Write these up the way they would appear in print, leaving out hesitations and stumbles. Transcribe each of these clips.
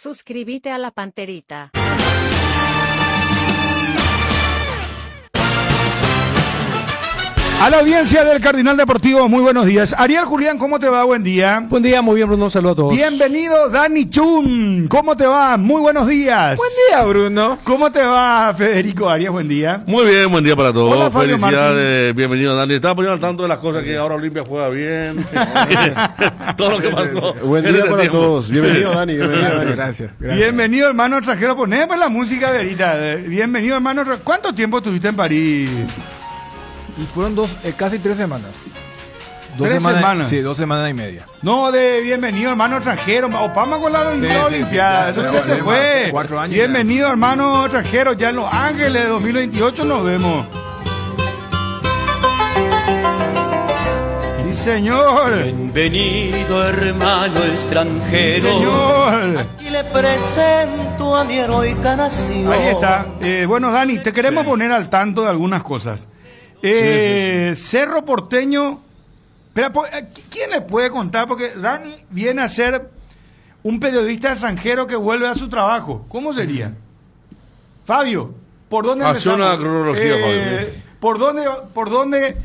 Suscríbete a la Panterita. A la audiencia del Cardinal Deportivo, muy buenos días. Ariel Julián, ¿cómo te va? Buen día. Buen día, muy bien, Bruno, un saludo a todos. Bienvenido, Dani Chun, ¿cómo te va? Muy buenos días. Buen día, Bruno. ¿Cómo te va, Federico Arias? Buen día. Muy bien, buen día para todos. Hola, Fabio Felicidades, bienvenido, Dani. Estaba poniendo al tanto de las cosas que ahora Olimpia juega bien. Todo lo que pasó. Buen día para todos. Bienvenido, Dani. Bienvenido, Dani. Gracias. Bienvenido, hermano extranjero. Poné pues la música, Verita. Bienvenido, hermano. ¿Cuánto tiempo estuviste en París? Y fueron casi 3 semanas. 3 semanas. Sí, 2 semanas y media. No, de bienvenido, hermano extranjero. Opama con la Olimpiada. Eso ya se fue. 4 años. Bienvenido, hermano extranjero. Ya en Los Ángeles de 2028 nos vemos. Sí, señor. Bienvenido, hermano extranjero. Sí, señor. Aquí le presento a mi heroica nación. Ahí está. Bueno, Dani, te queremos poner al tanto de algunas cosas. Cerro Porteño. Pero, ¿quién le puede contar? Porque Dani viene a ser un periodista extranjero que vuelve a su trabajo. ¿Cómo sería? Fabio, ¿por dónde Hace empezamos? una cronología, Fabio. ¿Por dónde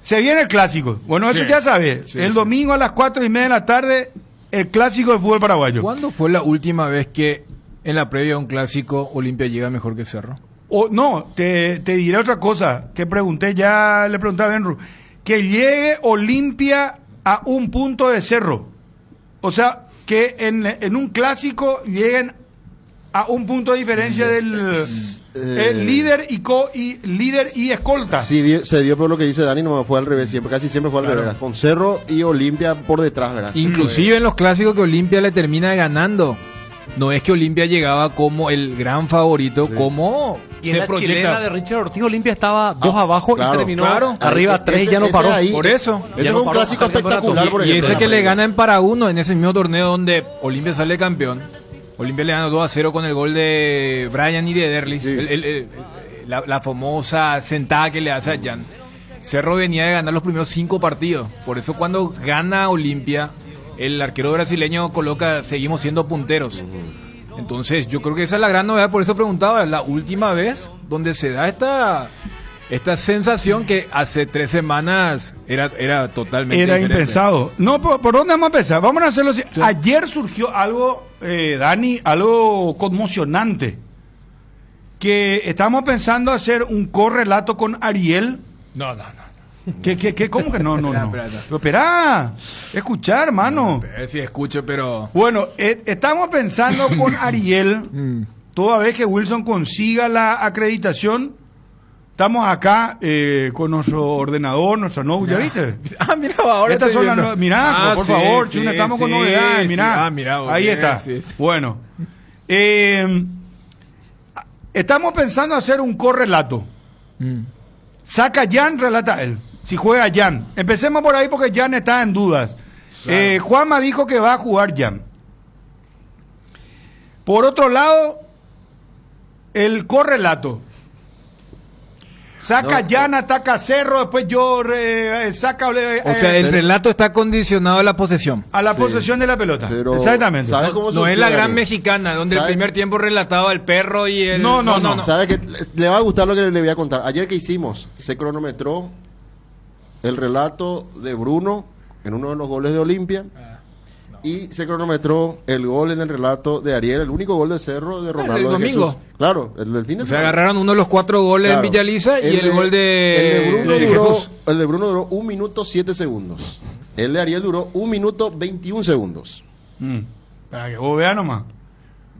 se viene el clásico? Bueno, eso ya sabes. El domingo a las 4:30 de la tarde, el clásico del fútbol paraguayo. ¿Cuándo fue la última vez que en la previa de un clásico Olimpia llega mejor que Cerro? No, te diré otra cosa que le pregunté a Benru. Que llegue Olimpia a un punto de Cerro. O sea, que en un clásico lleguen a un punto de diferencia del el líder y escolta. Sí, se dio por lo que dice Dani, no fue al revés, casi siempre fue al revés, con Cerro y Olimpia por detrás, ¿verdad? Inclusive en los clásicos que Olimpia le termina ganando. No es que Olimpia llegaba como el gran favorito, como y en la chilena de Richard Ortiz, Olimpia estaba 2 abajo y terminó arriba 3 y ya no paró. Por eso. Ese fue un clásico espectacular, por ejemplo. Y ese que le gana en Paraguno, en ese mismo torneo donde Olimpia sale campeón. Olimpia le gana 2-0 con el gol de Brian y de Derlis. Sí. La famosa sentada que le hace a Jan. Cerro venía de ganar los primeros 5 partidos. Por eso cuando gana Olimpia, el arquero brasileño coloca, seguimos siendo punteros. Entonces yo creo que esa es la gran novedad, por eso preguntaba, la última vez donde se da esta sensación que hace 3 semanas era totalmente era diferente. impensado. No, ¿por dónde vamos a empezar? Vamos a hacerlo así. Sí. Ayer surgió algo, Dani, algo conmocionante, que estamos pensando hacer un correlato con Ariel. No. ¿Qué? ¿Cómo que no? Espera, escuchar, hermano. Sí, escucho, pero... Bueno, estamos pensando con Ariel, toda vez que Wilson consiga la acreditación, estamos acá con nuestro ordenador, nuestra notebook, ¿ya viste? Mira, ahora estas son las mirá, por favor, Chuna, estamos con novedades, mirá. Ahí bien, está. Sí. Bueno, estamos pensando hacer un correlato. Saca Jan, relata él. Si juega Jan. Empecemos por ahí porque Jan está en dudas. Claro. Juanma dijo que va a jugar Jan. Por otro lado, el correlato. Saca Jan, ataca Cerro, después yo saca... o sea, el relato está condicionado a la posesión. A la posesión de la pelota. Pero, exactamente. ¿Sabe cómo no es la gran mexicana, donde el primer tiempo relataba el perro y el... No. ¿Sabe que le va a gustar lo que le voy a contar? Ayer que hicimos, se cronometró el relato de Bruno en uno de los goles de Olimpia. Y se cronometró el gol en el relato de Ariel, el único gol de Cerro de Ronaldo. El domingo. Jesús. Claro, el del fin de semana. Se agarraron uno de los 4 goles en Villaliza y el gol de Jesús. El de Bruno duró 1 minuto 7 segundos. El de Ariel duró 1 minuto 21 segundos. Para que vos veas nomás.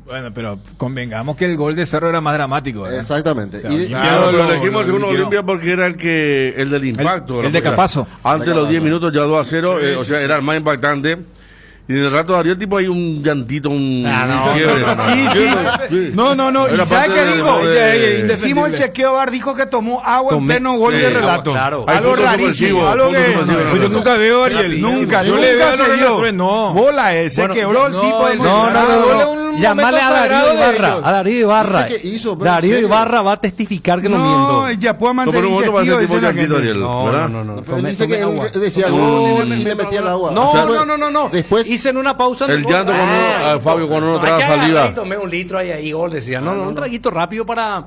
Bueno, pero convengamos que el gol de Cerro era más dramático, ¿verdad? Exactamente. O sea, lo elegimos en Olimpia porque era el del impacto. El de Capazo. Antes de los 10 minutos ya 2-0, o sea, era el más impactante. Y en el rato de Ariel, tipo, hay un llantito, un quiebre. Sí. No. ¿Y sabe qué dijo? Hicimos el chequeo bar, dijo que tomó agua en pleno gol de relato. Claro. Algo rarísimo. Algo que... yo nunca veo a Ariel. Nunca se dio. No. Bola se quebró el tipo. No. Llamale a Darío Ibarra. A Darío Ibarra. Dice que hizo, pero Darío en serio. Ibarra va a testificar que no miento. Ya puede mantener pero un momento digestivo, parece tipo dice la Yanquito, gente. Ariel, ¿verdad? No. Pero él dice que agua. él decía No, gol y le metía el agua. No, O sea, no. Después Hice en una pausa. El llanto cuando Fabio cuando no traga saliva. Tomé un litro ahí gol, decía. No, un traguito rápido para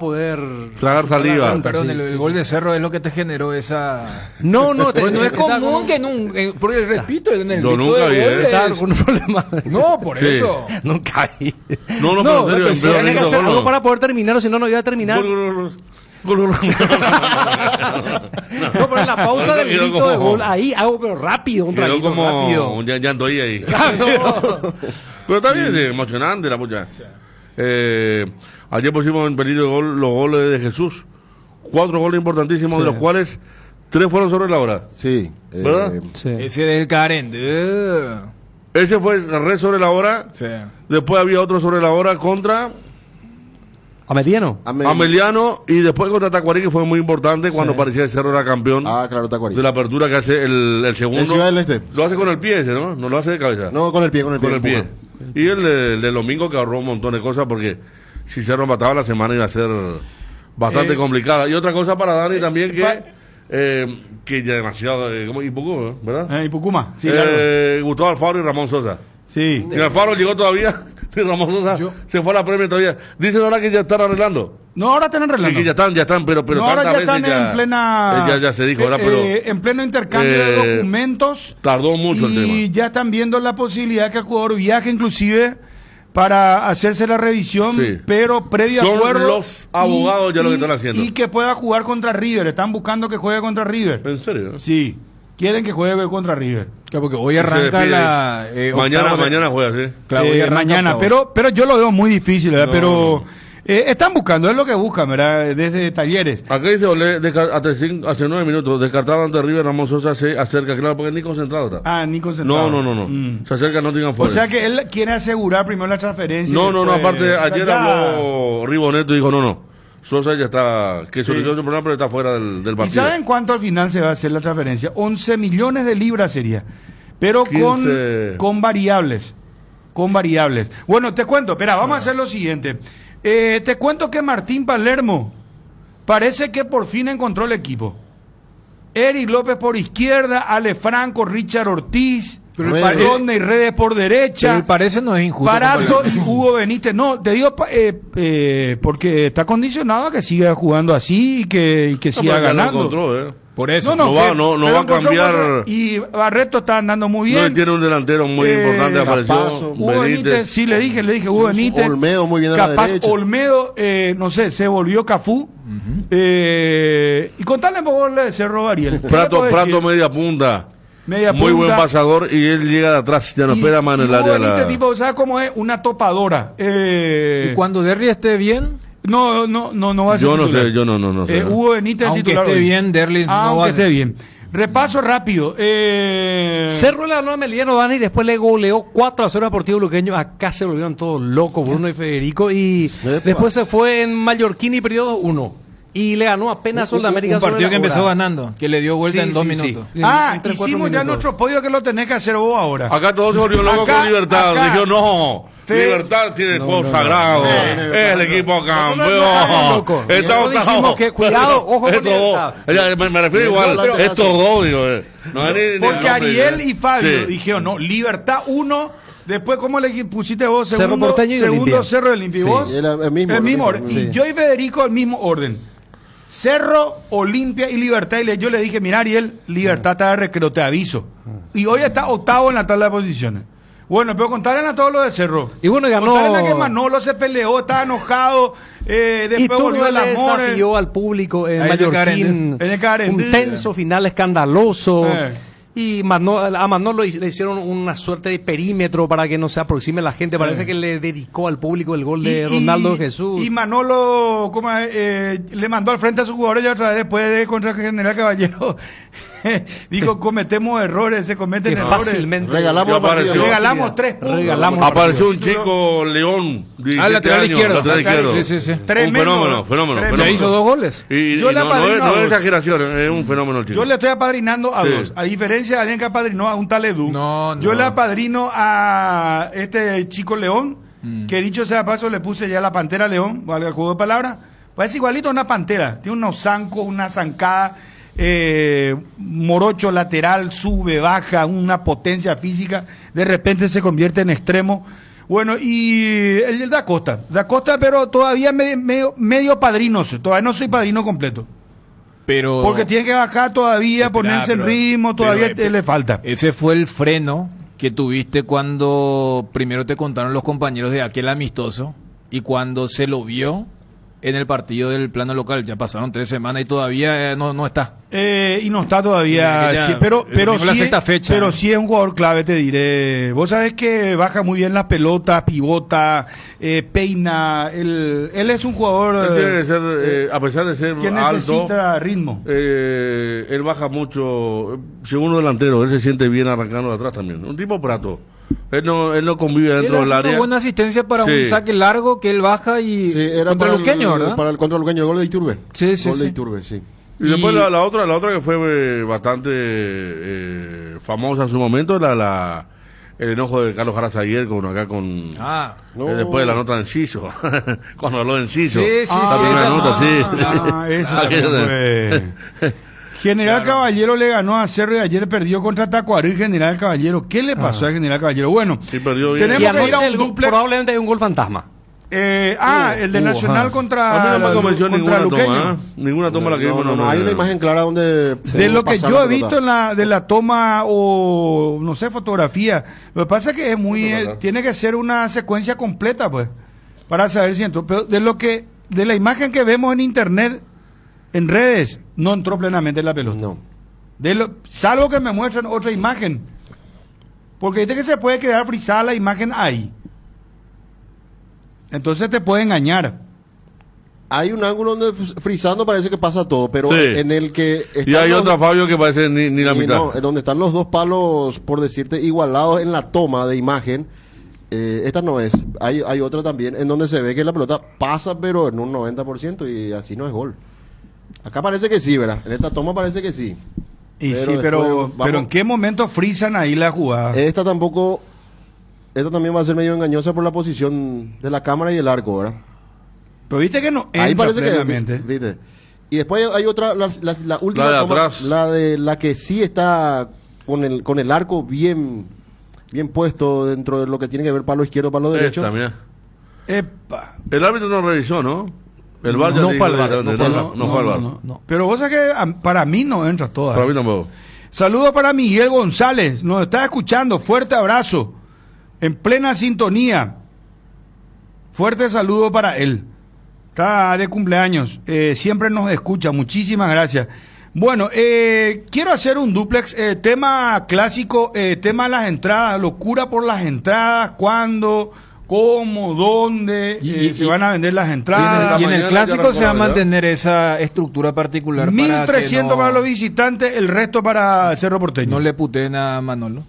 poder Tragar saliva. Perdón, el gol de Cerro es lo que te generó esa... No, Pues no es común que porque repito, en el Yo tipo nunca de vi, goles- estar con un problema. No, por Sí. eso. Nunca vi. No, pero en serio, Tenía que en hacer gol, algo no. para poder terminar, o si no, no iba a terminar. Gol. No, pero en la pausa del Quedó grito de como- gol, ahí hago, pero rápido, un Quedó traguito como rápido. un llanto ahí. Pero está bien, es emocionante la pucha. Ayer pusimos en peligro de gol los goles de Jesús. 4 goles importantísimos, Sí. de los cuales 3 fueron sobre la hora. sí, ¿Verdad? Sí. Ese del Karen. Ese fue el red sobre la hora. Sí. Después había otro sobre la hora contra ¿A Mediano? Ameliano. Y después contra Tacuarí, que fue muy importante cuando parecía que Cerro era campeón claro, Tacuarí. de la apertura que hace el segundo. En Ciudad del Este. Lo hace con el pie ese, ¿no? No lo hace de cabeza. No, con el pie. con el pie. empuja. Y el del domingo que ahorró un montón de cosas porque si Cerro mataba la semana iba a ser bastante complicada. Y otra cosa para Dani también que ya demasiado, como Ipucú, ¿verdad? Y Pucuma, sí, claro. Gustavo Alfaro y Ramón Sosa. Sí. Y Alfaro llegó todavía, y Ramón Sosa se fue a la premia todavía. Dicen ahora que ya están arreglando. No, ahora están arreglando. Que ya están, pero No, ahora tantas ya están veces en plena... ya se dijo, ¿verdad? Pero en pleno intercambio de documentos. tardó mucho el tema. Y ya están viendo la posibilidad que el jugador viaje inclusive para hacerse la revisión, Sí. pero previo Son acuerdo. los abogados ya lo que están haciendo. Y que pueda jugar contra River. Están buscando que juegue contra River. ¿En serio? Sí, quieren que juegue contra River. Claro, porque hoy Se arranca despide. la... Mañana juega, sí. Claro, hoy arranca Mañana, octavos. pero yo lo veo muy difícil, ¿verdad? No. Pero están buscando, es lo que buscan, ¿verdad? Desde Talleres. Acá dice Olé, hace 9 minutos, descartado ante River, Ramón Sosa se acerca, claro, porque ni concentrado está. Ni concentrado. No. Mm. Se acerca, no tengan O fuerza. sea que él quiere asegurar primero la transferencia. No, y después- aparte, o sea, ayer ya- habló Riboneto y dijo, no. Sosa ya está, que solucionó su problema, pero está fuera del ¿Y partido. saben cuánto al final se va a hacer la transferencia? 11 millones de libras sería. Pero 15. con variables. Con variables. Bueno, te cuento, espera, vamos a hacer lo siguiente. Te cuento que Martín Palermo parece que por fin encontró el equipo. Eric López por izquierda, Ale Franco, Richard Ortiz, Pero Rodney Redes por derecha. Pero el parece no es injusto. Parato con y Hugo Benítez. No, te digo porque está condicionado a que siga jugando así y que siga pero ya lo ganando. encontró, Por eso. No va a pero cambiar. Y Barreto está andando muy bien. No tiene un delantero muy importante, apareció. Capazo, Hugo Benítez, sí, le dije Hugo Benítez. Olmedo muy bien a la Capaz derecha. Olmedo, no sé, se volvió Cafú. Y contarle un poco de Cerro Ariel. Prato media punta. Media Muy buen punta. pasador y él llega de atrás, ya no espera más en el Hugo área. Benítez, tipo, ¿sabes cómo es? Una topadora. Y cuando Derry esté bien, No va a ser Yo no titular. sé, yo no sé. Hugo Benítez es aunque titular esté hoy. bien, Derry no Aunque va a esté bien. Repaso rápido. Cerro le ganó a Emiliano Dani y después le goleó 4-0 a Deportivo Luqueño. Acá se volvieron todos locos, Bruno y Federico. Y Epa. después se fue en Mallorquín y perdió 2-1. Y le ganó apenas Sol de América. un partido sobre que la empezó hora. ganando, que le dio vuelta Sí, en 2 sí, minutos. sí. Entre 4 minutos. hicimos ya nuestro podio que lo tenés que hacer vos ahora. Acá todos se volvió loco Acá- con Libertad. acá- Dijo, no, Sí. Libertad tiene fuego sagrado. Es el equipo estamos locos. campeón. Nosotros dijimos que cuidado, ojo con Estos dos. Libertad. Me refiero igual. Pero- Estos dos, digo. No es ni Porque el nombre, Ariel y Fabio Sí. dijeron, no, Libertad 1, después ¿cómo le pusiste vos? Cerro Segundo, Porteño y segundo Olimpia. Cerro de Olimpia. ¿Y Sí, vos? el mismo orden. sí. Y yo y Federico el mismo orden. Cerro, Olimpia y Libertad. Y yo le dije, mira Ariel, Libertad está de recreo, te aviso. Y hoy está octavo en la tabla de posiciones. Bueno, pero contarle a todos lo de Cerro. Y bueno, ganó. Contarle a que Manolo se peleó, estaba enojado, Y después todo volvió le el amor. desafió al público en Ahí en el Mallorquín. En el Carendí. Un tenso final escandaloso. Eh. Y a Manolo le hicieron una suerte de perímetro para que no se aproxime la gente. Parece que le dedicó al público el gol de Ronaldo Jesús. Y Manolo le mandó al frente a sus jugadores ya otra vez después de contra General Caballero. Dijo, cometemos errores, se cometen Que errores. fácilmente Regalamos Ya el partido. apareció. Regalamos 3 puntos. Regalamos. Apareció un chico León, 17 lateral años, izquierdo. lateral izquierdo. Sí, sí, sí. Un Tremendo. fenómeno. Ya hizo 2 goles. Y Yo le no apadrino a es dos. exageración, es un fenómeno el chico. Yo le estoy apadrinando a Sí. 2. A diferencia de alguien que apadrinó a un tal Edu. No. Yo le apadrino a este chico León que dicho sea paso le puse ya la Pantera León, valga el juego de palabras, parece igualito a una pantera, tiene unos zancos, una zancada, morocho lateral, sube, baja, una potencia física, de repente se convierte en extremo. Bueno, y el Da Costa, pero todavía medio padrino, todavía no soy padrino completo. Pero Porque tiene que bajar todavía, ponerse en ritmo, todavía le falta. Ese fue el freno que tuviste cuando primero te contaron los compañeros de aquel amistoso y cuando se lo vio en el partido del plano local. Ya pasaron 3 semanas y todavía no está. Y no está todavía, Ya, sí, pero la sí, sexta fecha. pero sí es un jugador clave, te diré. Vos sabés que baja muy bien las pelotas, pivota, peina. Él es un jugador Él tiene que ser, a pesar de ser que alto, necesita ritmo. él baja mucho. Segundo delantero, él se siente bien arrancando de atrás también. Un tipo prato. Él no convive Él dentro hace del área. una buena asistencia para Sí. un saque largo que él baja y Sí, era contra para el Luqueño, ¿verdad? Para el contra Luqueño, el gol de Iturbe. Sí, sí, Gol de sí. Iturbe, sí. Y después la otra que fue bastante famosa en su momento, el enojo de Carlos Jara ayer con después de la nota de Enciso, cuando habló de Enciso, Sí, sí, la sí, primera esa- nota, sí. Esa Aquello también fue. General Caballero le ganó a Cerro y ayer perdió contra Tacuarí. General Caballero, ¿qué le pasó a General Caballero? Bueno, Sí, perdió bien. tenemos Y que ir a anoche un el gol, duplex. probablemente hay un gol fantasma. El de Nacional ajá. contra A mí no me convenció contra ninguna Luqueño. toma, ninguna toma la que vimos. No, hay una imagen clara donde... De lo que pasa yo la he visto pelota. de la toma o no sé, fotografía, lo que pasa es que es muy tiene que ser una secuencia completa, pues, para saber si entró. Pero de la imagen que vemos en internet, en redes, no entró plenamente en la pelota. No. Salvo que me muestren otra imagen, porque viste que se puede quedar frisada la imagen ahí, entonces te puede engañar. Hay un ángulo donde frisando parece que pasa todo, pero Sí. en el que... Y están hay los- otra, Fabio, que parece ni la y mitad. no, en donde están los dos palos, por decirte, igualados en la toma de imagen. Esta no es. Hay otra también en donde se ve que la pelota pasa, pero en un 90% y así no es gol. Acá parece que sí, ¿verdad? En esta toma parece que sí. Y Pero sí, después, pero vamos. ¿en qué momento frisan ahí la jugada? Esta tampoco... Esta también va a ser medio engañosa por la posición de la cámara y el arco, ¿verdad? Pero viste que no Ahí entra parece que... plenamente. ¿Viste? Y después hay otra, la última La de toma, atrás. la que sí está con el arco bien puesto dentro de lo que tiene que ver palo izquierdo, palo derecho. Esta, mira. Epa. El árbitro no revisó, ¿no? El VAR ya No dijo fue al VAR, directamente, no fue al VAR. No. Pero vos sabés que para mí no entra toda. Para mí tampoco. Saludos para Miguel González, nos está escuchando, fuerte abrazo, en plena sintonía. Fuerte saludo para él. Está de cumpleaños, siempre nos escucha, muchísimas gracias. Bueno, quiero hacer un duplex, tema clásico, tema de las entradas, locura por las entradas, cuándo, cómo, dónde se van a vender las entradas. Y en el mañana clásico ya se va a arrancó, ¿verdad? mantener esa estructura particular. para 1.300 que para los visitantes, el resto para Cerro Porteño. no le puteen a Manolo.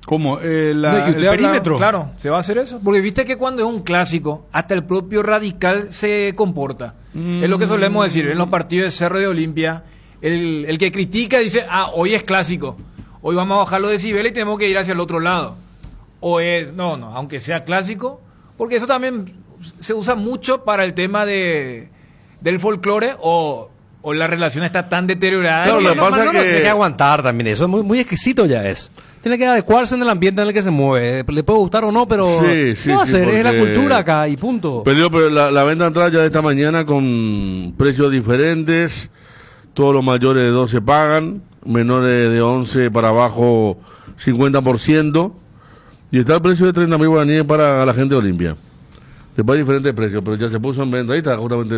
¿Cómo? No, y El usted habla- perímetro. Claro, se va a hacer eso. Porque viste que cuando es un clásico, hasta el propio radical se comporta. Es lo que solemos decir. En los partidos de Cerro de Olimpia, el que critica dice, hoy es clásico. Hoy vamos a bajar los decibeles y tenemos que ir hacia el otro lado. O es, no, aunque sea clásico, porque eso también se usa mucho para el tema del folclore o la relación está tan deteriorada. Claro, que lo que pasa Manolo que- tiene que aguantar también, eso es muy exquisito ya es. Tiene que adecuarse en el ambiente en el que se mueve. Le puede gustar o no, pero Sí, sí, ¿qué va a sí, hacer? Es la porque- cultura acá y punto. Pero la venta de entrada ya de esta mañana con precios diferentes. Todos los mayores de 12 pagan, menores de 11 para abajo 50%. Y está el precio de 30.000 guaraníes para la gente de Olimpia. Después hay diferentes precios, pero ya se puso en venta. Ahí está justamente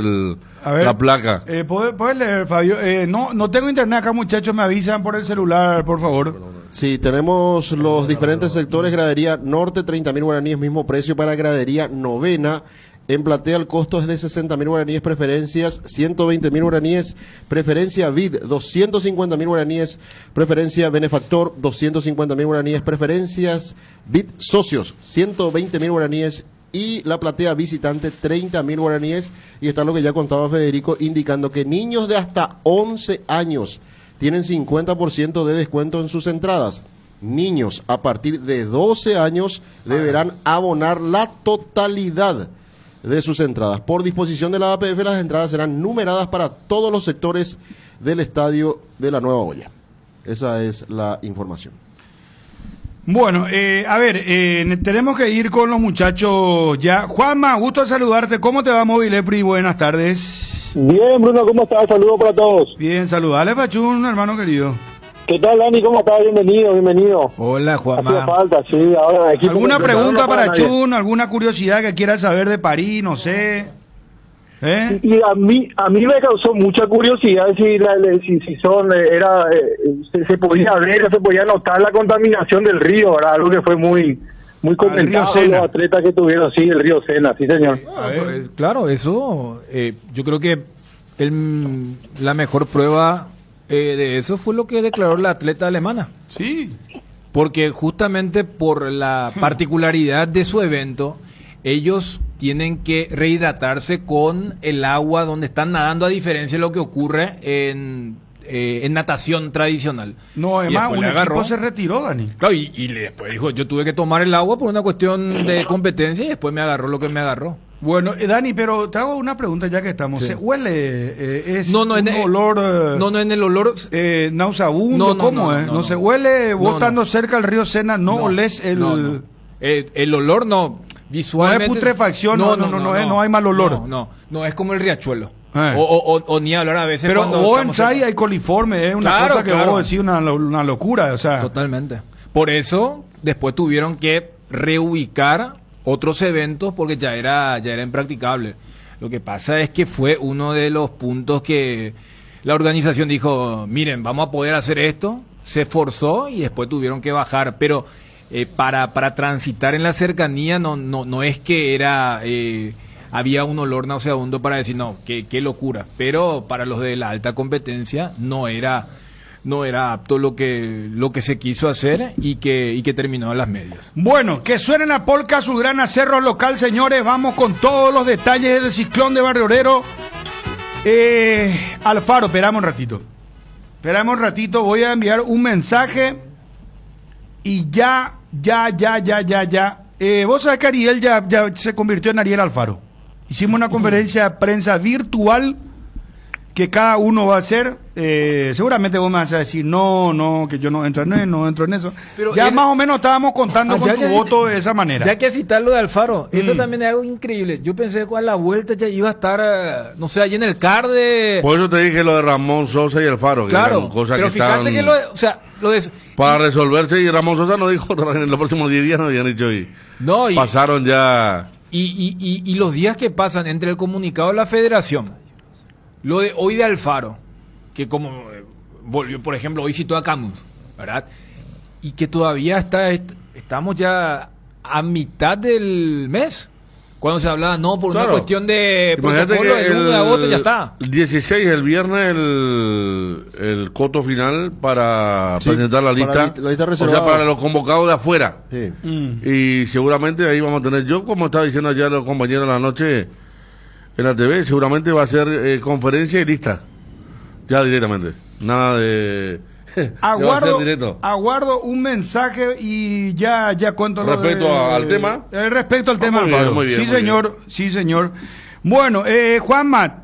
A ver, la placa. ¿Puedes leer, Fabio? No tengo internet acá, muchachos, me avisan por el celular, por favor. Sí, tenemos los diferentes sectores. Gradería Norte, 30.000 guaraníes, mismo precio para Gradería Novena. En platea el costo es de 60.000 guaraníes preferencias, 120.000 guaraníes preferencia Vid, 250.000 guaraníes preferencia Benefactor, 250.000 guaraníes preferencias Vid Socios, 120.000 guaraníes y la platea visitante 30.000 guaraníes. Y está lo que ya contaba Federico, indicando que niños de hasta 11 años tienen 50% de descuento en sus entradas. Niños a partir de 12 años deberán abonar la totalidad de sus entradas. Por disposición de la APF, las entradas serán numeradas para todos los sectores del estadio de la Nueva Olla. Esa es la información. Bueno, a ver, tenemos que ir con los muchachos ya. Juanma, gusto de saludarte. ¿Cómo te va, Movilepri? Buenas tardes. Bien, Bruno, ¿cómo estás? Saludos para todos. Bien, saludale, Pachún, hermano querido. ¿Qué tal, Dani? ¿Cómo estás? Bienvenido. Hola, Juanma. Hacía falta, sí. Ahora, ¿Alguna pregunta para Chun? ¿Alguna curiosidad que quieras saber de París? No sé. Y a mí me causó mucha curiosidad si son se podía ver, se podía notar la contaminación del río, ¿verdad? Algo que fue muy comentado los atletas que tuvieron, sí, el río Sena, sí, señor. Claro, eso, yo creo que la mejor prueba de eso fue lo que declaró la atleta alemana. Sí. Porque justamente por la particularidad de su evento, ellos tienen que rehidratarse con el agua donde están nadando, a diferencia de lo que ocurre en natación tradicional. No, además un equipo se retiró, Dani. Claro, y después dijo, yo tuve que tomar el agua por una cuestión de competencia y después me agarró lo que me agarró. Bueno, Dani, pero te hago una pregunta ya que estamos. Sí. ¿Se huele? ¿Es no, un en olor? No, en el olor. ¿Nauseabundo? ¿Cómo es? ¿No se huele? Vos estando cerca del río Sena, ¿no olés el...? El olor no, visualmente... No es putrefacción, no hay mal olor. No, es como el riachuelo. O ni hablar a veces. Pero vos entras y hay coliforme, es una cosa que claro. vos decís una locura, o sea. Totalmente. Por eso, después tuvieron que reubicar otros eventos porque ya era impracticable. Lo que pasa es que fue uno de los puntos que la organización dijo, miren, vamos a poder hacer esto, se forzó y después tuvieron que bajar, pero para transitar en la cercanía no es que era había un olor nauseabundo para decir no, qué locura, pero para los de la alta competencia no era apto lo que se quiso hacer y que terminó a las medias. Bueno, que suene la polca azulgrana Cerro Local, señores, vamos con todos los detalles del ciclón de Barrio Obrero. Alfaro, esperamos un ratito, voy a enviar un mensaje y ya. Vos sabés que Ariel ya se convirtió en Ariel Alfaro. Hicimos una conferencia de prensa virtual que cada uno va a hacer. Seguramente vos me vas a decir, no, que yo no entro en eso. Pero ya más o menos estábamos contando con tu voto de esa manera. Ya que citar lo de Alfaro, eso también es algo increíble. Yo pensé que a la vuelta ya iba a estar, no sé, allí en el CAR de... Por eso te dije lo de Ramón Sosa y Alfaro. Que claro, eran cosas pero que fíjate estaban... que lo de... Para resolverse, y Ramón Sosa no dijo, en los próximos 10 días no habían dicho pasaron ya... Y los días que pasan entre el comunicado de la federación, lo de hoy de Alfaro, que como volvió, por ejemplo, hoy citó a Camus, ¿verdad? Y que todavía estamos ya a mitad del mes, cuando se hablaba, por una cuestión de protocolo del 1 de agosto, ya está. El 16, el viernes, el coto final para presentar la lista, la lista o sea, para los convocados de afuera. Sí. Y seguramente ahí vamos a tener, yo como estaba diciendo ayer los compañeros en la noche en la TV, seguramente va a ser conferencia y lista, ya directamente, nada de... Aguardo un mensaje y ya cuento respecto al tema. Respecto al tema, muy bien, sí señor. Bueno, Juanma,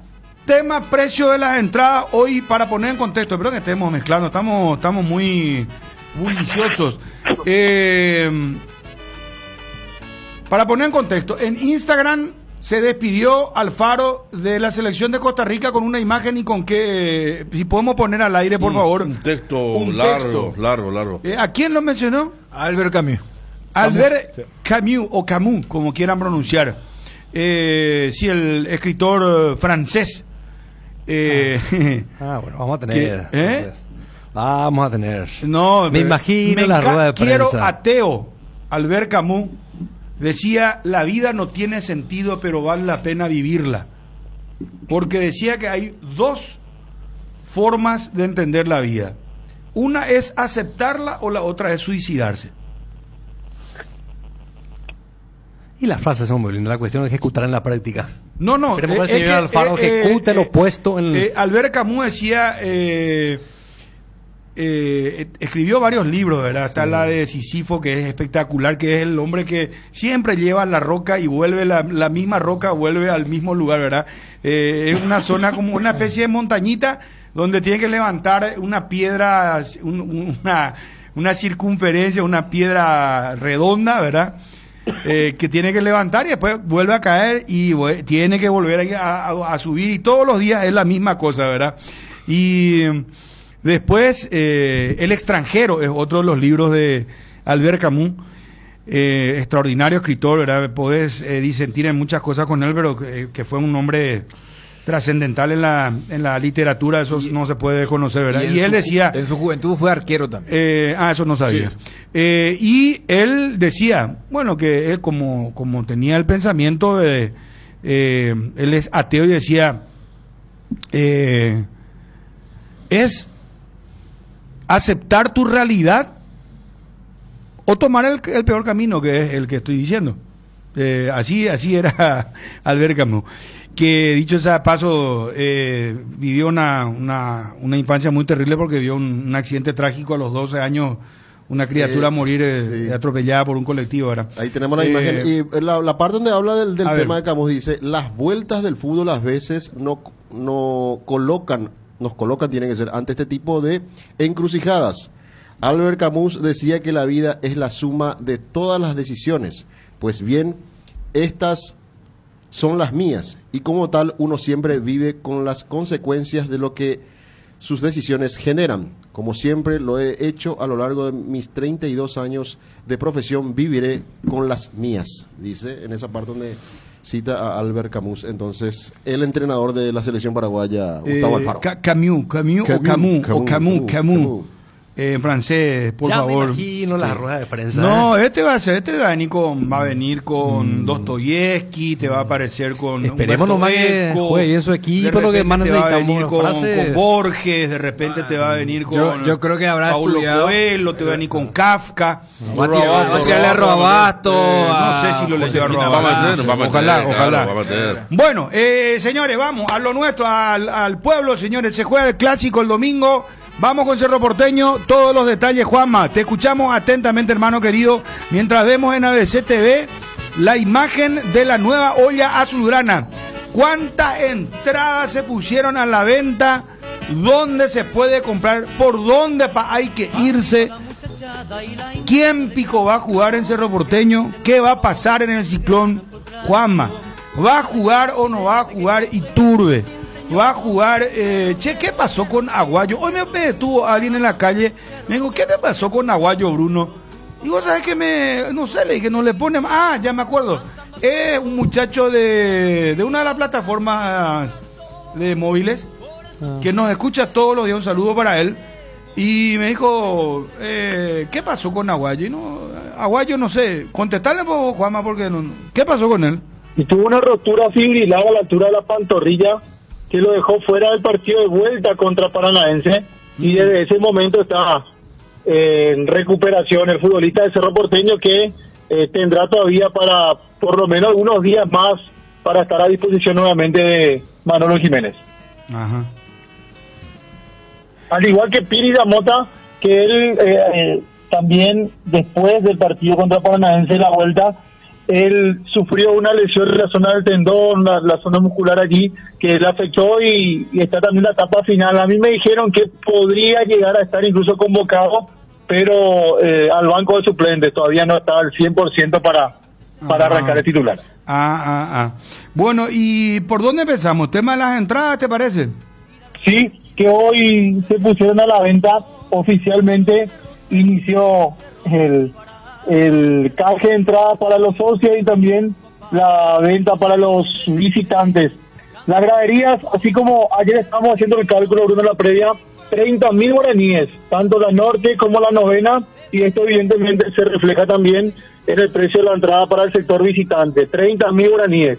tema precio de las entradas hoy para poner en contexto, espero que estemos mezclando, estamos muy bulliciosos. Para poner en contexto, en Instagram se despidió Alfaro de la selección de Costa Rica con una imagen y con que, si podemos poner al aire, por favor. Un texto largo. ¿A quién lo mencionó? Albert Camus. Albert Camus, o Camus, como quieran pronunciar. Sí, el escritor francés. Bueno, vamos a tener. Vamos a tener. No, me imagino la rueda de prensa. Quiero ateo. Albert Camus decía, la vida no tiene sentido, pero vale la pena vivirla. Porque decía que hay dos formas de entender la vida. Una es aceptarla o la otra es suicidarse. Y las frases son muy lindas, la cuestión es ejecutar en la práctica. No. Queremos que el señor Alfaro ejecute lo puesto en... Albert Camus decía, escribió varios libros, ¿verdad? Está la de Sísifo, que es espectacular, que es el hombre que siempre lleva la roca y vuelve, la misma roca vuelve al mismo lugar, ¿verdad? Es una zona como una especie de montañita donde tiene que levantar una piedra, una circunferencia, una piedra redonda, ¿verdad? Que tiene que levantar y después vuelve a caer y tiene que volver a subir, y todos los días es la misma cosa, ¿verdad? Y después El extranjero es otro de los libros de Albert Camus, extraordinario escritor, ¿verdad? Podés disentir en muchas cosas con él, pero que fue un hombre trascendental en la literatura, eso no se puede conocer, ¿verdad? Y él decía... En su juventud fue arquero también. Eso no sabía. Sí. Y él decía, bueno, que él como tenía el pensamiento de... él es ateo y decía... es aceptar tu realidad o tomar el peor camino, que es el que estoy diciendo. Así era Albert Camus, que dicho sea de paso, vivió una infancia muy terrible porque vio un accidente trágico a los 12 años, una criatura morir atropellada por un colectivo, ¿verdad? Ahí tenemos la imagen, y la parte donde habla del tema de Camus dice, las vueltas del fútbol a veces nos colocan, tiene que ser, ante este tipo de encrucijadas. Albert Camus decía que la vida es la suma de todas las decisiones. Pues bien, estas son las mías, y como tal uno siempre vive con las consecuencias de lo que sus decisiones generan. Como siempre lo he hecho a lo largo de mis 32 años de profesión, viviré con las mías, dice en esa parte donde cita a Albert Camus, entonces el entrenador de la selección paraguaya, Gustavo Alfaro. Camus. En francés, por favor. Me imagino las ruedas de prensa. No, este va a venir con Dostoyevsky, te va a aparecer con esperemos nomás que juegue su equipo, lo que más necesitamos. Te va a venir con Borges, de repente te va a venir con yo creo que habrá Paulo Coelho, te va a venir con Kafka. Va a tirarle a Robasto. No sé si lo le lleva a Robasto. Ojalá. Bueno, señores, vamos a lo nuestro, al pueblo, señores. Se juega el clásico el domingo. Vamos con Cerro Porteño, todos los detalles, Juanma. Te escuchamos atentamente, hermano querido, mientras vemos en ABC TV la imagen de la nueva olla azulgrana. ¿Cuántas entradas se pusieron a la venta? ¿Dónde se puede comprar? ¿Por dónde hay que irse? ¿Quién pico va a jugar en Cerro Porteño? ¿Qué va a pasar en el Ciclón? Juanma, ¿va a jugar o no va a jugar Iturbe? Va a jugar, ¿qué pasó con Aguayo? Hoy me detuvo alguien en la calle, me dijo, ¿qué me pasó con Aguayo, Bruno? Y vos sabés que no sé, le dije, no le ponen, ya me acuerdo, es un muchacho de una de las plataformas de móviles, que nos escucha todos los días, un saludo para él, y me dijo, ¿qué pasó con Aguayo? Y no, Aguayo no sé, contestarle por Juanma, porque ¿qué pasó con él? Y tuvo una rotura fibrilar a la altura de la pantorrilla, que lo dejó fuera del partido de vuelta contra Paranaense, y desde ese momento está en recuperación el futbolista de Cerro Porteño, que tendrá todavía para por lo menos unos días más para estar a disposición nuevamente de Manolo Jiménez. Ajá. Al igual que Piri Damota, que él también después del partido contra Paranaense, la vuelta, él sufrió una lesión en la zona del tendón, la zona muscular allí, que le afectó, y está también la etapa final. A mí me dijeron que podría llegar a estar incluso convocado, pero al banco de suplentes, todavía no está al 100% para arrancar el titular. Bueno, ¿y por dónde empezamos? ¿Tema de las entradas, te parece? Sí, que hoy se pusieron a la venta oficialmente, inició el canje de entrada para los socios y también la venta para los visitantes. Las graderías, así como ayer estábamos haciendo el cálculo, Bruno, en la previa, 30.000 guaraníes, tanto la norte como la novena, y esto evidentemente se refleja también en el precio de la entrada para el sector visitante, 30.000 guaraníes.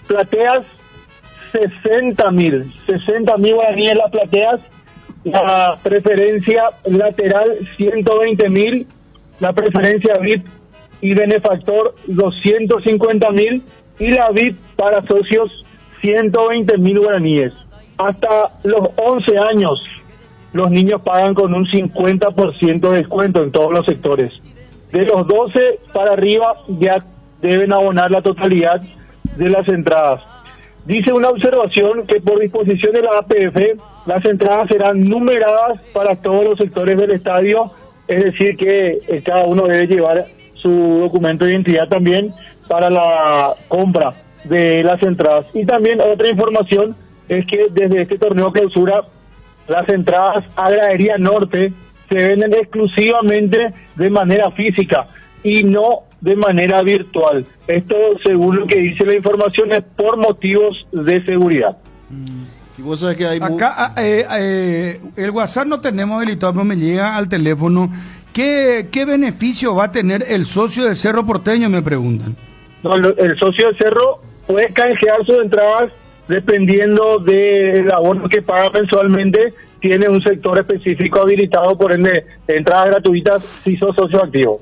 Plateas, 60.000 guaraníes las plateas, la preferencia lateral, 120.000, la preferencia VIP y benefactor 250.000, y la VIP para socios 120.000 guaraníes. Hasta los 11 años los niños pagan con un 50% de descuento en todos los sectores. De los 12 para arriba ya deben abonar la totalidad de las entradas. Dice una observación que por disposición de la APF, las entradas serán numeradas para todos los sectores del estadio, es decir que cada uno debe llevar su documento de identidad también para la compra de las entradas. Y también otra información es que desde este torneo clausura, las entradas a Gradería Norte se venden exclusivamente de manera física y no de manera virtual. Esto, según lo que dice la información, es por motivos de seguridad. Y vos sabés que hay acá el WhatsApp no tenemos habilitado, pero me llega al teléfono. ¿Qué beneficio va a tener el socio de Cerro Porteño? Me preguntan. No, el socio de Cerro puede canjear sus entradas dependiendo del abono que paga mensualmente. Tiene un sector específico habilitado, por ende, entradas gratuitas si sos socio activo.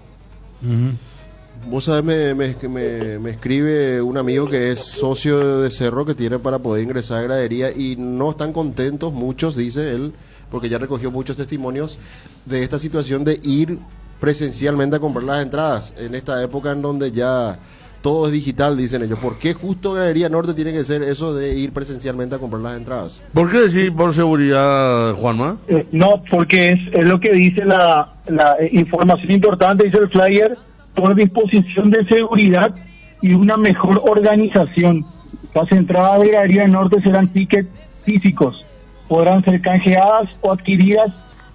Vos sabés, me escribe un amigo que es socio de Cerro, que tiene para poder ingresar a gradería y no están contentos muchos, dice él, porque ya recogió muchos testimonios de esta situación de ir presencialmente a comprar las entradas en esta época en donde ya todo es digital, dicen ellos. ¿Por qué justo Gradería Norte tiene que ser eso de ir presencialmente a comprar las entradas? ¿Por qué decir por seguridad, Juanma? No, porque es lo que dice la información importante, dice el flyer, por disposición de seguridad y una mejor organización. Las entradas de Gradería Norte serán tickets físicos, podrán ser canjeadas o adquiridas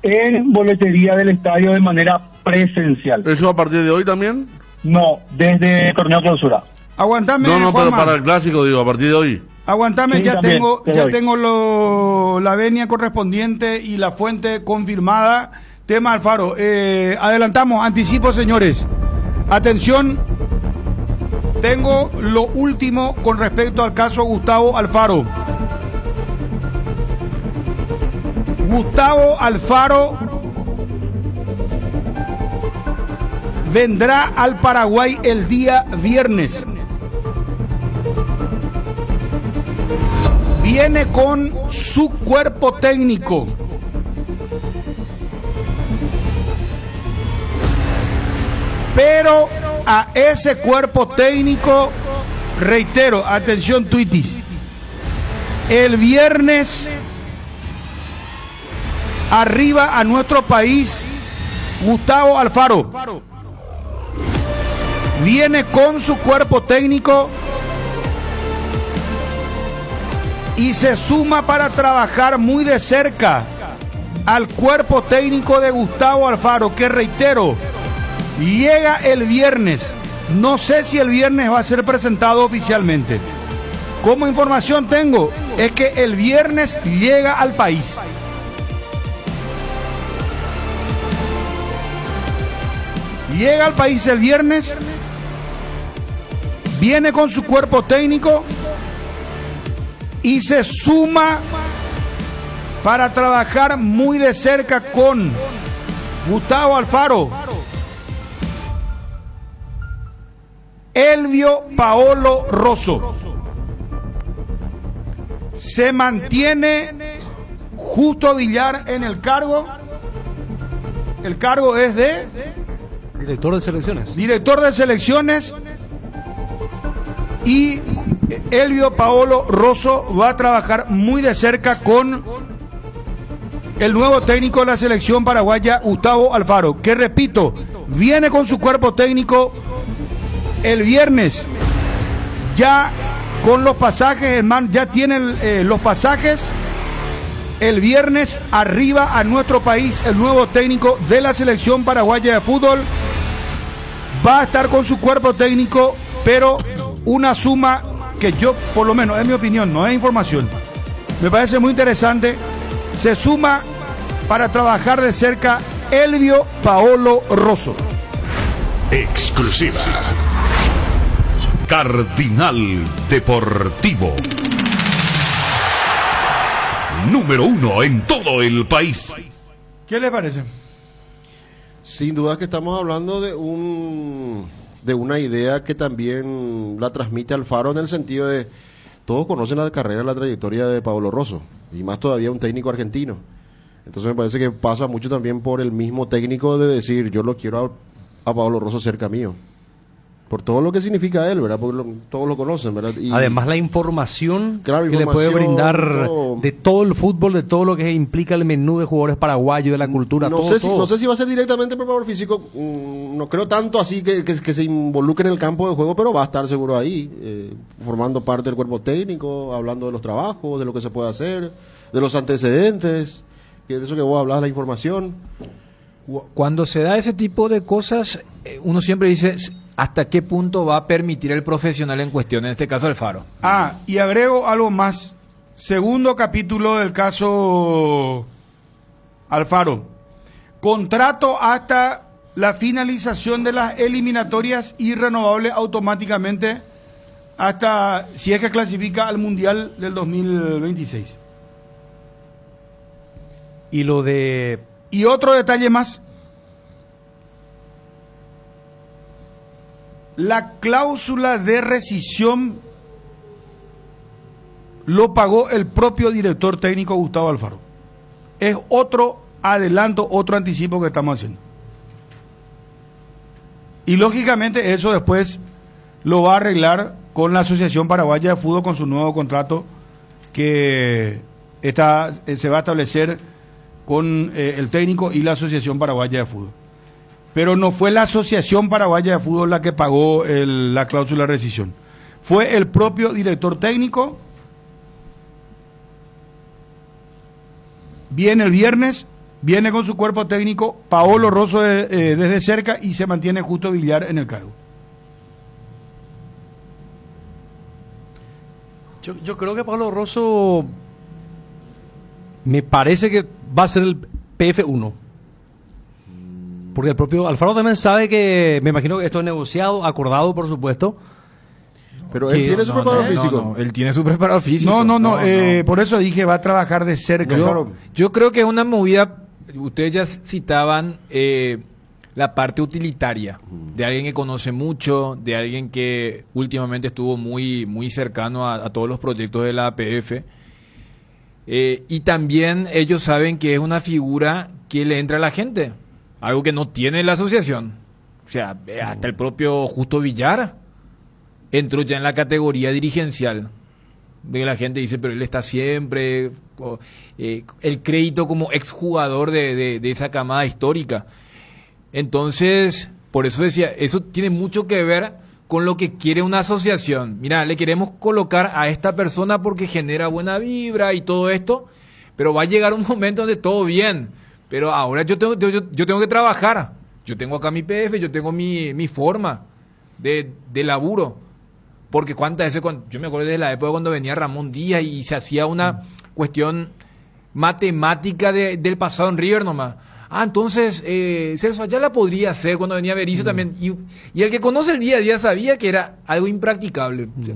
en boletería del estadio de manera presencial. ¿Eso a partir de hoy también? No, desde el torneo clausura. Aguantame, No, Juanma. pero para el clásico, digo, a partir de hoy. Aguantame, Sí, ya también, tengo la venia correspondiente y la fuente confirmada. Tema Alfaro. Adelantamos, anticipo, señores. Atención, tengo lo último con respecto al caso Gustavo Alfaro. Gustavo Alfaro vendrá al Paraguay el día viernes. Viene con su cuerpo técnico. Pero a ese cuerpo técnico, reitero, atención Tuitis, el viernes arriba a nuestro país Gustavo Alfaro. Viene con su cuerpo técnico y se suma para trabajar muy de cerca al cuerpo técnico de Gustavo Alfaro, que reitero, llega el viernes. No sé si el viernes va a ser presentado oficialmente. Como información tengo, es que el viernes llega al país. Llega al país el viernes, viene con su cuerpo técnico y se suma para trabajar muy de cerca con Gustavo Alfaro, Elvio Paolo Rosso. Se mantiene Justo Villar en el cargo. El cargo es de Director de selecciones. Director de selecciones. Y Elvio Paolo Rosso va a trabajar muy de cerca con el nuevo técnico de la selección paraguaya, Gustavo Alfaro, que repito, viene con su cuerpo técnico el viernes, ya con los pasajes, ya tienen los pasajes. El viernes arriba a nuestro país el nuevo técnico de la selección paraguaya de fútbol. Va a estar con su cuerpo técnico, pero una suma que yo, por lo menos, es mi opinión, no es información, me parece muy interesante. Se suma para trabajar de cerca Elvio Paolo Rosso. Exclusiva. Cardinal Deportivo. Número 1 en todo el país. ¿Qué le parece? Sin duda que estamos hablando de una idea que también la transmite Alfaro, en el sentido de todos conocen la carrera, la trayectoria de Paolo Rosso, y más todavía un técnico argentino. Entonces me parece que pasa mucho también por el mismo técnico de decir, yo lo quiero a Pablo Rosso cerca mío. Por todo lo que significa él, ¿verdad? Porque todos lo conocen, ¿verdad? Y además la información, claro, que le puede brindar todo. De todo el fútbol, de todo lo que implica el menú de jugadores paraguayos, de la cultura, no todo, sé todo. No sé si va a ser directamente preparador físico, no creo tanto así que se involucre en el campo de juego, pero va a estar seguro ahí, formando parte del cuerpo técnico, hablando de los trabajos, de lo que se puede hacer, de los antecedentes, que de eso que vos hablas, la información. Cuando se da ese tipo de cosas, uno siempre dice hasta qué punto va a permitir el profesional en cuestión, en este caso Alfaro. Y agrego algo más. Segundo capítulo del caso Alfaro. Contrato hasta la finalización de las eliminatorias y renovable automáticamente hasta si es que clasifica al Mundial del 2026. Y otro detalle más. La cláusula de rescisión lo pagó el propio director técnico Gustavo Alfaro. Es otro adelanto, otro anticipo que estamos haciendo. Y lógicamente eso después lo va a arreglar con la Asociación Paraguaya de Fútbol con su nuevo contrato que se va a establecer con el técnico y la Asociación Paraguaya de Fútbol. Pero no fue la Asociación Paraguaya de Fútbol la que pagó la cláusula de rescisión. Fue el propio director técnico. Viene el viernes, viene con su cuerpo técnico, Paolo Rosso desde cerca y se mantiene Justo Villar en el cargo. Yo creo que Pablo Rosso me parece que va a ser el PF1. Porque el propio Alfaro también sabe que, me imagino que esto es negociado, acordado, por supuesto. Pero él tiene su preparador físico. Él tiene su preparador físico. No. Por eso dije, va a trabajar de cerca. Yo creo que es una movida, ustedes ya citaban la parte utilitaria, de alguien que conoce mucho, de alguien que últimamente estuvo muy, muy cercano a todos los proyectos de la APF. Y también ellos saben que es una figura que le entra a la gente. Algo que no tiene la asociación. O sea, hasta el propio Justo Villar entró ya en la categoría dirigencial. De que la gente dice, pero él está siempre... el crédito como exjugador de esa camada histórica. Entonces, por eso decía, eso tiene mucho que ver con lo que quiere una asociación. Mira, le queremos colocar a esta persona porque genera buena vibra y todo esto, pero va a llegar un momento donde todo bien. Pero ahora yo tengo que trabajar. Yo tengo acá mi PF, yo tengo mi forma de laburo. Porque cuántas veces, yo me acuerdo de la época cuando venía Ramón Díaz y se hacía una cuestión matemática del pasado en River nomás. Entonces Celso Ayala podría hacer cuando venía Berizzo también. Y el que conoce el día a día sabía que era algo impracticable. O sea,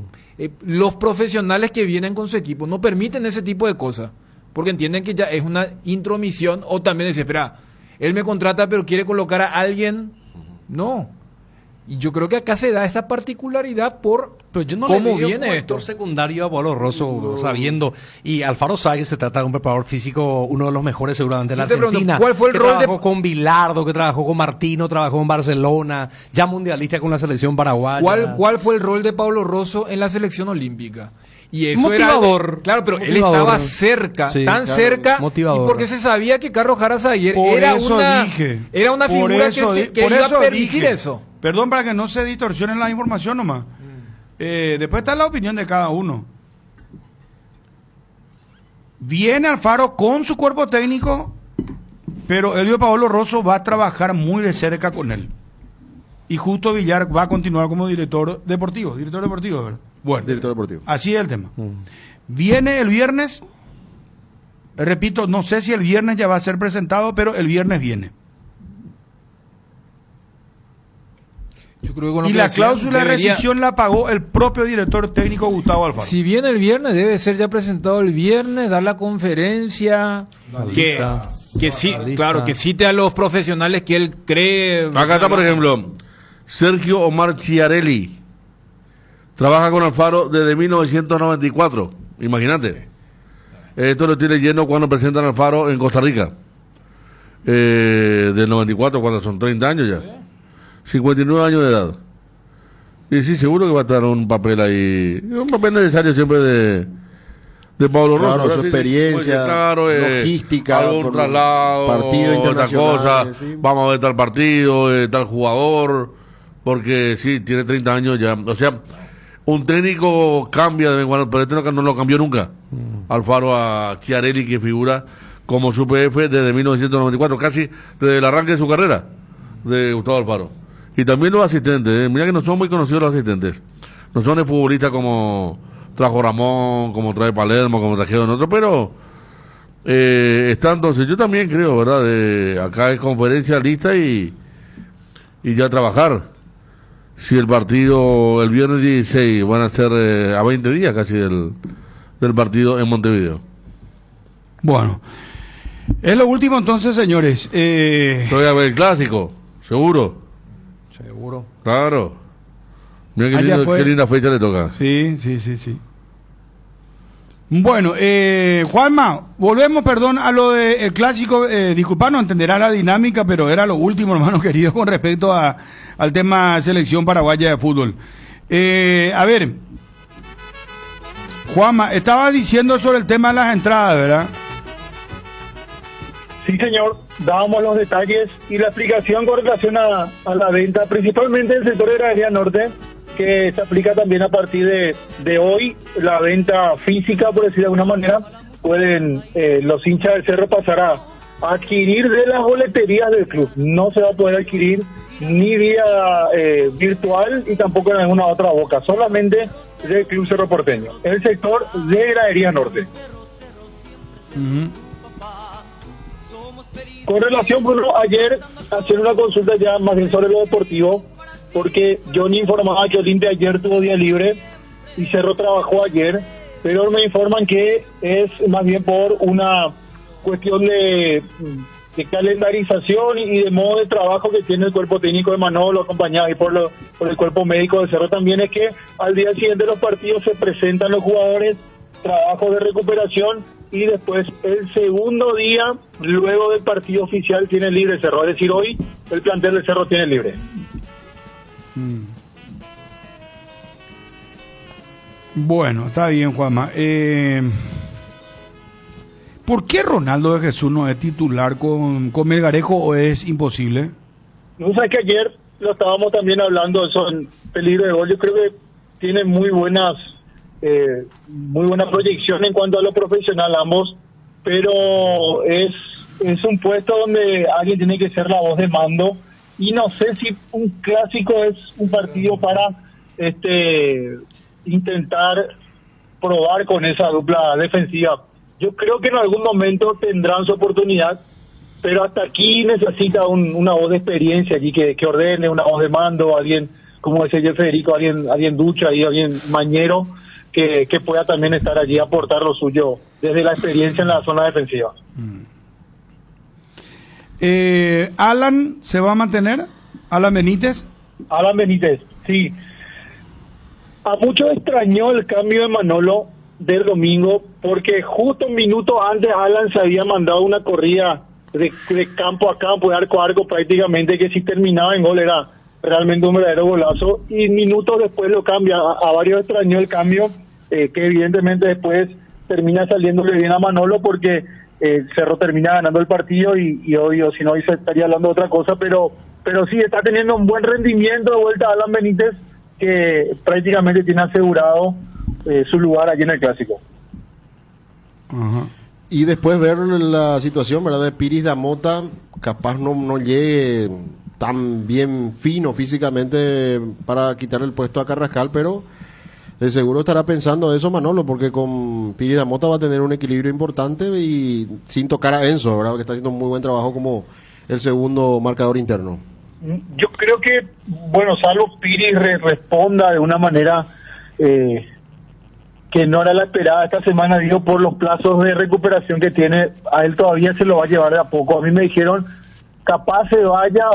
los profesionales que vienen con su equipo no permiten ese tipo de cosas. Porque entienden que ya es una intromisión, o también dice, espera, él me contrata pero quiere colocar a alguien. No. Y yo creo que acá se da esa particularidad por cómo viene esto. Secundario a Pablo Rosso, sabiendo, y Alfaro sabe que se trata de un preparador físico, uno de los mejores seguramente en la Argentina. ¿Cuál fue el rol trabajó con Bilardo, que trabajó con Martino, trabajó en Barcelona, ya mundialista con la selección paraguaya. ¿Cuál fue el rol de Pablo Rosso en la selección olímpica? Y eso motivador. Era, claro, pero motivador. él estaba cerca, sí, tan claro, cerca, motivador. Y porque se sabía que Carlos Jara Zaguer era una figura que iba a permitir eso. Perdón, para que no se distorsionen la información nomás. Después está la opinión de cada uno. Viene Alfaro con su cuerpo técnico, pero Elvio Paolo Rosso va a trabajar muy de cerca con él. Y Justo Villar va a continuar como director deportivo, ¿verdad? Bueno, director deportivo. Así es el tema. Viene el viernes, repito, no sé si el viernes ya va a ser presentado, pero el viernes viene. Yo creo que y la cláusula de rescisión la pagó el propio director técnico Gustavo Alfaro. Si viene el viernes, debe ser ya presentado el viernes, dar la conferencia, que sí, claro, que cite a los profesionales que él cree. Acá está, por ejemplo, Sergio Omar Chiarelli. Trabaja con Alfaro desde 1994, imagínate. Esto lo estoy leyendo cuando presentan al Alfaro en Costa Rica. Del 94, cuando son 30 años ya. 59 años de edad. Y sí, seguro que va a estar un papel ahí. Un papel necesario siempre de Pablo Rosso. Claro, su Sí, experiencia, claro, logística, algún por traslado, partido otra internacional, cosa. sí. Vamos a ver tal partido, tal jugador. Porque sí, tiene 30 años ya. O sea, un técnico cambia de vez en cuando, pero este no lo cambió nunca. Alfaro a Chiarelli, que figura como su PF desde 1994, casi desde el arranque de su carrera, de Gustavo Alfaro. Y también los asistentes, mira que no son muy conocidos los asistentes. No son de futbolistas como trajo Ramón, como trae Palermo, como trajeron otros, pero está entonces, yo también creo, ¿verdad? Acá es conferencia lista y ya trabajar. Si el partido el viernes 16 van a ser a 20 días casi del partido en Montevideo. Bueno, es lo último entonces, señores. Voy a ver el clásico, seguro. Seguro. Claro. Mira qué linda fecha le toca. Sí. Bueno, Juanma, volvemos, perdón, a lo del clásico. Disculpa, no entenderá la dinámica, pero era lo último, hermano querido, con respecto al tema selección paraguaya de fútbol. A ver, Juanma, estaba diciendo sobre el tema de las entradas, ¿verdad? Sí, señor, dábamos los detalles y la explicación con relación a la venta, principalmente en el sector de Gradería Norte, que se aplica también a partir de hoy, la venta física, por decir de alguna manera. Pueden los hinchas del Cerro pasar a adquirir de las boleterías del club. No se va a poder adquirir ni vía virtual y tampoco en alguna otra boca, solamente del Club Cerro Porteño, el sector de Gradería Norte. Con relación, Bruno, ayer hacer una consulta ya más bien sobre lo deportivo, porque Johnny informaba que Olimpia ayer tuvo día libre y Cerro trabajó ayer, pero me informan que es más bien por una cuestión de calendarización y de modo de trabajo que tiene el cuerpo técnico de Manolo, acompañado y por el cuerpo médico de Cerro. También es que al día siguiente de los partidos se presentan los jugadores, trabajo de recuperación, y después el segundo día, luego del partido oficial, tiene libre Cerro. Es decir, hoy el plantel de Cerro tiene libre. Bueno, está bien, Juanma. ¿Por qué Ronaldo de Jesús no es titular con Melgarejo, o es imposible? No sé, que ayer lo estábamos también hablando, eso en peligro de gol. Yo creo que tiene muy buena proyección en cuanto a lo profesional ambos, pero es un puesto donde alguien tiene que ser la voz de mando, y no sé si un clásico es un partido para intentar probar con esa dupla defensiva. Yo creo que en algún momento tendrán su oportunidad, pero hasta aquí necesita una voz de experiencia allí que ordene, una voz de mando, alguien, como decía Federico, alguien ducha y alguien mañero que pueda también estar allí, aportar lo suyo desde la experiencia en la zona defensiva. ¿Alan se va a mantener? ¿Alan Benítez? Alan Benítez, sí. A muchos extrañó el cambio de Manolo del domingo, porque justo un minuto antes Alan se había mandado una corrida de campo a campo, de arco a arco prácticamente, que si terminaba en gol era realmente un verdadero golazo, y minutos después lo cambia. A varios extrañó el cambio, que evidentemente después termina saliéndole bien a Manolo, porque Cerro termina ganando el partido y hoy, o si no, hoy se estaría hablando de otra cosa, pero sí está teniendo un buen rendimiento de vuelta a Alan Benítez, que prácticamente tiene asegurado su lugar allí en el clásico. Y después ver la situación, ¿verdad?, de Piris Damota, capaz no llegue tan bien fino físicamente para quitarle el puesto a Carrascal, pero de seguro estará pensando eso Manolo, porque con Piris Damota va a tener un equilibrio importante y sin tocar a Enzo, ¿verdad?, que está haciendo un muy buen trabajo como el segundo marcador interno. Yo creo que, bueno, salvo Piris responda de una manera que no era la esperada esta semana, digo, por los plazos de recuperación que tiene, a él todavía se lo va a llevar de a poco. A mí me dijeron, capaz se vaya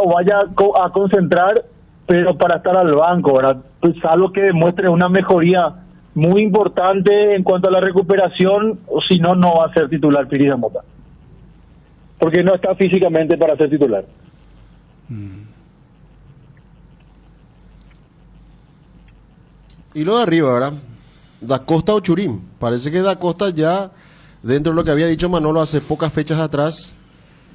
a concentrar, pero para estar al banco, ¿verdad? Pues algo que demuestre una mejoría muy importante en cuanto a la recuperación, o si no, no va a ser titular Piris Mota. Porque no está físicamente para ser titular. Y lo de arriba, ¿verdad? Da Costa o Churín. Parece que Da Costa ya, dentro de lo que había dicho Manolo hace pocas fechas atrás,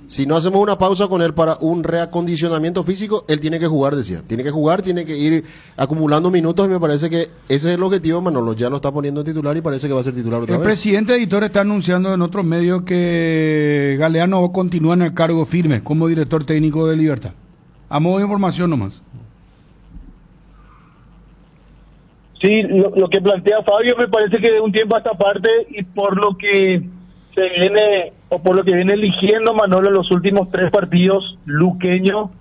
si no hacemos una pausa con él para un reacondicionamiento físico, él tiene que jugar, decía. Tiene que jugar, tiene que ir acumulando minutos y me parece que ese es el objetivo. Manolo ya lo está poniendo en titular y parece que va a ser titular otra vez. El presidente editor está anunciando en otros medios que Galeano continúa en el cargo firme como director técnico de Libertad. A modo de información nomás. Sí, lo que plantea Fabio me parece que de un tiempo a esta parte y por lo que se viene o por lo que viene eligiendo Manolo en los últimos 3 partidos, Luqueño,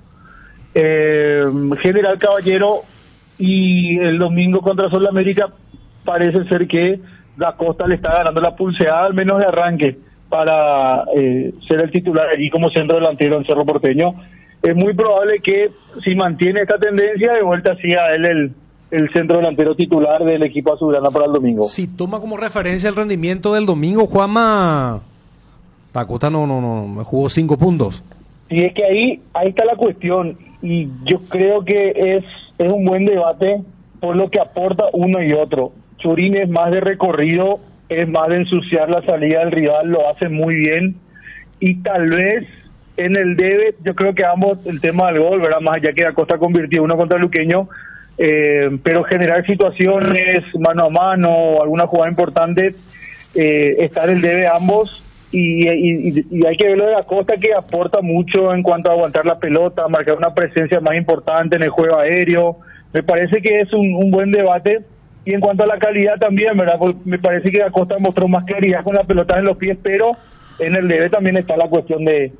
General Caballero y el domingo contra Sol América, parece ser que Da Costa le está ganando la pulseada al menos de arranque para ser el titular allí como centro delantero en Cerro Porteño. Es muy probable que si mantiene esta tendencia de vuelta siga él el centro delantero titular del equipo azulgrana para el domingo. Si toma como referencia el rendimiento del domingo, Juanma, Da Costa no jugó 5 puntos. Y es que ahí está la cuestión, y yo creo que es un buen debate por lo que aporta uno y otro. Churín es más de recorrido, es más de ensuciar la salida del rival, lo hace muy bien, y tal vez en el debe, yo creo que ambos, el tema del gol, ¿verdad? Más allá que Da Costa convirtió uno contra Luqueño, pero generar situaciones mano a mano, alguna jugada importante, está en el debe ambos, y hay que verlo de Da Costa, que aporta mucho en cuanto a aguantar la pelota, marcar una presencia más importante en el juego aéreo. Me parece que es un buen debate, y en cuanto a la calidad también, ¿verdad? Pues me parece que Da Costa mostró más claridad con la pelota en los pies, pero en el debe también está la cuestión de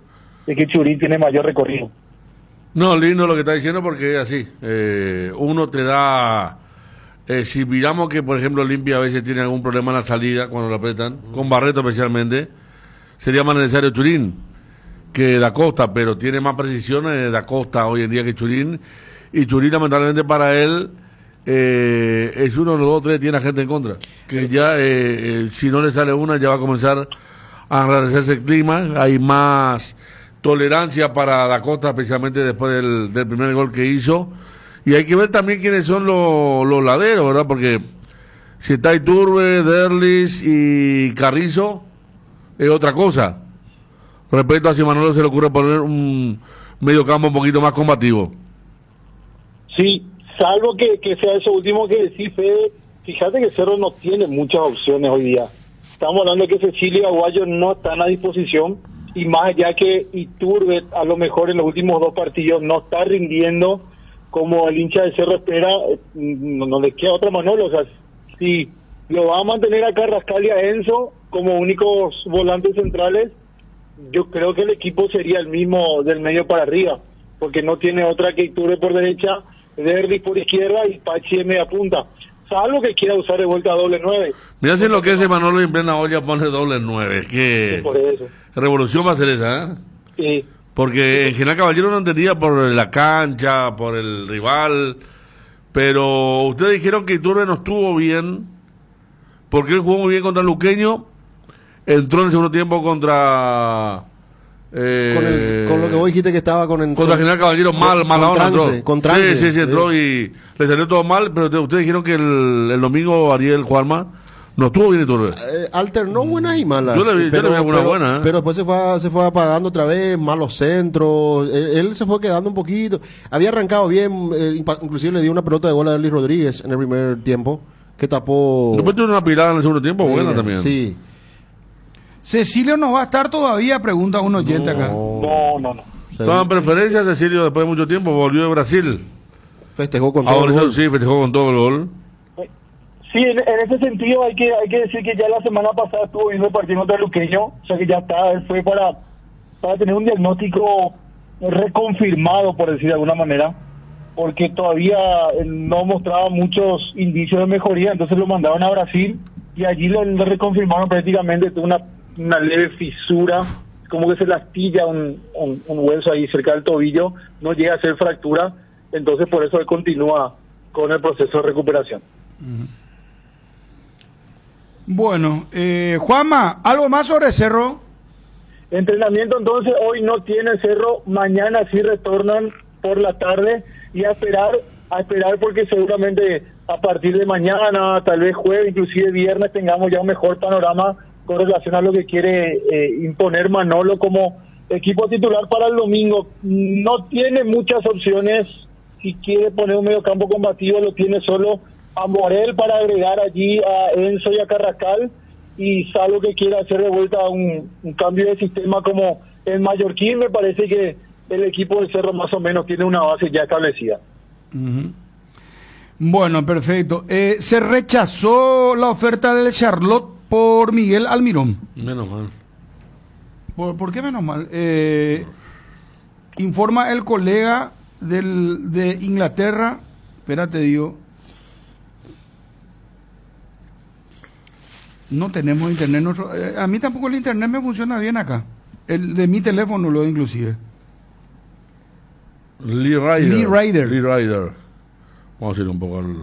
que Churín tiene mayor recorrido. No, lindo lo que está diciendo, porque es así. Uno te da... si miramos que, por ejemplo, Olimpia a veces tiene algún problema en la salida cuando lo apretan, con Barreto especialmente, sería más necesario Churín que Da Costa, pero tiene más precisiones Da Costa hoy en día que Churín, y Churín lamentablemente para él es uno de los 2 o 3 tiene a gente en contra, que ya si no le sale una ya va a comenzar a enrarecerse el clima, hay más tolerancia para Da Costa, especialmente después del primer gol que hizo, y hay que ver también quiénes son los laderos, ¿verdad? Porque si está Iturbe, Derlis y Carrizo, es otra cosa. Respecto a si Manolo se le ocurre poner un medio campo un poquito más combativo. Sí, salvo que sea eso último que decís, Fede. Fíjate que Cerro no tiene muchas opciones hoy día. Estamos hablando de que Cecilio y Aguayo no están a disposición, y más allá que Iturbe a lo mejor en los últimos 2 partidos no está rindiendo como el hincha de Cerro espera, no le queda otra Manolo. O sea, si lo va a mantener a Carrascal y a Enzo como únicos volantes centrales, yo creo que el equipo sería el mismo del medio para arriba, porque no tiene otra que Iturbe por derecha, Derby por izquierda y Pachi en media punta, salvo que quiera usar de vuelta doble 9. Mira si lo que ese Manolo en plena olla pone doble 9, que por eso. Revolución va a ser esa, ¿eh? Sí. Porque en General Caballero no entendía por la cancha, por el rival, pero ustedes dijeron que Iturbe no estuvo bien, porque él jugó muy bien contra el Luqueño, entró en el segundo tiempo contra... con lo que vos dijiste que estaba contra General Caballero mal entró. Con trance. Sí, entró y le salió todo mal, pero ustedes dijeron que el domingo Ariel Juanma no estuvo bien Iturbe. Alternó buenas y malas. Yo le vi alguna buena. Pero después se fue apagando otra vez, malos centros. Él se fue quedando un poquito. Había arrancado bien, inclusive le dio una pelota de gol a Derlis Rodríguez en el primer tiempo, que tapó. Después tuvo una pilada en el segundo tiempo, buena también. Sí. Cecilio no va a estar todavía, pregunta un oyente acá. No. Estaba en preferencia Cecilio después de mucho tiempo, volvió de Brasil. Festejó con todo el gol. Sí, festejó con todo el gol. Sí, en ese sentido hay que decir que ya la semana pasada estuvo viendo el partido contra el Luqueño, o sea que ya está, él fue para tener un diagnóstico reconfirmado, por decir de alguna manera, porque todavía no mostraba muchos indicios de mejoría, entonces lo mandaron a Brasil y allí le reconfirmaron prácticamente, tuvo una leve fisura, como que se le astilla un hueso ahí cerca del tobillo, no llega a ser fractura, entonces por eso él continúa con el proceso de recuperación. Bueno, Juanma, ¿algo más sobre Cerro? Entrenamiento entonces hoy no tiene Cerro, mañana sí retornan por la tarde y a esperar porque seguramente a partir de mañana, tal vez jueves, inclusive viernes, tengamos ya un mejor panorama con relación a lo que quiere imponer Manolo como equipo titular para el domingo. No tiene muchas opciones. Si quiere poner un mediocampo combativo, lo tiene solo a Morel para agregar allí a Enzo y a Carrascal, y salvo que quiera hacer de vuelta un cambio de sistema como el Mallorquín, me parece que el equipo del Cerro más o menos tiene una base ya establecida. Uh-huh. Bueno, perfecto. Se rechazó la oferta del Charlotte por Miguel Almirón. Menos mal. ¿Por qué menos mal? Informa el colega de Inglaterra. Espérate, digo. No tenemos internet. A mí tampoco el internet me funciona bien acá. El de mi teléfono lo inclusive. Lee Ryder. Vamos a ir un poco al...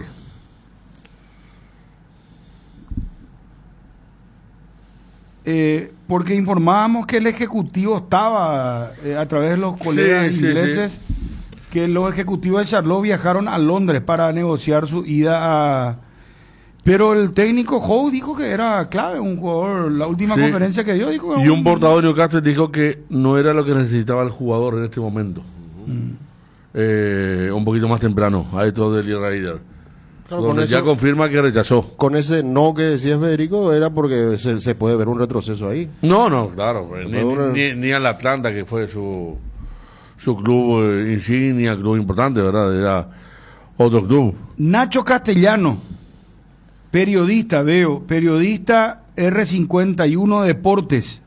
porque informábamos que el ejecutivo estaba, a través de los colegas ingleses, que los ejecutivos de Charlotte viajaron a Londres para negociar su ida a... Pero el técnico Howe dijo que era clave, un jugador, la última conferencia que dio dijo que... Y un portavoz de Newcastle dijo que no era lo que necesitaba el jugador en este momento. Un poquito más temprano, a esto de Lee Ryder. Claro, donde ya confirma que rechazó. Con ese no que decía Federico, era porque se puede ver un retroceso ahí. No, claro. Ni al Atlanta, que fue su club insignia, club importante, ¿verdad? Era otro club. Nacho Castellano, periodista R51 Deportes,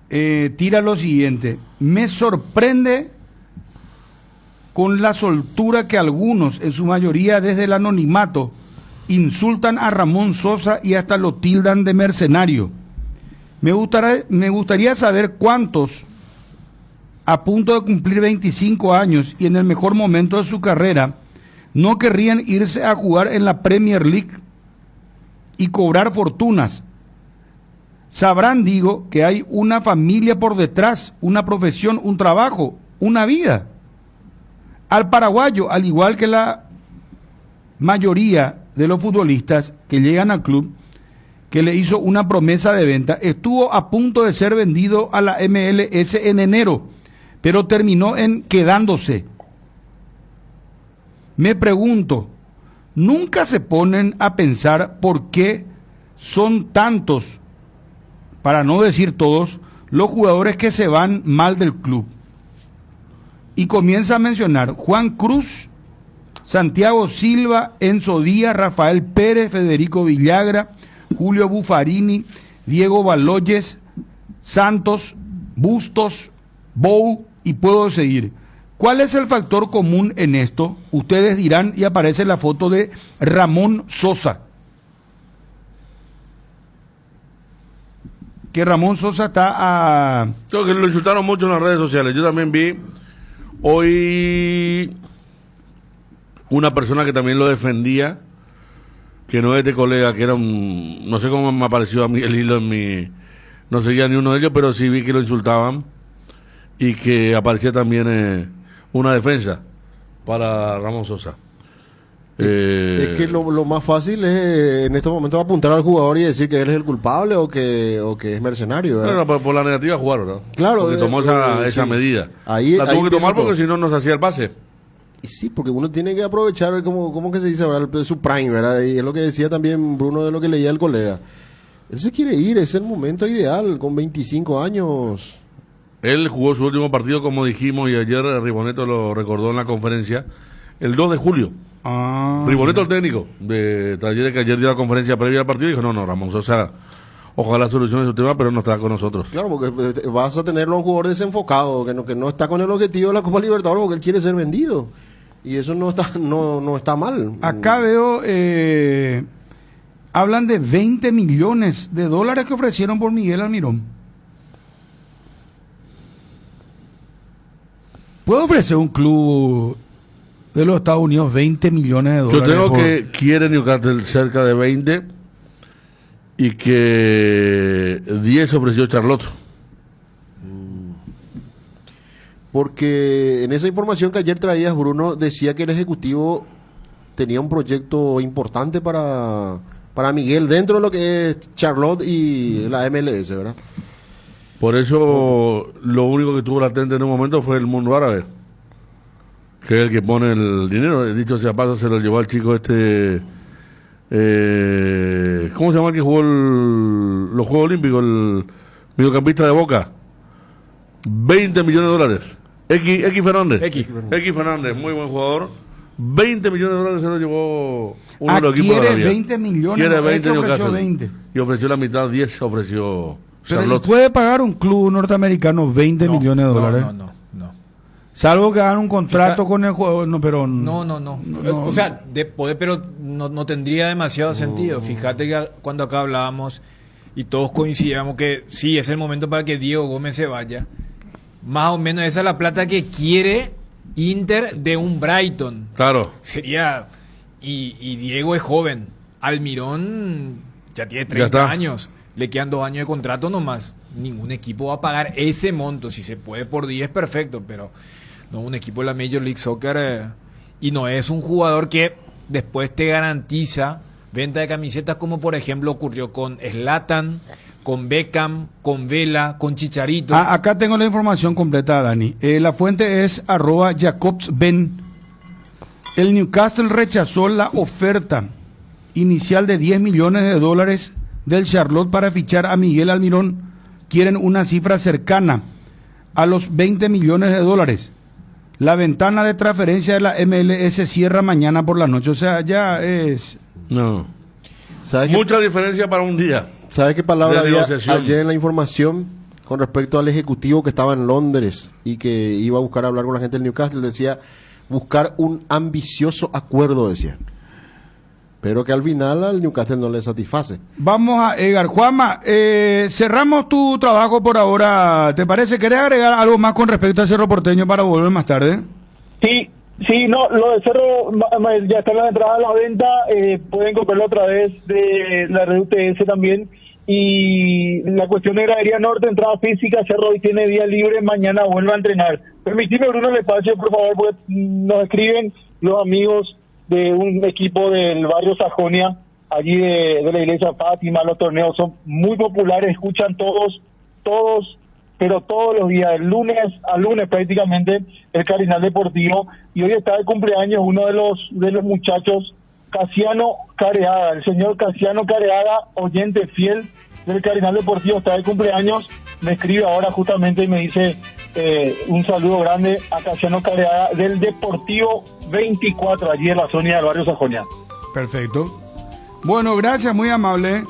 tira lo siguiente: me sorprende con la soltura que algunos, en su mayoría desde el anonimato, insultan a Ramón Sosa y hasta lo tildan de mercenario. Me gustaría saber cuántos, a punto de cumplir 25 años y en el mejor momento de su carrera, no querrían irse a jugar en la Premier League y cobrar fortunas. Sabrán, digo, que hay una familia por detrás, una profesión, un trabajo, una vida. Al paraguayo, al igual que la mayoría de los futbolistas que llegan al club, que le hizo una promesa de venta, estuvo a punto de ser vendido a la MLS en enero, pero terminó en quedándose. Me pregunto, ¿nunca se ponen a pensar por qué son tantos, para no decir todos, los jugadores que se van mal del club? Y comienza a mencionar Juan Cruz, Santiago Silva, Enzo Díaz, Rafael Pérez, Federico Villagra, Julio Buffarini, Diego Baloyes, Santos, Bustos, Bou, y puedo seguir. ¿Cuál es el factor común en esto? Ustedes dirán, y aparece la foto de Ramón Sosa. Que Ramón Sosa está a... Creo que lo insultaron mucho en las redes sociales. Yo también vi hoy una persona que también lo defendía, que no es de colega, que era un... No sé cómo me apareció a mí el hilo en mi... No seguía ni uno de ellos, pero sí vi que lo insultaban y que aparecía también una defensa para Ramón Sosa. Es que lo más fácil es en estos momentos apuntar al jugador y decir que él es el culpable o que es mercenario, ¿verdad? Bueno, por la negativa a jugar, ¿verdad? Claro. Porque tomó esa medida. La tuvo que tomar porque si no nos hacía el pase. Y sí, porque uno tiene que aprovechar, como que se dice, ¿verdad? Su prime, ¿verdad? Y es lo que decía también Bruno de lo que leía el colega. Él se quiere ir, es el momento ideal, con 25 años. Él jugó su último partido, como dijimos, y ayer Riboneto lo recordó en la conferencia, el 2 de julio. Riboneto, el técnico de Talleres, que ayer dio la conferencia previa al partido, y dijo, no, Ramón Sosa, ojalá solucione su tema, pero no está con nosotros. Claro, porque vas a tenerlo a un jugador desenfocado, que no está con el objetivo de la Copa Libertadores, porque él quiere ser vendido. Y eso no está mal. Acá veo, hablan de 20 millones de dólares que ofrecieron por Miguel Almirón. ¿Puede ofrecer un club de los Estados Unidos, 20 millones de dólares. Yo tengo por- que quiere Newcastle cerca de 20 y que 10 ofreció Charlotte. Porque en esa información que ayer traías, Bruno, decía que el Ejecutivo tenía un proyecto importante para Miguel dentro de lo que es Charlotte y la MLS, ¿verdad? Por eso lo único que tuvo latente en un momento fue el mundo árabe, que es el que pone el dinero. Dicho sea paso, se lo llevó al chico este, ¿cómo se llama el que jugó los Juegos Olímpicos? El mediocampista de Boca. 20 millones de dólares. X Fernández. X Fernández, muy buen jugador. 20 millones de dólares se lo llevó uno de los equipos de quiere Arabia. 20 millones, Quiere no, 20 este ofreció Newcastle. 20. Y ofreció la mitad, 10 ofreció Pero ¿y Charlotte. puede pagar un club norteamericano 20 millones de dólares? No. Salvo que hagan un contrato con el juego, no, pero... No. O sea, de poder, pero no tendría demasiado sentido. Fíjate que cuando acá hablábamos y todos coincidíamos que sí, es el momento para que Diego Gómez se vaya. Más o menos esa es la plata que quiere Inter de un Brighton. Claro. Sería... Y Diego es joven. Almirón ya tiene Ya 30 está. años. Le quedan 2 años de contrato nomás. Ningún equipo va a pagar ese monto. Si se puede por 10, perfecto. Pero no, un equipo de la Major League Soccer y no es un jugador que después te garantiza venta de camisetas, como por ejemplo ocurrió con Zlatan, con Beckham, con Vela, con Chicharito. Acá tengo la información completa, Dani. La fuente es @JacobsBen. El Newcastle rechazó la oferta inicial de 10 millones de dólares del Charlotte para fichar a Miguel Almirón. Quieren una cifra cercana a los 20 millones de dólares. La ventana de transferencia de la MLS cierra mañana por la noche. O sea, ya es... No. ¿Sabes Mucha diferencia para un día. ¿Sabes qué palabra de había negociación. ayer en la información con respecto al ejecutivo que estaba en Londres y que iba a buscar hablar con la gente del Newcastle? Decía, buscar un ambicioso acuerdo, decía. Pero que al final al Newcastle no le satisface. Vamos a Edgar. Juanma, cerramos tu trabajo por ahora. ¿Te parece? ¿Querés agregar algo más con respecto a Cerro Porteño para volver más tarde? Sí, no, lo de Cerro ya está en la entrada a la venta, pueden comprarlo a través de la red UTS también. Y la cuestión de Gradería Norte, entrada física, Cerro hoy tiene día libre, mañana vuelve a entrenar. Permitime, Bruno, el espacio, por favor, porque nos escriben los amigos de un equipo del barrio Sajonia, allí de la iglesia Fátima. Los torneos son muy populares, escuchan todos, pero todos los días, el lunes a lunes prácticamente, el Carinal Deportivo. Y hoy está de cumpleaños uno de los muchachos, Casiano Careaga, el señor Casiano Careaga, oyente fiel del Carinal Deportivo, está de cumpleaños. Me escribe ahora justamente y me dice un saludo grande a Casiano Careaga del Deportivo 24, allí en la zona del barrio Sajonia. Perfecto. Bueno, gracias, muy amable.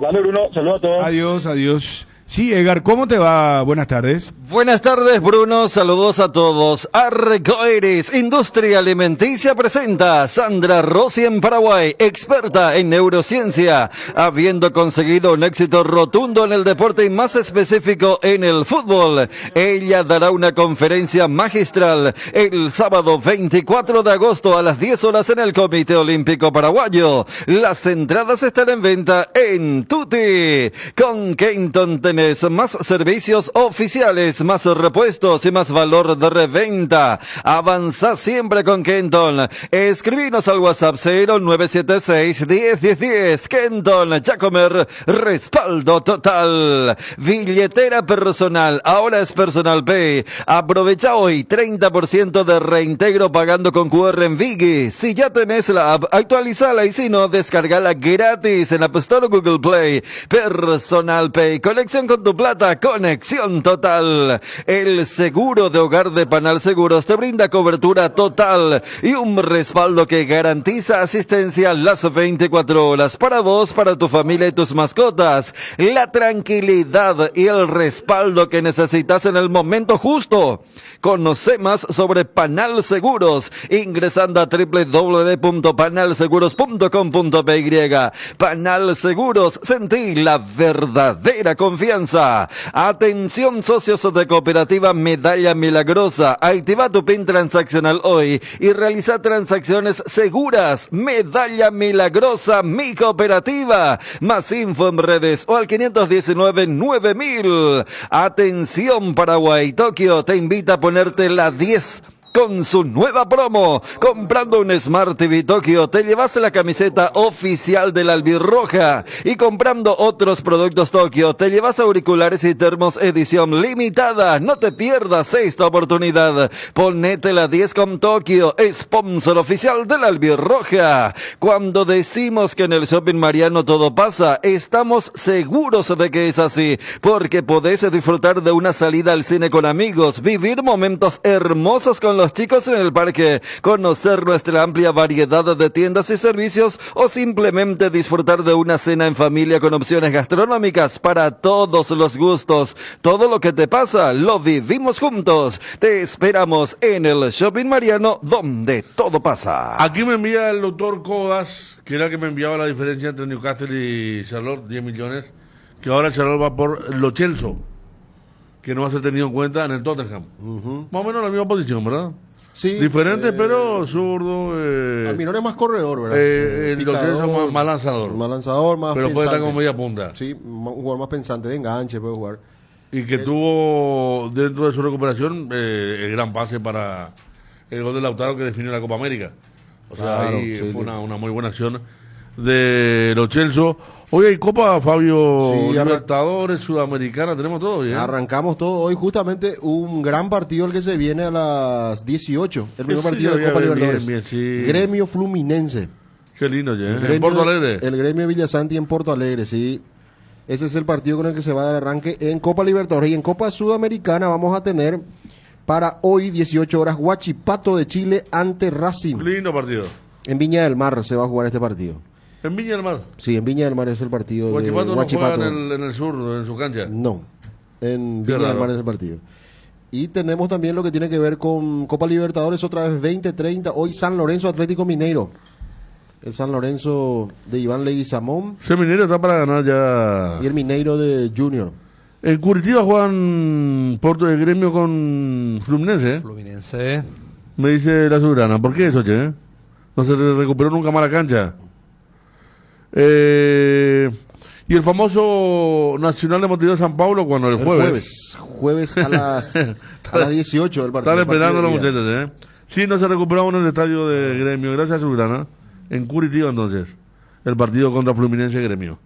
Dale, Bruno, saludos a todos. Adiós. Sí, Edgar, ¿cómo te va? Buenas tardes. Buenas tardes, Bruno. Saludos a todos. Arcoiris, Industria Alimenticia presenta Sandra Rossi en Paraguay, experta en neurociencia, habiendo conseguido un éxito rotundo en el deporte y más específico en el fútbol. Ella dará una conferencia magistral el sábado 24 de agosto a las 10 horas en el Comité Olímpico Paraguayo. Las entradas están en venta en Tutti. Con Kenton tenés más servicios oficiales, más repuestos y más valor de reventa. Avanza siempre con Kenton. Escribinos al WhatsApp 0976-101010. Kenton, Jacomer, respaldo total. Billetera personal, ahora es Personal Pay. Aprovecha hoy 30% de reintegro pagando con QR en Vigi. Si ya tenés la app, actualizala y si no, descargala gratis en App Store o Google Play. Personal Pay, conexión con tu plata, conexión total. El seguro de hogar de Panal Seguros te brinda cobertura total y un respaldo que garantiza asistencia las 24 horas para vos, para tu familia y tus mascotas. La tranquilidad y el respaldo que necesitas en el momento justo. Conoce más sobre Panal Seguros ingresando a www.panalseguros.com.py. Panal Seguros, sentí la verdadera confianza. confianza. Atención socios de Cooperativa Medalla Milagrosa. Activa tu PIN transaccional hoy y realiza transacciones seguras. Medalla Milagrosa, mi cooperativa. Más info en redes o al 519-9000. Atención Paraguay. Tokio te invita a ponerte la 10 con su nueva promo. Comprando un Smart TV Tokio te llevas la camiseta oficial de la Albirroja, y comprando otros productos Tokio te llevas auriculares y termos edición limitada. No te pierdas esta oportunidad. Ponete la 10 con Tokio, sponsor oficial de la Albirroja. Cuando decimos que en el Shopping Mariano todo pasa, estamos seguros de que es así, porque podés disfrutar de una salida al cine con amigos, vivir momentos hermosos con los chicos en el parque, conocer nuestra amplia variedad de tiendas y servicios, o simplemente disfrutar de una cena en familia con opciones gastronómicas para todos los gustos. Todo lo que te pasa lo vivimos juntos. Te esperamos en el Shopping Mariano, donde todo pasa. Aquí me envía el doctor Codas, que era el que me enviaba la diferencia entre Newcastle y Charlotte, 10 millones, que ahora Charlotte va por Lo Celso, que no va a ser tenido en cuenta en el Tottenham. Más o menos la misma posición, ¿verdad? Sí. Diferente, pero zurdo. Almirón es más corredor, ¿verdad? El Lo Celso más lanzador. Más lanzador, más pero pensante. puede estar como media punta. Sí, un jugador más pensante, de enganche puede jugar. Y que tuvo dentro de su recuperación el gran pase para el gol de Lautaro que definió la Copa América. O sea, Claro, ahí sí, fue una muy buena acción de Lo Celso. Oye, hay Copa, Fabio, Sí, Libertadores, Sudamericana, tenemos todo bien. Arrancamos todo hoy, justamente un gran partido el que se viene a las 18, el primer partido de Copa Libertadores. Bien, sí. Gremio Fluminense. Qué lindo, ya. El En gremio Porto Alegre. El Gremio Villasanti en Porto Alegre, sí. Ese es el partido con el que se va a dar arranque en Copa Libertadores. Y en Copa Sudamericana vamos a tener para hoy 18 horas Huachipato de Chile ante Racing. Lindo partido. En Viña del Mar se va a jugar este partido. ¿En Viña del Mar? Sí, en Viña del Mar es el partido Huachipato de no Huachipato. juega en el sur, en su cancha. No, en Qué Viña del raro. Mar es el partido. Y tenemos también lo que tiene que ver con Copa Libertadores, otra vez 20-30. Hoy San Lorenzo Atlético Mineiro. El San Lorenzo de Iván Leguizamón Ese Mineiro está para ganar ya. y el Mineiro de Junior. En Curitiba juegan Porto de Gremio con Fluminense. Fluminense. Me dice la Soberana. ¿Por qué eso, che? No se recuperó nunca más la cancha. Y el famoso Nacional de Montevideo San Paulo cuando el jueves. Jueves a las 18 del partido. Están esperando los del día. muchachos, Sí, no se recuperó en el estadio de Gremio. Gracias a Soberana. En Curitiba entonces. El partido contra Fluminense Gremio.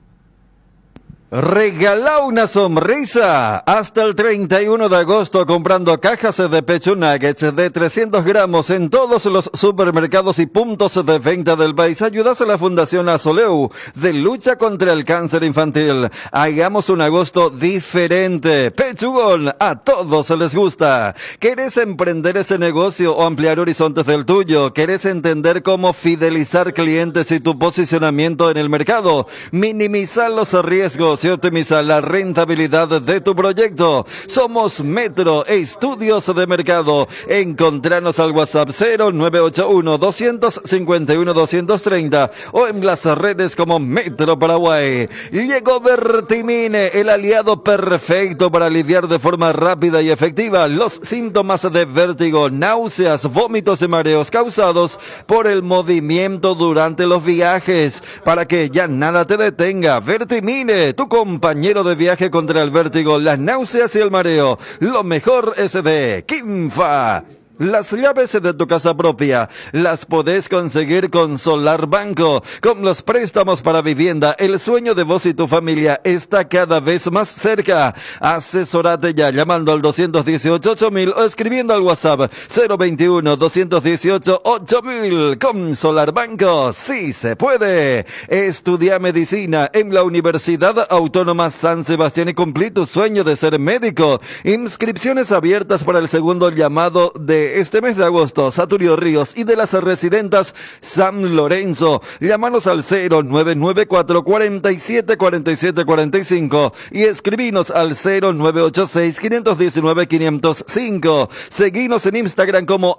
Regala una sonrisa hasta el 31 de agosto comprando cajas de Pecho Nuggets de 300 gramos en todos los supermercados y puntos de venta del país. Ayudas a la Fundación Azoleu de lucha contra el cáncer infantil. Hagamos un agosto diferente. Pechugón, a todos les gusta. ¿Querés emprender ese negocio o ampliar horizontes del tuyo? ¿Querés entender cómo fidelizar clientes y tu posicionamiento en el mercado? Minimizar los riesgos y optimiza la rentabilidad de tu proyecto. Somos Metro Estudios de Mercado. Encontranos al WhatsApp 0981-251-230 o en las redes como Metro Paraguay. Llegó Vertimine, el aliado perfecto para aliviar de forma rápida y efectiva los síntomas de vértigo, náuseas, vómitos y mareos causados por el movimiento durante los viajes. Para que ya nada te detenga, Vertimine, tu compañero de viaje contra el vértigo, las náuseas y el mareo. Lo mejor es de Kimfa. Las llaves de tu casa propia las podés conseguir con Solar Banco. Con los préstamos para vivienda, el sueño de vos y tu familia está cada vez más cerca. Asesorate ya llamando al 218-8000 o escribiendo al WhatsApp 021-218-8000. Con Solar Banco, sí se puede. Estudia medicina en la Universidad Autónoma San Sebastián y cumplí tu sueño de ser médico. Inscripciones abiertas para el segundo llamado de este mes de agosto, Saturio Ríos y de las residentas San Lorenzo. Llámanos al 0994-474745 y escribinos al 0986-519-505. Seguinos en Instagram como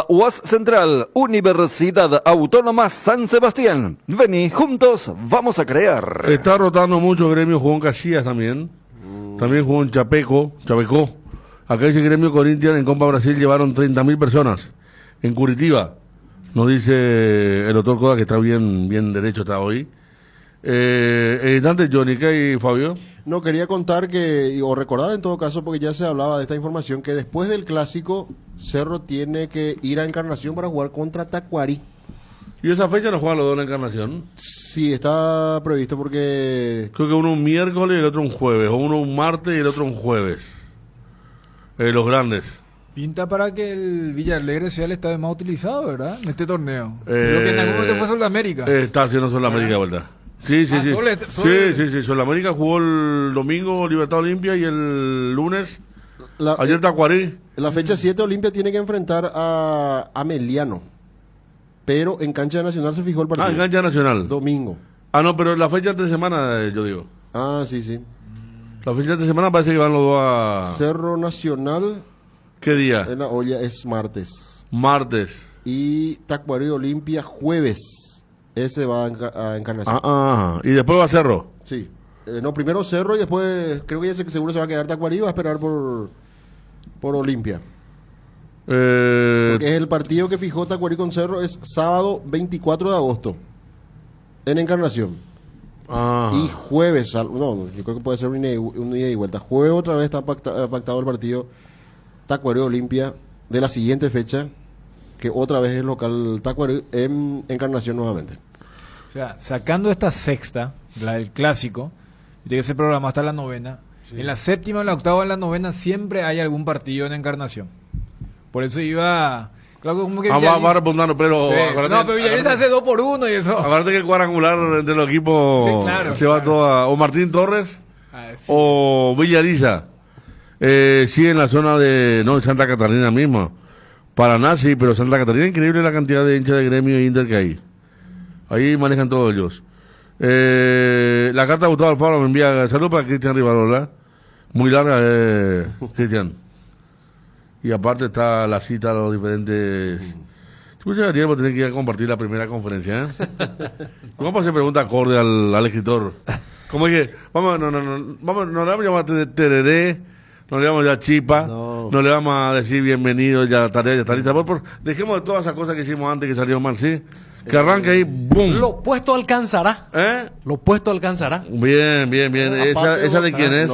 @UASCentral, Universidad Autónoma San Sebastián. Vení, juntos vamos a crear. Está rotando mucho Gremio, Juan Casillas también. También jugó en Chapecó. Acá dice Gremio Corinthians en Copa Brasil llevaron 30.000 personas. En Curitiba, nos dice el doctor Coda, que está bien derecho está hoy. Antes, Johnny, ¿qué hay, Fabio? No, quería contar o recordar en todo caso, porque ya se hablaba de esta información, que después del clásico, Cerro tiene que ir a Encarnación para jugar contra Tacuarí. ¿Y esa fecha no juegan los dos en la Encarnación? Sí, está previsto porque... Creo que uno un miércoles y el otro un jueves, o uno un martes y el otro un jueves. Los grandes. Pinta para que el Villalegre sea el estadio más utilizado, ¿verdad? En este torneo. Lo que en algún momento fue Sudamérica. Está haciendo Sudamérica de vuelta. Sí. Sí, Sudamérica jugó el domingo Libertad Olimpia y el lunes ayer Tacuarí. La fecha 7 Olimpia tiene que enfrentar a Meliano. Pero en cancha nacional se fijó el partido. En cancha nacional. Domingo. No, pero la fecha de semana, yo digo. Sí. La fecha de semana parece que van los dos a... Cerro Nacional. ¿Qué día? En la olla es martes. Y Tacuarí Olimpia jueves. Ese va a Encarnación. ¿Y después va a Cerro? Sí. Primero Cerro y después creo que ese seguro se va a quedar Tacuarí y va a esperar por Olimpia. Porque es el partido que fijó Tacuarí con Cerro, es sábado 24 de agosto en Encarnación. Y jueves, yo creo que puede ser un ida y vuelta. Jueves otra vez está pactado el partido Tacuarí Olimpia de la siguiente fecha, que otra vez es local Tacuarí en Encarnación nuevamente. O sea, sacando esta sexta, la del clásico, tiene que ser programado hasta la novena. Sí. En la séptima, en la octava, en la novena siempre hay algún partido en Encarnación. Por eso iba... Claro, como que va repuntando, pero... Sí. Pero Villarreal hace 2-1 y eso. Acuérdate que el cuadrangular entre los equipos se va todo a... O Martín Torres o Villariza. Sí, en la zona de Santa Catarina misma. Paraná sí, pero Santa Catarina, increíble la cantidad de hinchas de Gremio e Inter que hay. Ahí manejan todos ellos. La carta de Gustavo Alfaro me envía salud para Cristian Rivarola. Muy larga, Cristian. Y aparte está la cita a los diferentes... Yo llegaría a tener que ir a compartir la primera conferencia, Vamos a hacer preguntas acorde al escritor. Como que, no le vamos a llamar tereré, no le vamos a llamar chipa, no le vamos a decir bienvenido, ya la tarea ya está lista. Dejemos de todas esas cosas que hicimos antes que salió mal, ¿sí? Que arranque ahí, ¡boom! Lo opuesto alcanzará. Lo opuesto alcanzará. Bien. ¿Esa de quién es?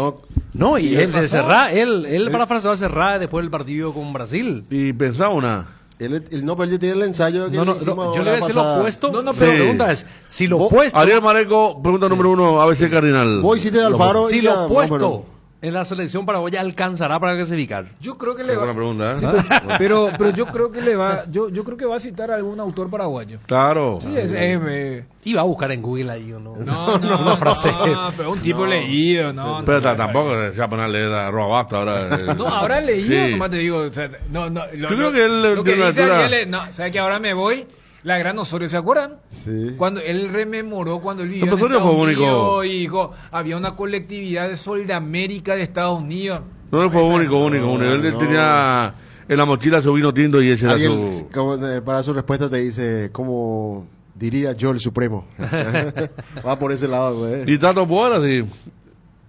No, y él de Serra, él parafraseó a Serra después del partido con Brasil. Y pensaba una... Pero él tiene el ensayo que yo le voy a decir lo opuesto. Pero la pregunta es, si lo opuesto... Ariel Mareco, pregunta número 1, ABC Cardinal. Voy si te da Alfaro. Si lo opuesto en la selección paraguaya alcanzará para clasificar. Yo creo que le va. Buena pregunta, sí, pero yo creo que le va. Yo creo que va a citar a algún autor paraguayo. Claro. Sí, y va a buscar en Google ahí o no. No, una frase. Pero un tipo leído, no. Pero tampoco se va a poner a leer a Roabasta ahora. No, ahora leído, nomás te digo. O sea, yo creo que él lo que dice Ariel, ¿sabes que ahora me voy? La gran Osorio, ¿se acuerdan? Sí. Cuando él rememoró cuando él vivió en Estados Unidos y dijo, había una colectividad de Sudamérica de Estados Unidos. No, fue único. Él tenía en la mochila su vino tinto y ese era su... Para su respuesta te dice, como diría yo el Supremo. Va por ese lado, güey. Y Tato Boara, sí.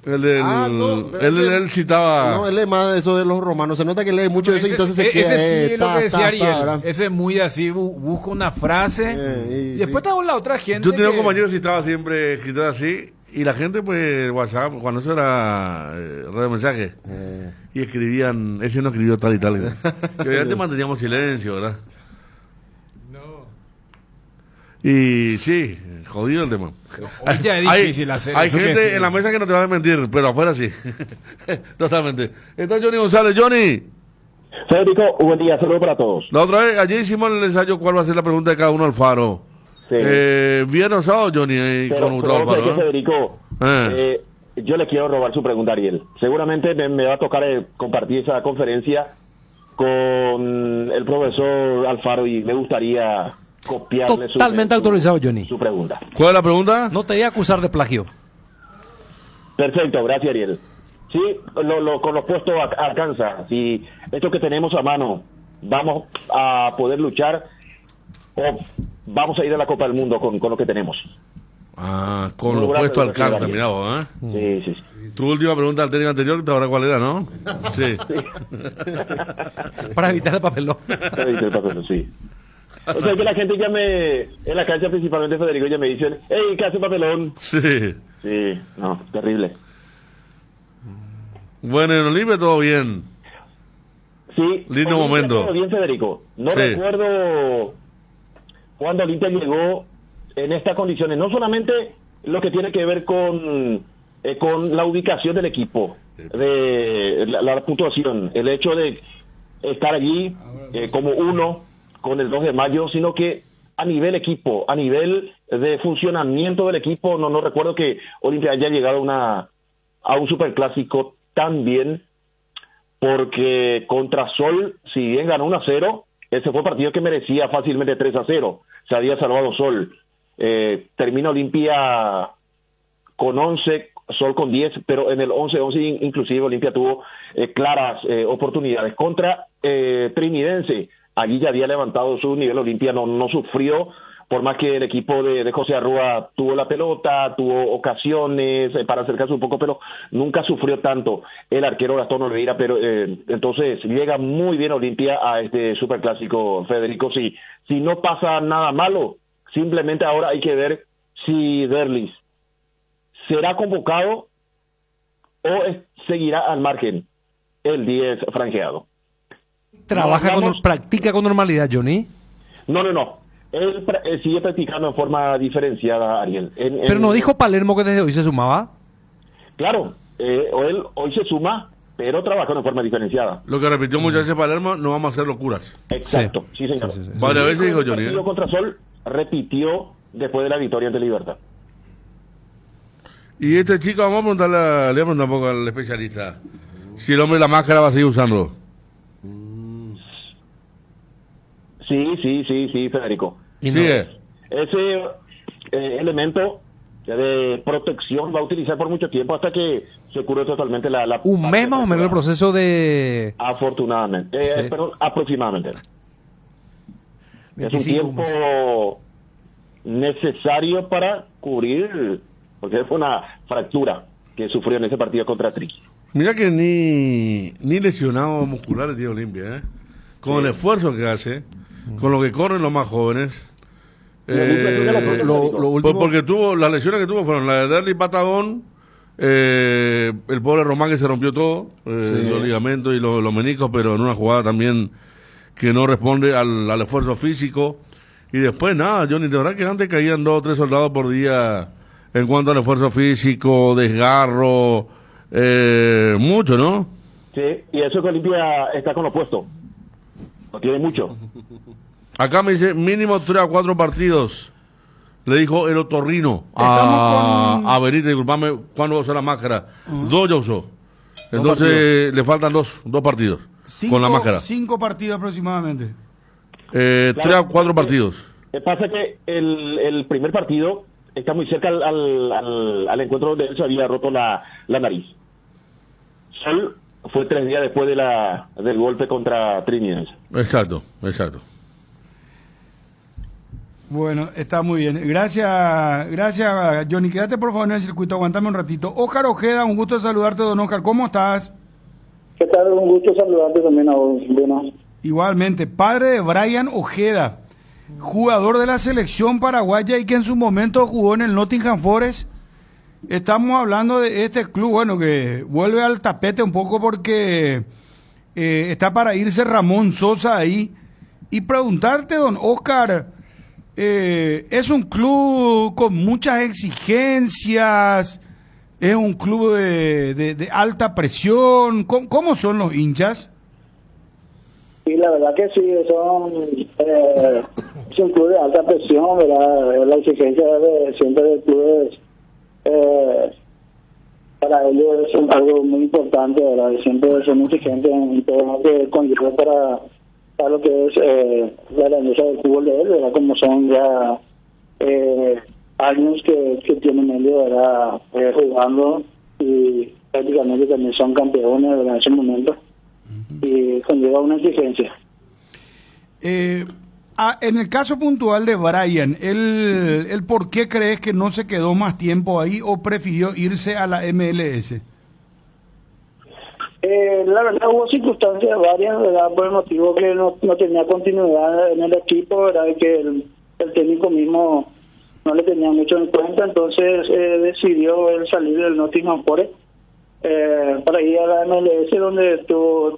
Él citaba... No, él es más de eso de los romanos. Se nota que lee mucho de eso y entonces se queda... Ese sí es lo que decía Ariel. Ese es muy así, busca una frase. Y después está la otra gente. Yo tenía un compañero que citaba siempre escritor así. Y la gente, pues, WhatsApp, cuando eso era red de mensaje. Y escribían... Ese no escribió tal y tal. Que antes manteníamos silencio, ¿verdad? Y sí, jodido el tema. Ya es difícil hacer hay eso gente en la mesa que no te va a mentir, pero afuera sí. Totalmente. Entonces, Johnny González. Johnny. Federico, buen día, saludos para todos. La otra vez, ayer hicimos el ensayo cuál va a ser la pregunta de cada uno al Faro. Sí. Viernes o sábado, Johnny, con Gustavo Alfaro, ¿no? Federico, yo le quiero robar su pregunta a Ariel. Seguramente me va a tocar compartir esa conferencia con el profesor Alfaro y me gustaría... copiarle totalmente autorizado, Johnny. Su pregunta. ¿Cuál es la pregunta? No te voy a acusar de plagio. Perfecto, gracias, Ariel. Sí, con los puestos alcanza. Si esto que tenemos a mano vamos a poder luchar o vamos a ir a la Copa del Mundo con lo que tenemos. Ah, con Muy lo buena puesto al pregunta, cargo, Daniel. mirá vos, Sí, sí, sí. Tu última pregunta al técnico anterior, ¿ahora cuál era, no? Sí. Para evitar el papelón. Para evitar el papelón, sí. O sea que la gente ya en la cancha principalmente Federico, ya me dicen, hey, ¿qué hace papelón? Sí. Sí, no, terrible. Bueno, en Olimpia todo bien. Sí. Lindo Olimpia momento. todo bien, Federico. No Sí. recuerdo cuando Olimpia llegó en estas condiciones, no solamente lo que tiene que ver con la ubicación del equipo, de la puntuación, el hecho de estar allí como uno con el 2 de mayo, sino que a nivel equipo, a nivel de funcionamiento del equipo, no recuerdo que Olimpia haya llegado a un superclásico tan bien, porque contra Sol, si bien ganó 1-0, ese fue un partido que merecía fácilmente 3-0, se había salvado Sol. Termina Olimpia con 11, Sol con 10, pero en el 11-11 inclusive Olimpia tuvo claras oportunidades. Contra Trinidense, allí ya había levantado su nivel. Olimpia no sufrió, por más que el equipo de José Arrua tuvo la pelota, tuvo ocasiones para acercarse un poco, pero nunca sufrió tanto el arquero Gastón Oliveira. Pero entonces llega muy bien Olimpia a este superclásico, Federico. Si no pasa nada malo, simplemente ahora hay que ver si Derlis será convocado o seguirá al margen el 10 franjeado. Practica con normalidad, Johnny. No. Él sigue practicando en forma diferenciada, Ariel. Pero no dijo Palermo que desde hoy se sumaba. Claro, él hoy se suma, pero trabajando en forma diferenciada. Lo que repitió muchas veces Palermo, no vamos a hacer locuras. Exacto, sí señor. Sí. Varias veces dijo Johnny. El partido contra Sol repitió después de la victoria ante Libertad. Y este chico, vamos a preguntarle, le voy a preguntar un poco al especialista, si el hombre de la máscara va a seguir usando. Sí, Federico. Sigue. Ese elemento de protección va a utilizar por mucho tiempo hasta que se cure totalmente la un mes más o menos el proceso de... Afortunadamente, Sí. pero aproximadamente. Es un 25 tiempo necesario para cubrir, porque fue una fractura que sufrió en ese partido contra Triqui. Mira que ni lesionados musculares tiene Olimpia, ¿eh? Con el esfuerzo que hace, con lo que corren los más jóvenes. Lo último- Porque las lesiones que tuvo fueron las de Derli Patagón, el pobre Román que se rompió todo, los ligamentos y los meniscos, pero en una jugada también que no responde al esfuerzo físico. Y después nada, Johnny, de verdad que antes caían 2 o 3 soldados por día en cuanto al esfuerzo físico, desgarro, mucho, ¿no? Sí, y eso que Olimpia está con lo puesto. No tiene mucho. Acá me dice mínimo 3 a 4 partidos. Le dijo el otorrino Estamos a Benítez, disculpame, ¿cuándo usó la máscara? 2 ya usó. Entonces le faltan dos partidos con la máscara. 5 partidos aproximadamente. 3 a 4 partidos. Pasa que el primer partido está muy cerca al encuentro donde él se había roto la nariz. Sol fue 3 días después del golpe contra Trinidad. Exacto. Bueno, está muy bien. Gracias, Johnny. Quédate por favor en el circuito, aguantame un ratito. Óscar Ojeda, un gusto saludarte, don Óscar. ¿Cómo estás? ¿Qué tal? Un gusto saludarte también a vos, Bruno. Igualmente, padre de Brian Ojeda, jugador de la selección paraguaya y que en su momento jugó en el Nottingham Forest. Estamos hablando de este club, bueno, que vuelve al tapete un poco porque está para irse Ramón Sosa ahí. Y preguntarte, don Óscar, es un club con muchas exigencias, es un club de alta presión. ¿Cómo son los hinchas? Sí, la verdad que sí, es un club de alta presión, ¿verdad? La exigencia siempre de clubes para ellos es algo muy importante, ¿verdad? Siempre son exigentes en todo lo que conlleva para lo que es la grandeza del fútbol de él, ¿verdad? Como son ya años que tienen ellos, ¿verdad? Jugando y prácticamente también son campeones, ¿verdad? En ese momento y conlleva una exigencia. En el caso puntual de Brian, ¿el por qué crees que no se quedó más tiempo ahí o prefirió irse a la MLS? La verdad hubo circunstancias varias, ¿verdad? Por el motivo que no tenía continuidad en el equipo, ¿verdad? Que el técnico mismo no le tenía mucho en cuenta, entonces decidió él salir del Nottingham Forest para ir a la MLS, donde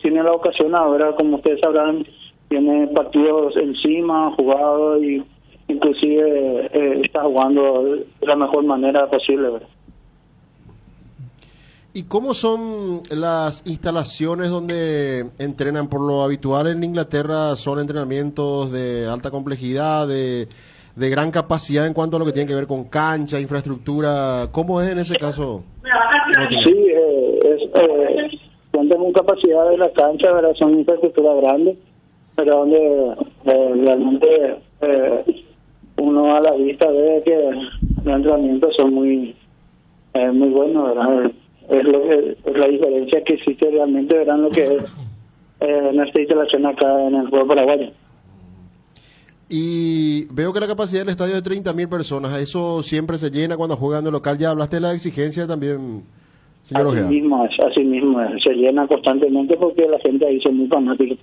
tiene la ocasión ahora, como ustedes sabrán, tiene partidos encima, jugado y inclusive está jugando de la mejor manera posible, ¿verdad? ¿Y cómo son las instalaciones donde entrenan? Por lo habitual en Inglaterra son entrenamientos de alta complejidad, de gran capacidad en cuanto a lo que tiene que ver con cancha, infraestructura. ¿Cómo es en ese caso? Sí, cuentan con capacidad de la cancha, ¿verdad? Son infraestructuras grandes, pero donde realmente uno a la vista ve que los entrenamientos son muy buenos, ¿verdad? Es la diferencia que existe realmente, verán lo que es nuestra instalación acá en el pueblo paraguayo. Y veo que la capacidad del estadio es de 30.000 personas, eso siempre se llena cuando juegan de local. Ya hablaste de la exigencia también, señor Ojeda. Así mismo es, se llena constantemente porque la gente ahí son muy fanática.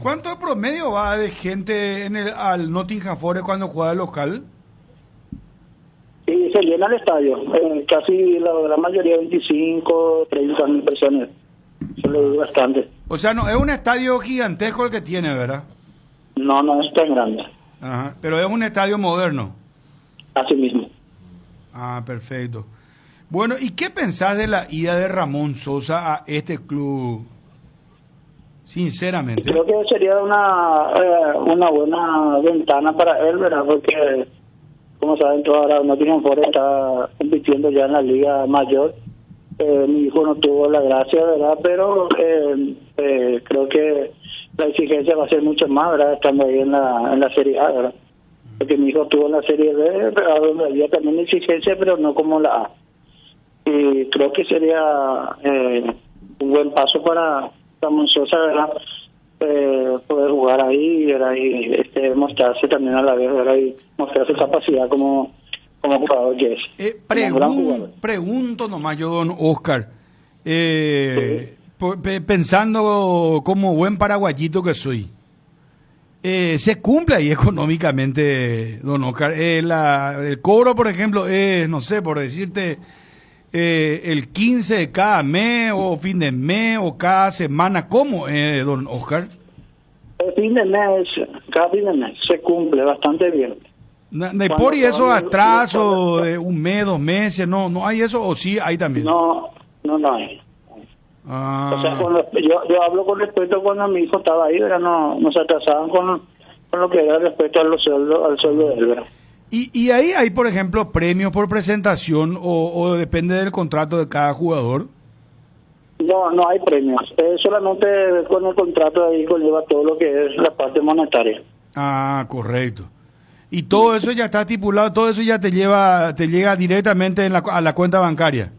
¿Cuánto promedio va de gente al Nottingham Forest cuando juega de local? Y se llena el estadio, casi la mayoría, 25, 30 mil personas. Eso lo digo bastante. O sea, no es un estadio gigantesco el que tiene, ¿verdad? No es tan grande. Ajá, pero es un estadio moderno. Así mismo. Ah, perfecto. Bueno, ¿y qué pensás de la ida de Ramón Sosa a este club? Sinceramente. Creo que sería una buena ventana para él, ¿verdad? Porque, como saben todos, ahora Nottingham Forest está compitiendo ya en la Liga Mayor. Mi hijo no tuvo la gracia, ¿verdad? Pero creo que la exigencia va a ser mucho más, ¿verdad? Estando ahí en la Serie A, ¿verdad? Porque mi hijo tuvo en la Serie B, ¿verdad? Donde había también exigencia, pero no como la A. Y creo que sería un buen paso para Ramón Sosa, ¿verdad? Poder jugar ahí, ¿verdad? Y mostrarse también a la vez, ¿verdad? Y mostrar su capacidad como jugador que es. Pregunto nomás yo, don Oscar, pensando como buen paraguayito que soy, ¿se cumple ahí económicamente, don Oscar? El cobro, por ejemplo, es, no sé, por decirte, el 15 de cada mes o fin de mes o cada semana, ¿cómo, don Oscar? El fin de mes, cada fin de mes se cumple bastante bien. No hay por y eso atraso de un mes, 2 meses, no hay eso, o sí hay también. No hay. O sea, yo hablo con respecto cuando mi hijo estaba ahí, ¿verdad? No se atrasaban con lo que era respecto al sueldo de él, ¿verdad? Y ahí hay, por ejemplo, premios por presentación o depende del contrato de cada jugador. No hay premios, solamente con el contrato ahí conlleva todo lo que es la parte monetaria. Ah, correcto. Y todo eso ya está estipulado, todo eso ya te llega directamente a la cuenta bancaria.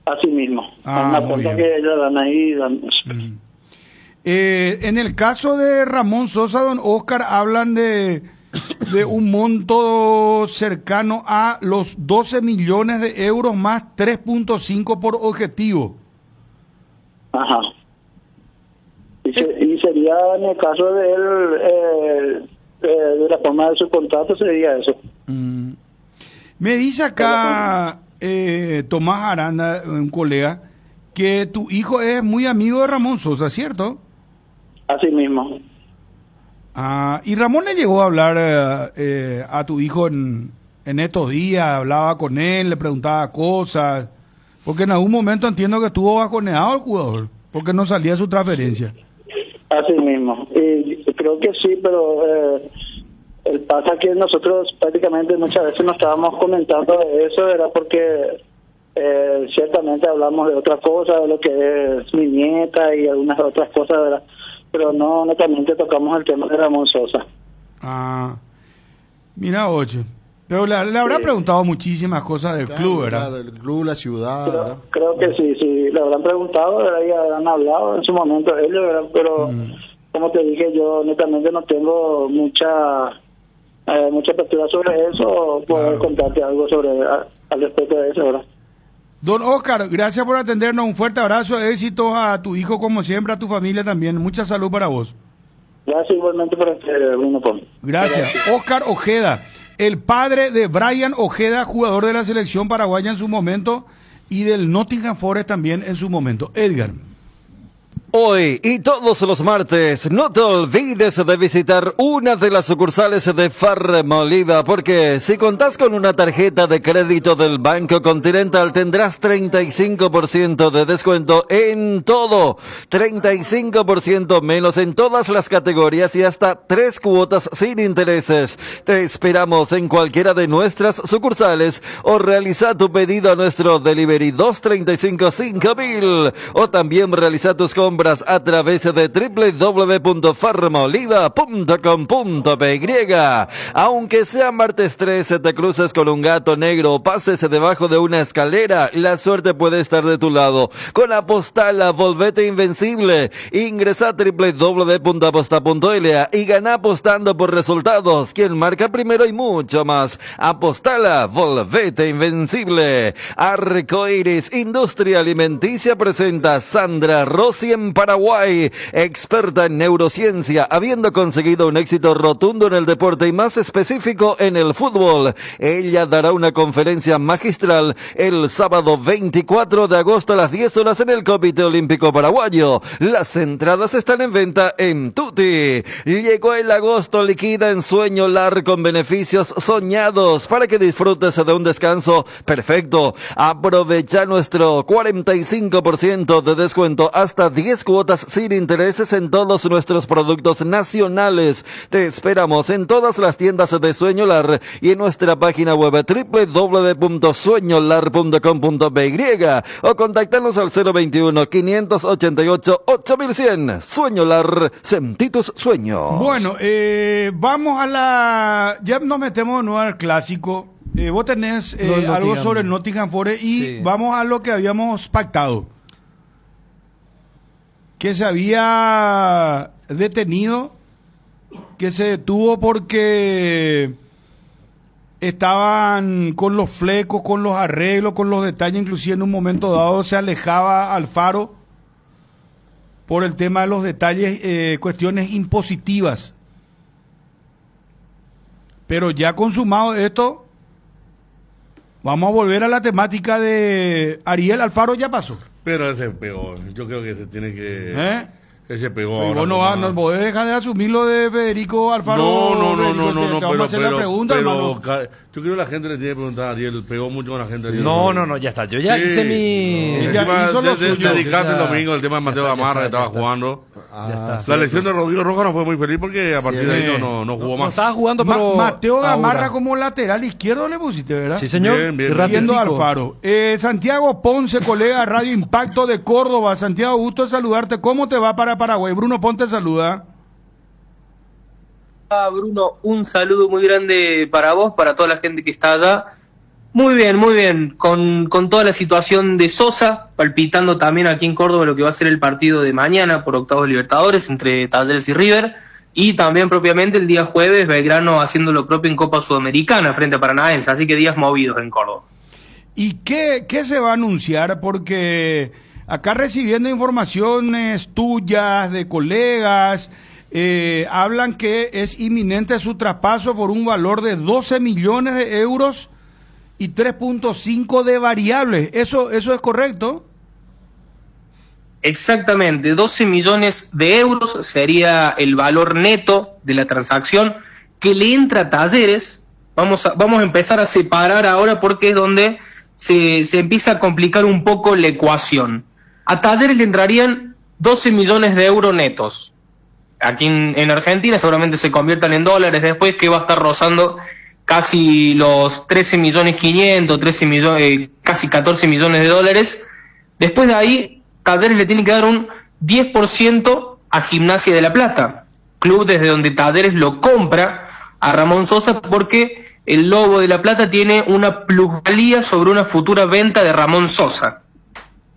Así mismo, una cuenta que ellos dan ahí. En el caso de Ramón Sosa, don Oscar, hablan de un monto cercano a los 12 millones de euros más 3.5 por objetivo. Ajá. Y sería en el caso de él, de la forma de su contrato sería eso. Me dice acá Tomás Aranda, un colega, que tu hijo es muy amigo de Ramón Sosa, ¿cierto? Así mismo. Y Ramón le llegó a hablar a tu hijo en estos días, hablaba con él, le preguntaba cosas, porque en algún momento entiendo que estuvo bajoneado el jugador, porque no salía su transferencia. Así mismo, creo que sí, pero el pasa que nosotros prácticamente muchas veces nos estábamos comentando de eso, era porque ciertamente hablamos de otras cosas, de lo que es mi nieta y algunas otras cosas, ¿verdad? Pero no netamente tocamos el tema de Ramón Sosa. Mira, ocho. Pero le habrá preguntado muchísimas cosas del club, ¿verdad? El club, la ciudad. Creo que sí. le habrán preguntado, ¿verdad? Y habrán hablado en su momento ellos, ¿verdad? Pero como te dije, yo netamente no tengo mucha apertura sobre eso, poder contarte algo sobre al respecto de eso, ¿verdad? Don Oscar, gracias por atendernos, un fuerte abrazo, éxitos a tu hijo como siempre, a tu familia también, mucha salud para vos. Gracias igualmente por Bruno Pon. Gracias. Oscar Ojeda, el padre de Brian Ojeda, jugador de la selección paraguaya en su momento y del Nottingham Forest también en su momento. Edgar. Hoy y todos los martes, no te olvides de visitar una de las sucursales de Farma Oliva, porque si contás con una tarjeta de crédito del Banco Continental tendrás 35% de descuento en todo, 35% menos en todas las categorías y hasta 3 cuotas sin intereses. Te esperamos en cualquiera de nuestras sucursales o realiza tu pedido a nuestro delivery 235-5000 o también realiza tus compras a través de www.farmaoliva.com.py. Aunque sea martes 13, te cruces con un gato negro o pases debajo de una escalera, la suerte puede estar de tu lado. Con Apostala, volvete invencible. Ingresa a www.aposta.la y gana apostando por resultados, quien marca primero y mucho más. Apostala, volvete invencible. Arcoiris Industria Alimenticia presenta Sandra Rossi en Paraguay, experta en neurociencia, habiendo conseguido un éxito rotundo en el deporte y más específico en el fútbol. Ella dará una conferencia magistral el sábado 24 de agosto a las 10 horas en el Comité Olímpico Paraguayo. Las entradas están en venta en Tutti. Llegó el agosto, liquida en Sueño Lar con beneficios soñados para que disfrutes de un descanso perfecto. Aprovecha nuestro 45% de descuento hasta 10 cuotas sin intereses en todos nuestros productos nacionales. Te esperamos en todas las tiendas de Sueño Lar y en nuestra página web www.sueñolar.com.py o contactarnos al 021-588-8100. Sueño Lar, sentí tus sueños. Bueno, vamos a ya nos metemos de nuevo al clásico. Vos tenés algo sobre el Nottingham Forest y vamos a lo que habíamos pactado. Que se había detenido, que se detuvo porque estaban con los flecos, con los arreglos, con los detalles, inclusive en un momento dado se alejaba Alfaro por el tema de los detalles, cuestiones impositivas. Pero ya consumado esto, vamos a volver a la temática de Ariel Alfaro, ya pasó. Pero ese pegó, yo creo que se tiene que... Ese pegó. Y vos no podés dejar de asumir lo de Federico Alfaro. No, vamos a hacer la pregunta, hermano. Yo creo que la gente le tiene que preguntar a Ariel, pegó mucho con la gente. Ariel, no, ya está, yo ya hice mi... Dedicaste el domingo el tema de Mateo Gamarra que estaba jugando. La elección de Rodrigo Rojas no fue muy feliz porque a partir de ahí no jugó más. No estaba jugando, pero... Mateo Gamarra como lateral izquierdo le pusiste, ¿verdad? Sí, señor. Bien. Siendo Alfaro. Santiago Ponce, colega de Radio Impacto de Córdoba. Santiago, gusto de saludarte. ¿Cómo te va para Paraguay? Bruno Ponte saluda. Bruno, un saludo muy grande para vos, para toda la gente que está allá. Muy bien, con toda la situación de Sosa, palpitando también aquí en Córdoba lo que va a ser el partido de mañana por octavos de Libertadores entre Talleres y River, y también propiamente el día jueves Belgrano haciendo lo propio en Copa Sudamericana frente a Paranaense, así que días movidos en Córdoba. ¿Y qué se va a anunciar? Porque acá recibiendo informaciones tuyas, de colegas, hablan que es inminente su traspaso por un valor de 12 millones de euros y 3.5 de variables. ¿Eso es correcto? Exactamente, 12 millones de euros sería el valor neto de la transacción que le entra a Talleres. Vamos a empezar a separar ahora porque es donde se empieza a complicar un poco la ecuación. A Talleres le entrarían 12 millones de euros netos. Aquí en Argentina seguramente se conviertan en dólares después, que va a estar rozando casi los 13 millones 500, casi 14 millones de dólares. Después de ahí, Talleres le tiene que dar un 10% a Gimnasia de La Plata, club desde donde Talleres lo compra a Ramón Sosa, porque el Lobo de La Plata tiene una plusvalía sobre una futura venta de Ramón Sosa.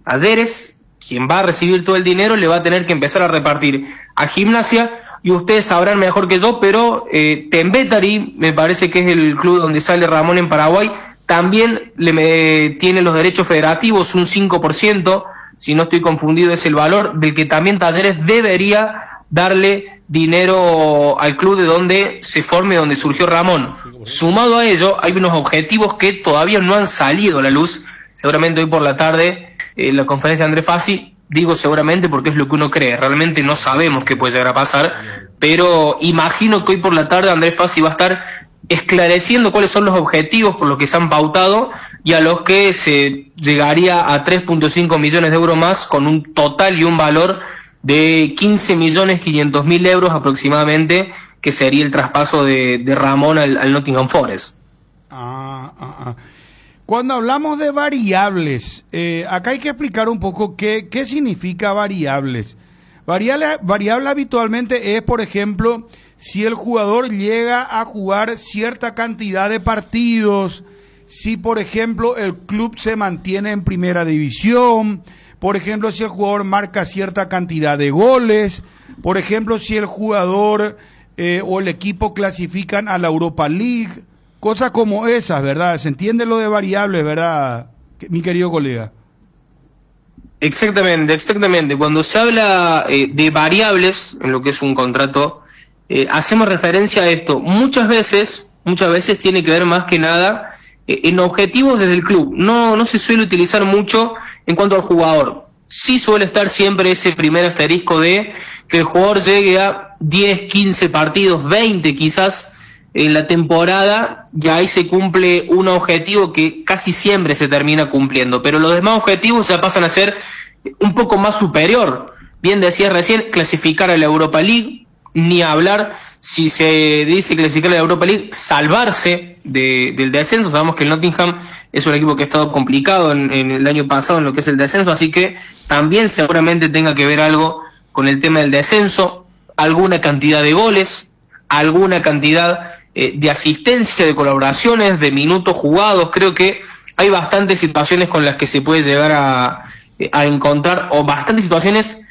Talleres, quien va a recibir todo el dinero, le va a tener que empezar a repartir a Gimnasia, y ustedes sabrán mejor que yo, pero Tembetari, me parece que es el club donde sale Ramón en Paraguay, también tiene los derechos federativos, un 5%, si no estoy confundido es el valor, del que también Talleres debería darle dinero al club de donde se forme, donde surgió Ramón. Sumado a ello, hay unos objetivos que todavía no han salido a la luz. Seguramente hoy por la tarde, en la conferencia de Andrés Fassi, digo seguramente porque es lo que uno cree, realmente no sabemos qué puede llegar a pasar, pero imagino que hoy por la tarde Andrés Fassi va a estar esclareciendo cuáles son los objetivos por los que se han pautado y a los que se llegaría a 3.5 millones de euros más, con un total y un valor de 15.500.000 euros aproximadamente, que sería el traspaso de Ramón al Nottingham Forest. Cuando hablamos de variables, acá hay que explicar un poco qué significa variables. Variable habitualmente es, por ejemplo, si el jugador llega a jugar cierta cantidad de partidos, si, por ejemplo, el club se mantiene en primera división, por ejemplo, si el jugador marca cierta cantidad de goles, por ejemplo, si el jugador o el equipo clasifican a la Europa League, cosas como esas, ¿verdad? ¿Se entiende lo de variables, verdad, mi querido colega? Exactamente. Cuando se habla de variables en lo que es un contrato, hacemos referencia a esto. Muchas veces tiene que ver más que nada en objetivos desde el club. No se suele utilizar mucho en cuanto al jugador. Sí suele estar siempre ese primer asterisco de que el jugador llegue a 10, 15 partidos, 20 quizás en la temporada, y ahí se cumple un objetivo que casi siempre se termina cumpliendo, pero los demás objetivos ya pasan a ser un poco más superior. Bien decías recién, clasificar a la Europa League, ni hablar si se dice clasificar a la Europa League, salvarse del descenso. Sabemos que el Nottingham es un equipo que ha estado complicado en el año pasado en lo que es el descenso, así que también seguramente tenga que ver algo con el tema del descenso, alguna cantidad de goles, alguna cantidad de asistencia, de colaboraciones, de minutos jugados. Creo que hay bastantes situaciones con las que se puede llegar a encontrar, o bastantes situaciones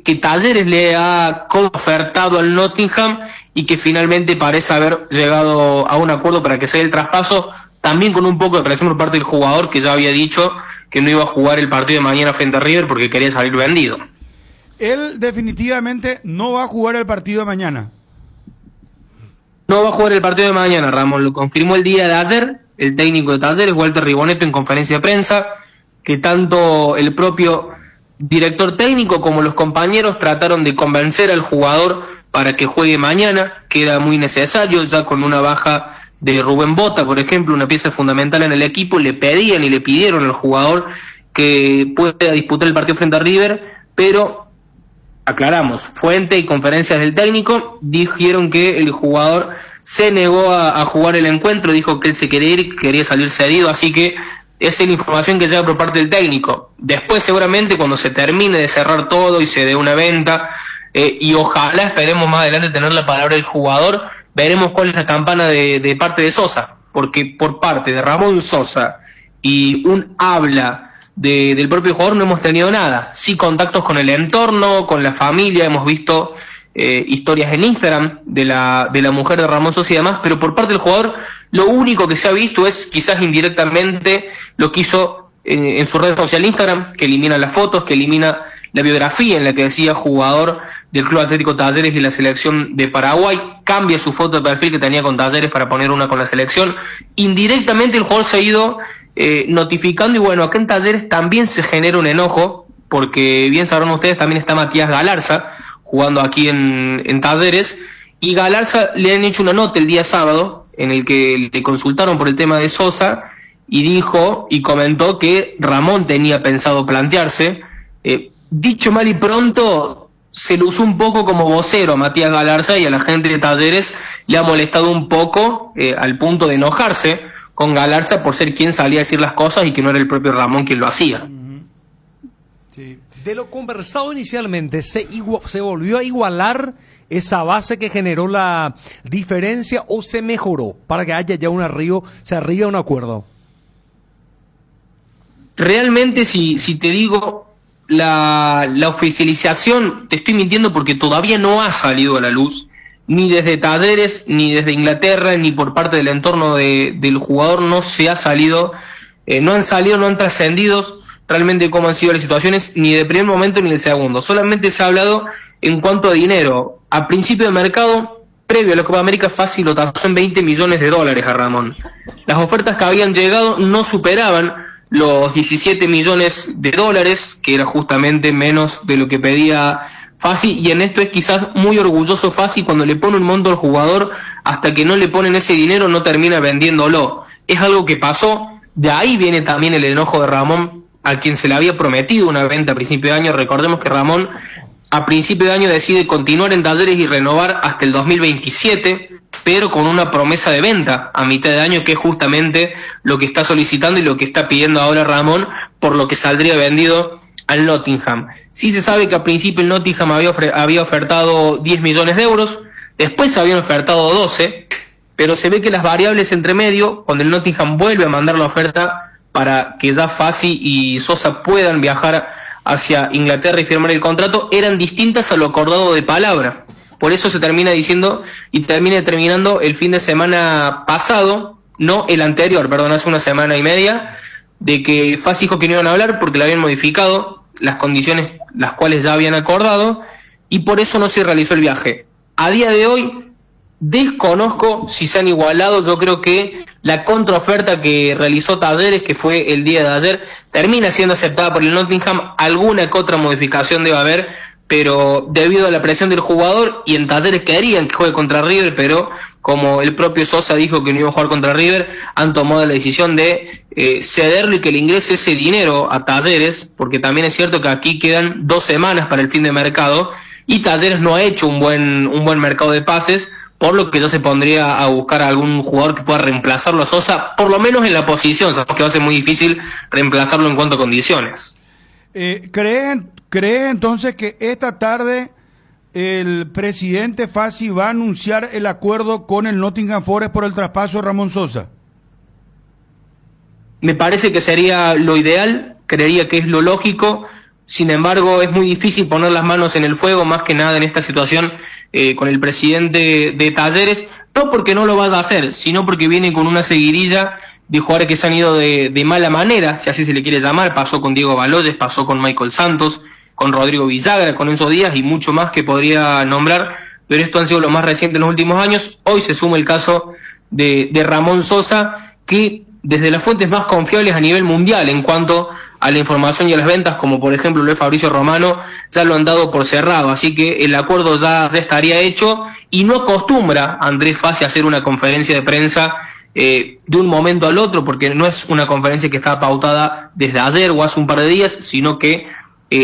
que Talleres le ha ofertado al Nottingham y que finalmente parece haber llegado a un acuerdo para que sea el traspaso, también con un poco de presión por parte del jugador, que ya había dicho que no iba a jugar el partido de mañana frente a River porque quería salir vendido. Él definitivamente no va a jugar el partido de mañana. No va a jugar el partido de mañana, Ramón. Lo confirmó el día de ayer el técnico de Talleres, Walter Ribonetto, en conferencia de prensa, que tanto el propio director técnico como los compañeros trataron de convencer al jugador para que juegue mañana, que era muy necesario, ya con una baja de Rubén Bota, por ejemplo, una pieza fundamental en el equipo. Le pedían y le pidieron al jugador que pueda disputar el partido frente a River, pero aclaramos, fuente y conferencias del técnico dijeron que el jugador se negó a jugar el encuentro, dijo que él se quería ir, quería salir cedido, así que esa es la información que llega por parte del técnico. Después seguramente cuando se termine de cerrar todo y se dé una venta, y ojalá esperemos más adelante tener la palabra del jugador, veremos cuál es la campana de parte de Sosa, porque por parte de Ramón Sosa y un habla del propio jugador no hemos tenido nada. Sí, contactos con el entorno, con la familia, hemos visto historias en Instagram de la mujer de Ramón Sosa y demás, pero por parte del jugador lo único que se ha visto es quizás indirectamente lo que hizo en su red social Instagram, que elimina las fotos, que elimina la biografía en la que decía jugador del Club Atlético Talleres y la selección de Paraguay, cambia su foto de perfil que tenía con Talleres para poner una con la selección. Indirectamente el jugador se ha ido notificando, y bueno, acá en Talleres también se genera un enojo, porque bien sabrán ustedes, también está Matías Galarza jugando aquí en Talleres, y Galarza le han hecho una nota el día sábado en el que le consultaron por el tema de Sosa, y dijo y comentó que Ramón tenía pensado plantearse. Dicho mal y pronto, se lo usó un poco como vocero a Matías Galarza, y a la gente de Talleres le ha molestado un poco, al punto de enojarse con Galarza por ser quien salía a decir las cosas y que no era el propio Ramón quien lo hacía. Sí. De lo conversado inicialmente, ¿se volvió a igualar esa base que generó la diferencia o se mejoró para que haya ya se arriba un acuerdo? realmente si te digo la oficialización, te estoy mintiendo porque todavía no ha salido a la luz, ni desde Talleres, ni desde Inglaterra, ni por parte del entorno del jugador no se ha salido, no han trascendido realmente cómo han sido las situaciones, ni de primer momento ni del segundo. Solamente se ha hablado en cuanto a dinero. A principio de mercado, previo a la Copa América, fácil lo tasó en $20 millones a Ramón. Las ofertas que habían llegado no superaban los $17 millones, que era justamente menos de lo que pedía Fassi, y en esto es quizás muy orgulloso Fassi cuando le pone un monto al jugador, hasta que no le ponen ese dinero no termina vendiéndolo. Es algo que pasó, de ahí viene también el enojo de Ramón, a quien se le había prometido una venta a principio de año. Recordemos que Ramón a principio de año decide continuar en Talleres y renovar hasta el 2027, pero con una promesa de venta a mitad de año, que es justamente lo que está solicitando y lo que está pidiendo ahora Ramón, por lo que saldría vendido al Nottingham. Sí se sabe que a principio el Nottingham había ofertado 10 millones de euros, después se habían ofertado 12, pero se ve que las variables entre medio, cuando el Nottingham vuelve a mandar la oferta para que ya Fassi y Sosa puedan viajar hacia Inglaterra y firmar el contrato, eran distintas a lo acordado de palabra. Por eso se termina diciendo y termina terminando el fin de semana pasado, no el anterior, perdón, hace una semana y media, de que Fassi dijo que no iban a hablar porque le habían modificado las condiciones las cuales ya habían acordado, y por eso no se realizó el viaje. A día de hoy desconozco si se han igualado. Yo creo que la contraoferta que realizó Talleres, que fue el día de ayer, termina siendo aceptada por el Nottingham. Alguna que otra modificación debe haber, pero debido a la presión del jugador, y en Talleres querían que juegue contra River, pero como el propio Sosa dijo que no iba a jugar contra River, han tomado la decisión de cederlo y que le ingrese ese dinero a Talleres, porque también es cierto que aquí quedan 2 semanas para el fin de mercado, y Talleres no ha hecho un buen mercado de pases, por lo que ya se pondría a buscar a algún jugador que pueda reemplazarlo a Sosa, por lo menos en la posición. Sabemos que va a ser muy difícil reemplazarlo en cuanto a condiciones. ¿Cree entonces que esta tarde el presidente Fassi va a anunciar el acuerdo con el Nottingham Forest por el traspaso de Ramón Sosa? Me parece que sería lo ideal, creería que es lo lógico. Sin embargo, es muy difícil poner las manos en el fuego, más que nada en esta situación, con el presidente de Talleres, no porque no lo vaya a hacer, sino porque viene con una seguidilla de jugadores que se han ido de mala manera, si así se le quiere llamar. Pasó con Diego Baloyes, pasó con Michael Santos, con Rodrigo Villagra, con Enzo Díaz y mucho más que podría nombrar, pero esto han sido lo más reciente en los últimos años. Hoy se suma el caso de Ramón Sosa, que desde las fuentes más confiables a nivel mundial en cuanto a la información y a las ventas, como por ejemplo lo es Fabricio Romano, ya lo han dado por cerrado, así que el acuerdo ya estaría hecho, y no acostumbra Andrés Fassi a hacer una conferencia de prensa de un momento al otro, porque no es una conferencia que está pautada desde ayer o hace un par de días, sino que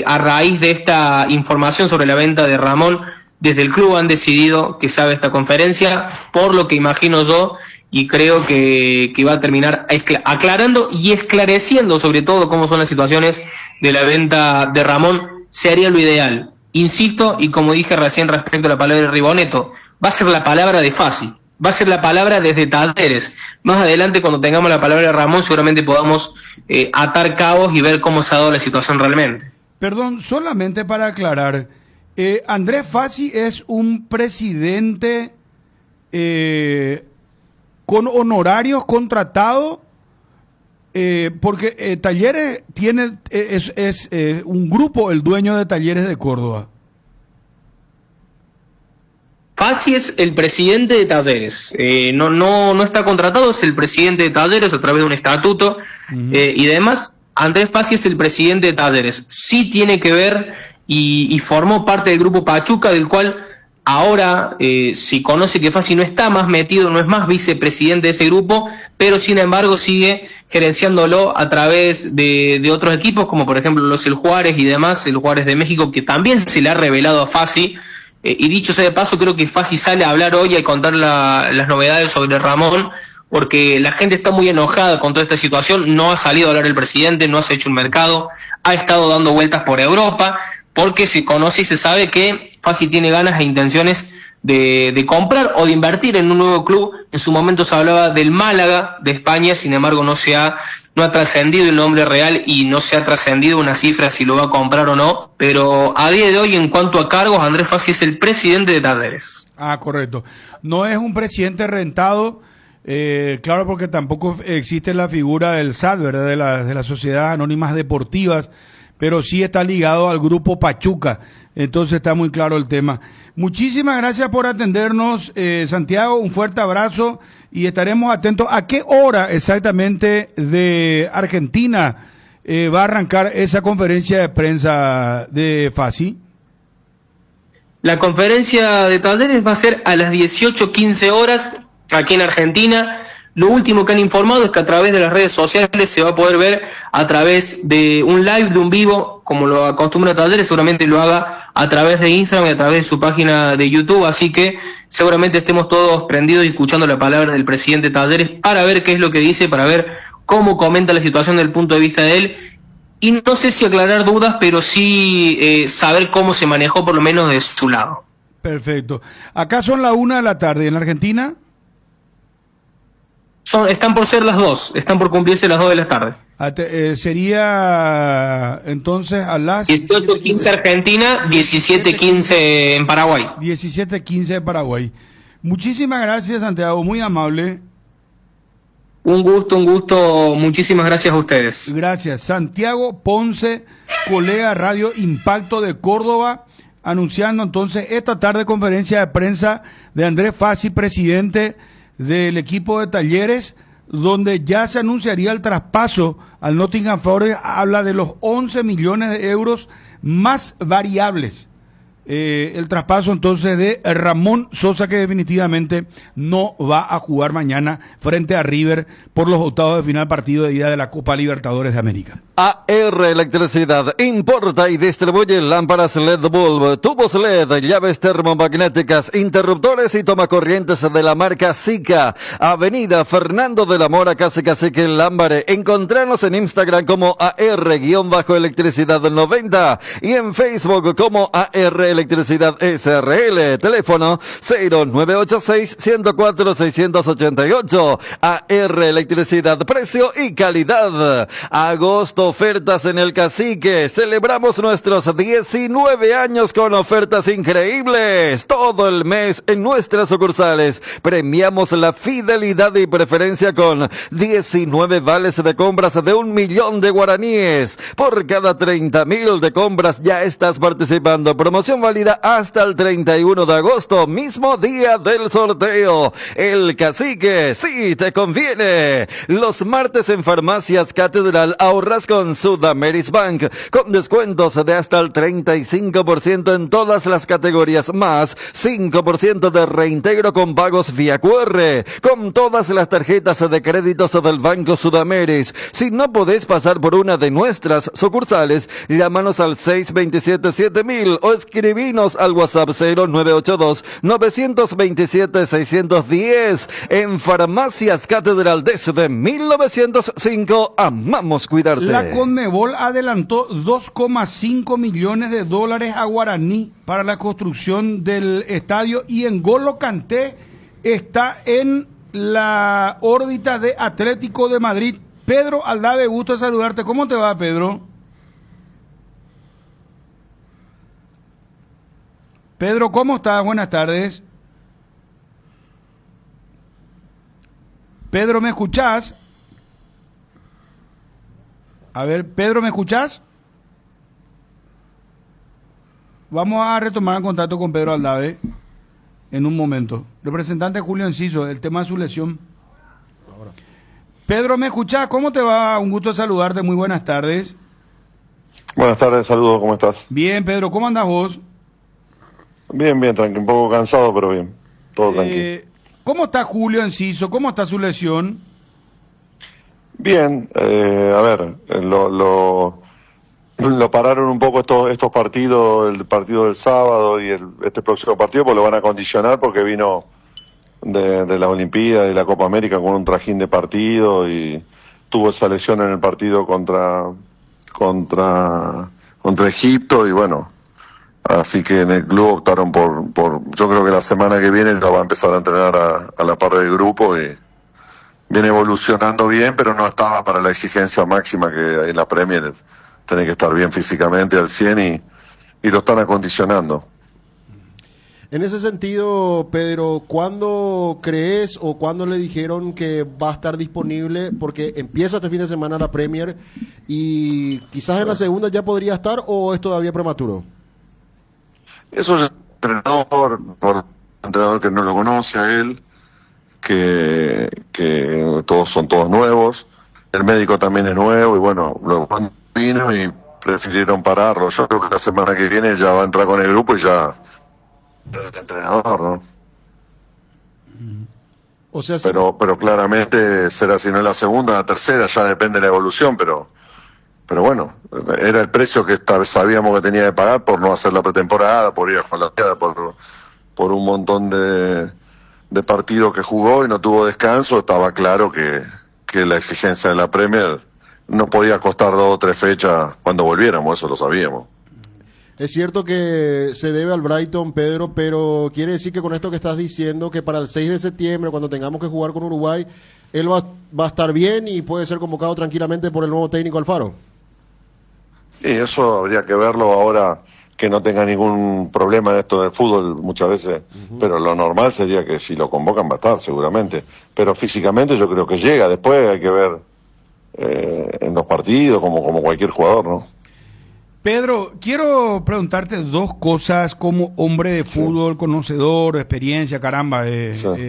a raíz de esta información sobre la venta de Ramón, desde el club han decidido que se haga esta conferencia, por lo que imagino yo, y creo que va a terminar aclarando y esclareciendo sobre todo cómo son las situaciones de la venta de Ramón. Sería lo ideal. Insisto, y como dije recién respecto a la palabra de Riboneto, va a ser la palabra de Fassi, va a ser la palabra desde Talleres. Más adelante, cuando tengamos la palabra de Ramón, seguramente podamos atar cabos y ver cómo se ha dado la situación realmente. Perdón, solamente para aclarar, Andrés Fassi es un presidente con honorarios contratados, porque Talleres es un grupo, el dueño de Talleres de Córdoba. Fassi es el presidente de Talleres, no está contratado, es el presidente de Talleres a través de un estatuto y demás. Andrés Fassi es el presidente de Talleres, sí tiene que ver y formó parte del grupo Pachuca, del cual ahora se conoce que Fassi no está más metido, no es más vicepresidente de ese grupo, pero sin embargo sigue gerenciándolo a través de otros equipos, como por ejemplo los El Juárez y demás, el Juárez de México, que también se le ha revelado a Fassi. Y dicho sea de paso, creo que Fassi sale a hablar hoy y a contar las novedades sobre Ramón, porque la gente está muy enojada con toda esta situación. No ha salido a hablar el presidente, no se ha hecho un mercado, ha estado dando vueltas por Europa, porque se conoce y se sabe que Fassi tiene ganas e intenciones de comprar o de invertir en un nuevo club. En su momento se hablaba del Málaga de España, sin embargo no se ha no ha trascendido el nombre real y no se ha trascendido una cifra si lo va a comprar o no, pero a día de hoy, en cuanto a cargos, Andrés Fassi es el presidente de Talleres. Ah, correcto. No es un presidente rentado, claro, porque tampoco existe la figura del SAT, ¿verdad? De las sociedades anónimas deportivas, pero sí está ligado al grupo Pachuca, entonces está muy claro el tema. Muchísimas gracias por atendernos, Santiago, un fuerte abrazo y estaremos atentos. ¿A qué hora exactamente de Argentina va a arrancar esa conferencia de prensa de Fassi? La conferencia de Talleres va a ser a las 18:15 horas aquí en Argentina. Lo último que han informado es que a través de las redes sociales se va a poder ver a través de un live, de un vivo, como lo acostumbra Talleres, seguramente lo haga a través de Instagram y a través de su página de YouTube, así que seguramente estemos todos prendidos y escuchando la palabra del presidente Talleres para ver qué es lo que dice, para ver cómo comenta la situación desde el punto de vista de él, y no sé si aclarar dudas, pero sí saber cómo se manejó por lo menos de su lado. Perfecto. Acá son las 1 de la tarde, ¿en Argentina? Están por ser las 2, están por cumplirse las 2 de la tarde. Sería entonces a las 18:15 Argentina, 17:15 en Paraguay. 17:15 en Paraguay. Muchísimas gracias, Santiago, muy amable. Un gusto, muchísimas gracias a ustedes. Gracias. Santiago Ponce, colega Radio Impacto de Córdoba, anunciando entonces esta tarde conferencia de prensa de Andrés Fassi, presidente del equipo de Talleres, donde ya se anunciaría el traspaso al Nottingham Forest. Habla de los 11 millones de euros más variables. El traspaso entonces de Ramón Sosa, que definitivamente no va a jugar mañana frente a River por los octavos de final, partido de ida de la Copa Libertadores de América. AR Electricidad importa y distribuye lámparas LED bulb, tubos LED, llaves termomagnéticas, interruptores y tomacorrientes de la marca Sika. Avenida Fernando de la Mora, Cacique Lámbare. Encontranos en Instagram como AR-Electricidad 90 y en Facebook como AR Electricidad SRL. Teléfono 0986-104-688. AR Electricidad, precio y calidad. Agosto, ofertas en el Cacique. Celebramos nuestros 19 años con ofertas increíbles. Todo el mes en nuestras sucursales. Premiamos la fidelidad y preferencia con 19 vales de compras de 1 millón de guaraníes. Por cada 30.000 de compras ya estás participando. Promoción válida hasta el 31 de agosto, mismo día del sorteo. El Cacique, sí te conviene. Los martes en Farmacias Catedral ahorras con Sudameris Bank, con descuentos de hasta el 35% en todas las categorías, más 5% de reintegro con pagos vía QR, con todas las tarjetas de créditos del Banco Sudameris. Si no podés pasar por una de nuestras sucursales, llámanos al 627-7000 o escribinos al WhatsApp 0982-927-610. En Farmacias Catedral desde 1905, amamos cuidarte. La Conmebol adelantó 2,5 millones de dólares a Guaraní para la construcción del estadio, y N'Golo Kanté está en la órbita de Atlético de Madrid. Pedro Aldave, gusto saludarte. ¿Cómo te va, Pedro? Pedro, ¿cómo estás? Buenas tardes. Pedro, ¿me escuchás? A ver, Pedro, ¿me escuchás? Vamos a retomar el contacto con Pedro Aldave en un momento. Representante Julio Enciso, el tema de su lesión. Pedro, ¿me escuchás? ¿Cómo te va? Un gusto saludarte, muy buenas tardes. Buenas tardes, saludos, ¿cómo estás? Bien, Pedro, ¿cómo andás vos? Bien, tranquilo, un poco cansado, pero bien, todo tranquilo. ¿Cómo está Julio Enciso? ¿Cómo está su lesión? Bien, a ver, lo pararon un poco estos partidos, el partido del sábado y este próximo partido, pues lo van a condicionar porque vino de la Olimpiada y la Copa América con un trajín de partido y tuvo esa lesión en el partido contra Egipto y bueno, así que en el club optaron por yo creo que la semana que viene ya va a empezar a entrenar a la par del grupo y viene evolucionando bien, pero no estaba para la exigencia máxima que en la Premier tiene que estar bien físicamente al 100 y lo están acondicionando. En ese sentido, Pedro, ¿cuándo crees o cuándo le dijeron que va a estar disponible? Porque empieza este fin de semana la Premier y quizás en la segunda ya podría estar, ¿o es todavía prematuro? Eso es entrenador, por entrenador que no lo conoce a él, que son todos nuevos, el médico también es nuevo y bueno, lo vino y prefirieron pararlo. Yo creo que la semana que viene ya va a entrar con el grupo y ya el entrenador, ¿no? O sea, pero claramente será, si no es la segunda, la tercera, ya depende de la evolución, pero bueno, era el precio que sabíamos que tenía que pagar por no hacer la pretemporada, por ir a jugar la queda, por un montón de partidos que jugó y no tuvo descanso. Estaba claro que la exigencia de la Premier no podía costar 2 o 3 fechas cuando volviéramos, eso lo sabíamos. Es cierto que se debe al Brighton, Pedro, pero quiere decir que con esto que estás diciendo, que para el 6 de septiembre, cuando tengamos que jugar con Uruguay, él va a estar bien y puede ser convocado tranquilamente por el nuevo técnico Alfaro. Sí, eso habría que verlo ahora, que no tenga ningún problema en esto del fútbol muchas veces, pero lo normal sería que si lo convocan va a estar seguramente, pero físicamente yo creo que llega. Después hay que ver en los partidos como cualquier jugador, ¿no? Pedro, quiero preguntarte 2 cosas como hombre de fútbol, conocedor, experiencia, caramba,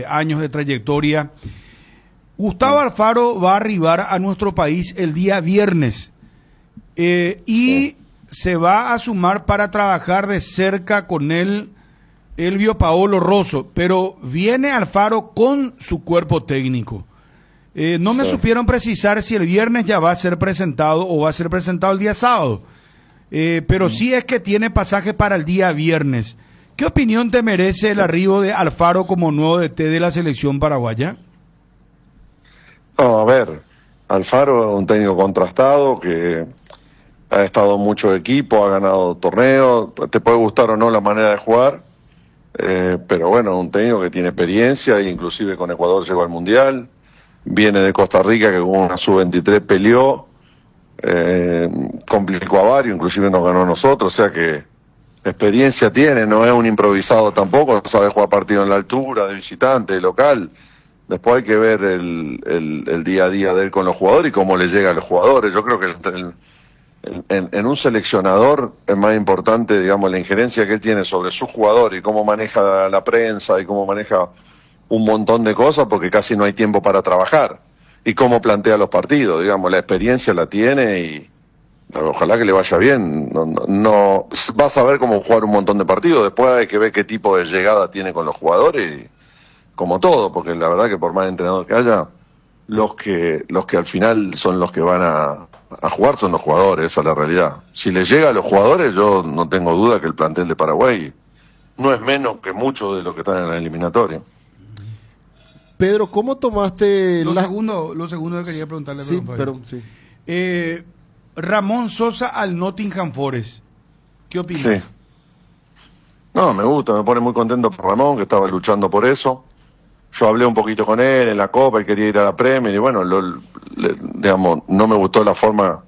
años de trayectoria. Gustavo Alfaro va a arribar a nuestro país el día viernes y se va a sumar para trabajar de cerca con él Elvio Paolo Rosso, pero viene Alfaro con su cuerpo técnico. No me supieron precisar si el viernes ya va a ser presentado o va a ser presentado el día sábado. Pero sí es que tiene pasaje para el día viernes. ¿Qué opinión te merece el arribo de Alfaro como nuevo DT de la selección paraguaya? No, a ver, Alfaro es un técnico contrastado que ha estado en muchos equipos, ha ganado torneos, te puede gustar o no la manera de jugar, pero bueno, un técnico que tiene experiencia, e inclusive con Ecuador llegó al Mundial, viene de Costa Rica que con una sub-23 peleó, complicó a varios, inclusive nos ganó a nosotros, o sea que experiencia tiene, no es un improvisado tampoco, sabe jugar partido en la altura, de visitante, de local. Después hay que ver el día a día de él con los jugadores y cómo le llega a los jugadores. Yo creo que en un seleccionador es más importante, digamos, la injerencia que él tiene sobre su jugador y cómo maneja la prensa y cómo maneja un montón de cosas, porque casi no hay tiempo para trabajar. Y cómo plantea los partidos, digamos, la experiencia la tiene y ojalá que le vaya bien. No va a saber cómo jugar un montón de partidos. Después hay que ver qué tipo de llegada tiene con los jugadores, y, como todo, porque la verdad que por más entrenador que haya, los que al final son los que van a jugar son los jugadores, esa es la realidad. Si les llega a los jugadores, yo no tengo duda que el plantel de Paraguay no es menos que mucho de lo que están en la eliminatoria. Pedro, ¿cómo tomaste Lo segundo que quería preguntarle. Sí, pero sí. Ramón Sosa al Nottingham Forest, ¿qué opinas? Sí. No, me gusta, me pone muy contento por Ramón, que estaba luchando por eso. Yo hablé un poquito con él en la Copa, él quería ir a la Premier y bueno, digamos, no me gustó la forma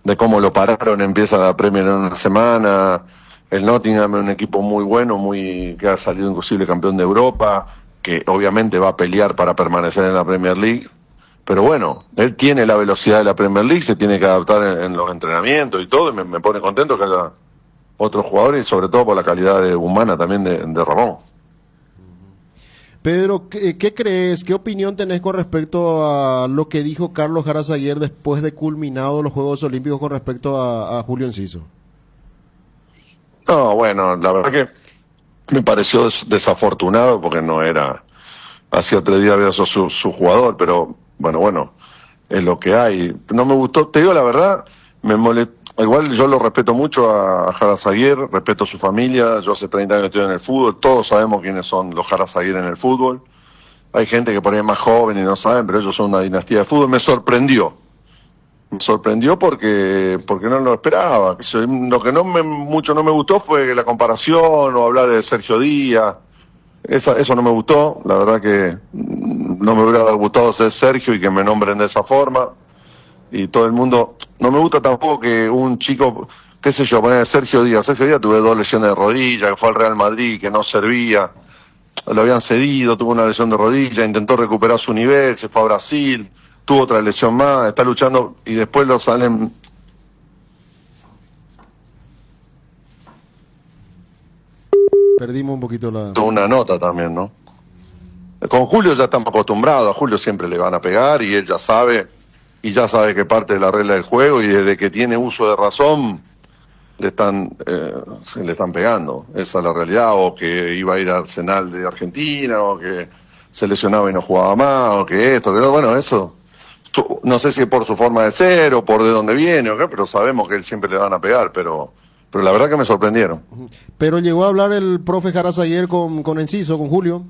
de cómo lo pararon. Empieza la Premier en una semana. El Nottingham es un equipo muy bueno, que ha salido inclusive campeón de Europa, que obviamente va a pelear para permanecer en la Premier League. Pero bueno, él tiene la velocidad de la Premier League, se tiene que adaptar en los entrenamientos y todo, y me pone contento que haya otros jugadores, y sobre todo por la calidad humana también de Ramón. Pedro, ¿qué crees, qué opinión tenés con respecto a lo que dijo Carlos Jara ayer después de culminados los Juegos Olímpicos con respecto a Julio Enciso? No, bueno, la verdad que me pareció desafortunado porque no era, hacía 3 días había sido su jugador, pero bueno, es lo que hay. No me gustó, te digo la verdad, me molestó. Igual yo lo respeto mucho a Jara Zaguer, respeto a su familia, yo hace 30 años estoy en el fútbol, todos sabemos quiénes son los Jara Zaguer en el fútbol. Hay gente que por ahí es más joven y no saben, pero ellos son una dinastía de fútbol. Me sorprendió porque no lo esperaba. Lo que mucho no me gustó fue la comparación o hablar de Sergio Díaz. Eso no me gustó, la verdad que no me hubiera gustado ser Sergio y que me nombren de esa forma. Y todo el mundo, no me gusta tampoco que un chico, qué sé yo, poner Sergio Díaz tuve 2 lesiones de rodilla, que fue al Real Madrid, que no servía, lo habían cedido, tuvo una lesión de rodilla, intentó recuperar su nivel, se fue a Brasil, tuvo otra lesión más, está luchando y después lo salen. Perdimos un poquito una nota también, ¿no? Con Julio ya estamos acostumbrados, a Julio siempre le van a pegar y él ya sabe que parte de la regla del juego y desde que tiene uso de razón le están pegando, esa es la realidad, o que iba a ir a Arsenal de Argentina, o que se lesionaba y no jugaba más, o que esto, que no, bueno, eso, no sé si es por su forma de ser o por de dónde viene, o qué, pero sabemos que él siempre le van a pegar, pero la verdad que me sorprendieron. Pero llegó a hablar el profe Jaras ayer con Enciso, con Julio.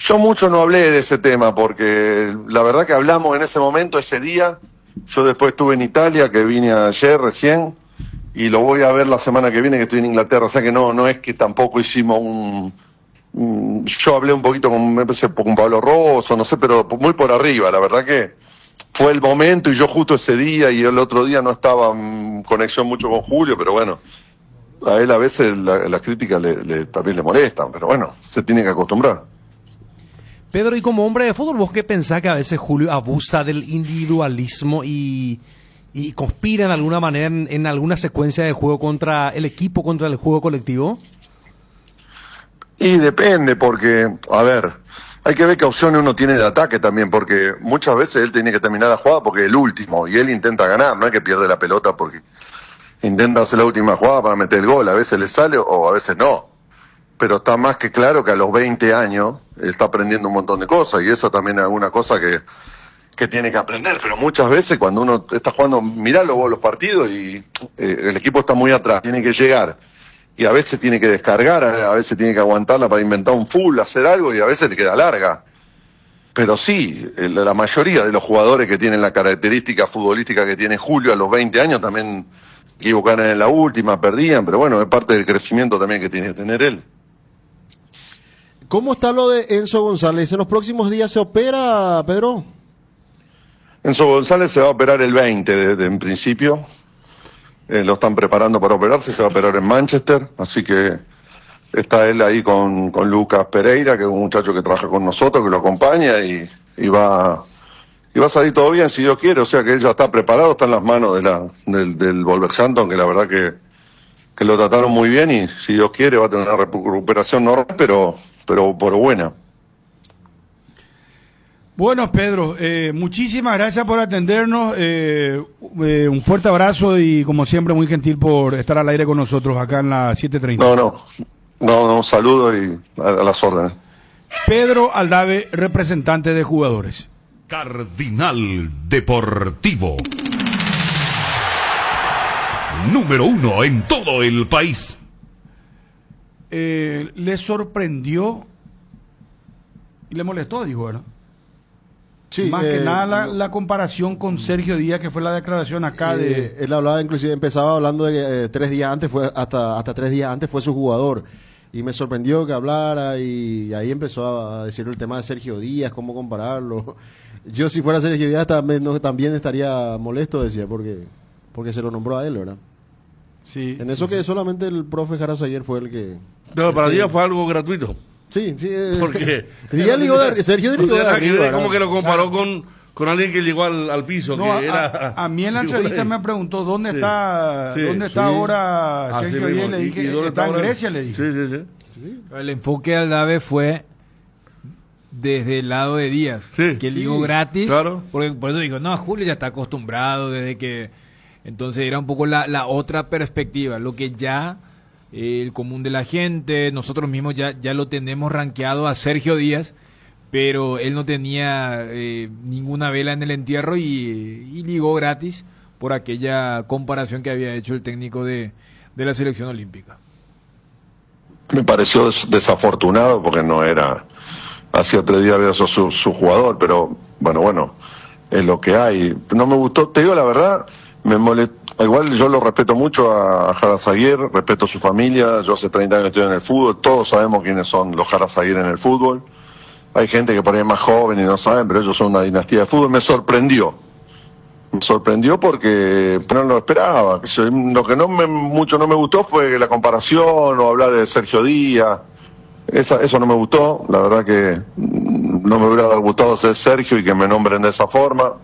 Yo mucho no hablé de ese tema porque la verdad que hablamos en ese momento, ese día. Yo después estuve en Italia, que vine ayer recién, y lo voy a ver la semana que viene, que estoy en Inglaterra. O sea que no es que tampoco hicimos yo hablé un poquito con Pablo Rosso, no sé, pero muy por arriba. La verdad que fue el momento y yo justo ese día y el otro día no estaba en conexión mucho con Julio, pero bueno, a él a veces las críticas también le molestan, pero bueno, se tiene que acostumbrar. Pedro, y como hombre de fútbol, ¿vos qué pensás que a veces Julio abusa del individualismo y conspira en alguna manera en alguna secuencia de juego contra el equipo, contra el juego colectivo? Y depende, porque, a ver, hay que ver qué opciones uno tiene de ataque también, porque muchas veces él tiene que terminar la jugada porque es el último, y él intenta ganar, no es que pierde la pelota porque intenta hacer la última jugada para meter el gol, a veces le sale o a veces no. Pero está más que claro que a los 20 años está aprendiendo un montón de cosas, y eso también es alguna cosa que tiene que aprender, pero muchas veces cuando uno está jugando, miralo vos los partidos y el equipo está muy atrás, tiene que llegar, y a veces tiene que descargar, a veces tiene que aguantarla para inventar un full, hacer algo, y a veces le queda larga. Pero sí, la mayoría de los jugadores que tienen la característica futbolística que tiene Julio a los 20 años también equivocaron en la última, perdían, pero bueno, es parte del crecimiento también que tiene que tener él. ¿Cómo está lo de Enzo González? ¿En los próximos días se opera, Pedro? Enzo González se va a operar el 20 en principio. Lo están preparando para operarse, se va a operar en Manchester, así que está él ahí con Lucas Pereira, que es un muchacho que trabaja con nosotros, que lo acompaña y va a salir todo bien si Dios quiere, o sea que él ya está preparado, está en las manos del Wolverhampton, que la verdad que lo trataron muy bien y si Dios quiere va a tener una recuperación normal, pero buena. Bueno, Pedro, muchísimas gracias por atendernos, un fuerte abrazo y como siempre muy gentil por estar al aire con nosotros acá en la 7:30. No, un saludo y a las órdenes. Pedro Aldave, representante de jugadores. Cardinal Deportivo. Número 1 en todo el país. ¿Le sorprendió y le molestó, dijo, verdad? Sí, más que nada la comparación con Sergio Díaz, que fue la declaración acá de... Él hablaba, inclusive empezaba hablando de que 3 días antes hasta 3 días antes fue su jugador, y me sorprendió que hablara, y ahí empezó a decir el tema de Sergio Díaz, cómo compararlo. Yo si fuera Sergio Díaz también estaría molesto, decía, porque se lo nombró a él, ¿verdad? Sí. En eso sí, que solamente el profe Jaras ayer fue el que... Pero para Díaz fue algo gratuito. Sí. Porque Sergio llegó de arriba, como que lo comparó con alguien que llegó al piso. No, que era... a mí en la entrevista me preguntó dónde está ahora Sergio Díaz, le dije, está en Grecia, le dije. Sí. El enfoque al Aldave fue desde el lado de Díaz, que él llegó gratis, claro. Porque por eso digo, no, Julio ya está acostumbrado desde que... Entonces era un poco la otra perspectiva, lo que ya el común de la gente, nosotros mismos ya lo tenemos rankeado a Sergio Díaz, pero él no tenía ninguna vela en el entierro y ligó gratis por aquella comparación que había hecho el técnico de la selección olímpica. Me pareció desafortunado porque no era, hacía 3 días había sido su jugador, pero bueno, es lo que hay. No me gustó, te digo la verdad, me molestó. Igual yo lo respeto mucho a Jaras Aguirre, respeto a su familia, yo hace 30 años estoy en el fútbol, todos sabemos quiénes son los Jaras Aguirre en el fútbol, hay gente que por ahí es más joven y no saben, pero ellos son una dinastía de fútbol. Me sorprendió porque no lo esperaba. Lo que mucho no me gustó fue la comparación o hablar de Sergio Díaz. Eso no me gustó. La verdad que no me hubiera gustado ser Sergio y que me nombren de esa forma.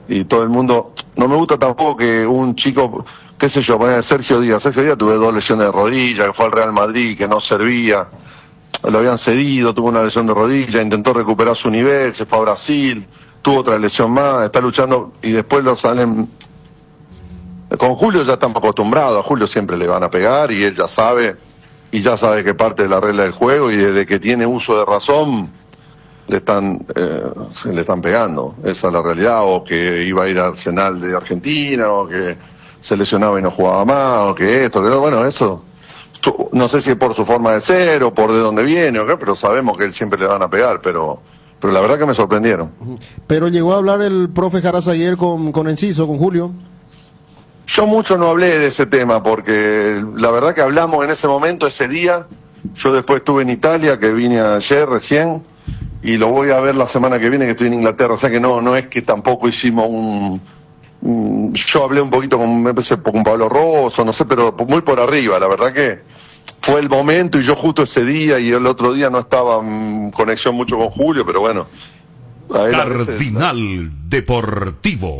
Y todo el mundo, no me gusta tampoco que un chico, qué sé yo, poner Sergio Díaz tuve 2 lesiones de rodilla, que fue al Real Madrid, que no servía, lo habían cedido, tuvo una lesión de rodilla, intentó recuperar su nivel, se fue a Brasil, tuvo otra lesión más, está luchando y después lo salen. Con Julio ya están acostumbrados, a Julio siempre le van a pegar y él ya sabe que es parte de la regla del juego y desde que tiene uso de razón le están pegando, esa es la realidad, o que iba a ir al Arsenal de Argentina, o que se lesionaba y no jugaba más, o que esto, que bueno, eso, no sé si es por su forma de ser, o por de dónde viene, o qué, pero sabemos que él siempre le van a pegar, pero la verdad que me sorprendieron. Pero llegó a hablar el profe Jaras ayer con Enciso, con Julio. Yo mucho no hablé de ese tema, porque la verdad que hablamos en ese momento, ese día, yo después estuve en Italia, que vine ayer recién, y lo voy a ver la semana que viene, que estoy en Inglaterra, o sea que no es que tampoco hicimos yo hablé un poquito con Pablo Rosso, no sé, pero muy por arriba, la verdad que fue el momento y yo justo ese día y el otro día no estaba en conexión mucho con Julio, pero bueno. Cardinal Deportivo.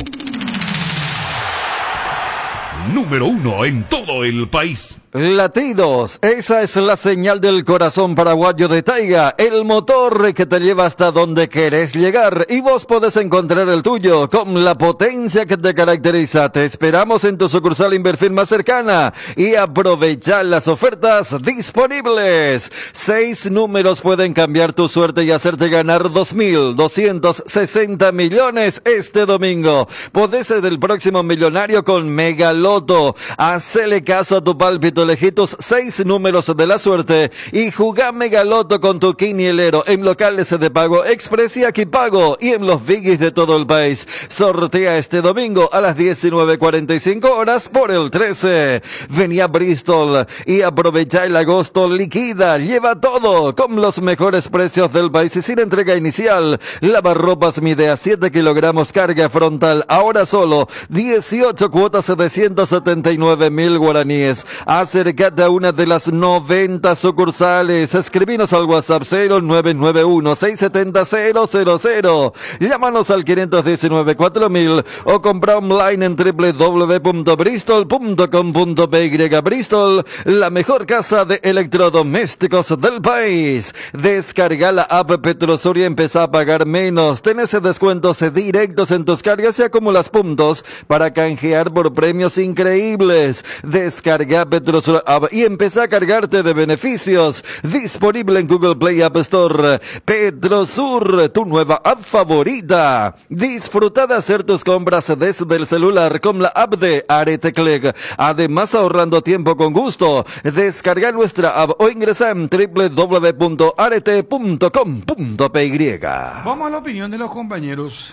Número 1 en todo el país. Latidos, esa es la señal del corazón paraguayo de Taiga, el motor que te lleva hasta donde querés llegar y vos podés encontrar el tuyo con la potencia que te caracteriza. Te esperamos en tu sucursal Inverfil más cercana y aprovecha las ofertas disponibles. 6 números pueden cambiar tu suerte y hacerte ganar 2.260 millones este domingo. Podés ser el próximo millonario con Megaloto. Hacele caso a tu pálpito. Elegí tus 6 números de la suerte y jugá Megaloto con tu quinielero en locales de pago express y aquí pago y en los biggies de todo el país. Sortea este domingo a las 19:45 horas por el 13. Vení a Bristol y aprovecha el agosto liquida. Lleva todo con los mejores precios del país y sin entrega inicial. Lavarropas Midea 7 kilogramos carga frontal. Ahora solo 18 cuotas de 179.000 guaraníes. Acércate a una de las 90 sucursales. Escribinos al WhatsApp 0991-670-000. Llámanos al 519-4000 o compra online en www.bristol.com.py. Bristol, la mejor casa de electrodomésticos del país. Descarga la app Petrosur y empezá a pagar menos. Tenés descuentos directos en tus cargas y acumulas puntos para canjear por premios increíbles. Descarga Petrosur y empezá a cargarte de beneficios. Disponible en Google Play App Store. Petrosur, tu nueva app favorita. Disfruta de hacer tus compras desde el celular con la app de Arete Cleg. Además, ahorrando tiempo con gusto. Descarga nuestra app o ingresa en www.arete.com.py. Vamos a la opinión de los compañeros.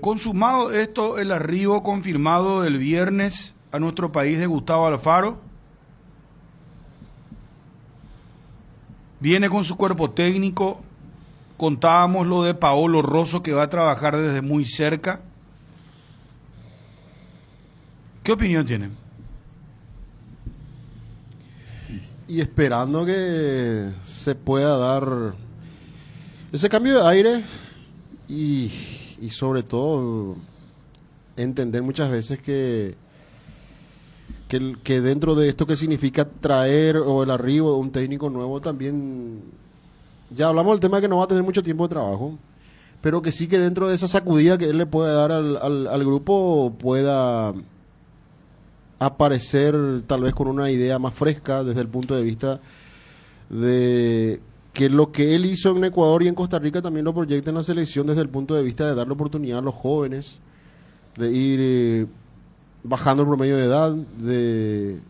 Consumado esto, el arribo confirmado del viernes a nuestro país de Gustavo Alfaro. Viene con su cuerpo técnico. Contábamos lo de Paolo Rosso, que va a trabajar desde muy cerca. ¿Qué opinión tienen? Y esperando que se pueda dar ese cambio de aire y sobre todo entender muchas veces que dentro de esto que significa traer o el arribo de un técnico nuevo también, ya hablamos del tema que no va a tener mucho tiempo de trabajo, pero que sí que dentro de esa sacudida que él le puede dar al grupo pueda aparecer tal vez con una idea más fresca desde el punto de vista de que lo que él hizo en Ecuador y en Costa Rica también lo proyecta en la selección desde el punto de vista de darle oportunidad a los jóvenes, de ir bajando el promedio de edad, de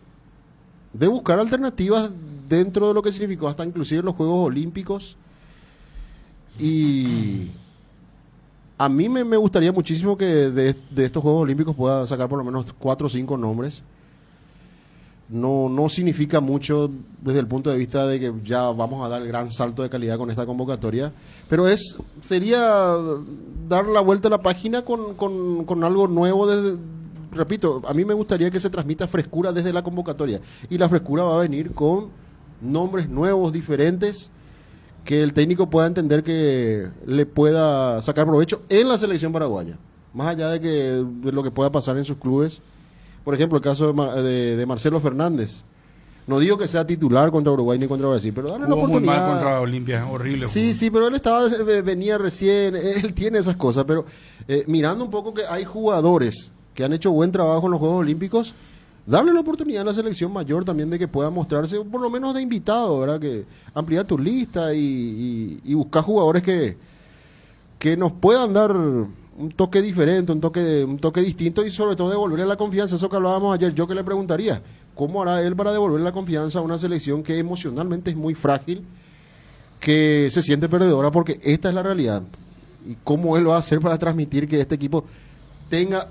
buscar alternativas dentro de lo que significó hasta inclusive los Juegos Olímpicos. Y a mí me gustaría muchísimo que de estos Juegos Olímpicos pueda sacar por lo menos 4 o 5 nombres no significa mucho desde el punto de vista de que ya vamos a dar el gran salto de calidad con esta convocatoria, pero sería dar la vuelta a la página con algo nuevo. Repito, a mí me gustaría que se transmita frescura desde la convocatoria, y la frescura va a venir con nombres nuevos, diferentes, que el técnico pueda entender que le pueda sacar provecho en la selección paraguaya, más allá de lo que pueda pasar en sus clubes. Por ejemplo, el caso de Marcelo Fernández. No digo que sea titular contra Uruguay ni contra Brasil, pero dale la oportunidad. Muy mal contra Olimpia, horrible. Sí, pero él venía recién, él tiene esas cosas, pero mirando un poco que hay jugadores que han hecho buen trabajo en los Juegos Olímpicos, darle la oportunidad a la selección mayor también de que pueda mostrarse, por lo menos de invitado, ¿verdad? Que ampliar tu lista y buscar jugadores que nos puedan dar un toque diferente, un toque distinto, y sobre todo devolverle la confianza. Eso que hablábamos ayer, yo que le preguntaría, ¿cómo hará él para devolver la confianza a una selección que emocionalmente es muy frágil, que se siente perdedora? Porque esta es la realidad. ¿Y cómo él va a hacer para transmitir que este equipo tenga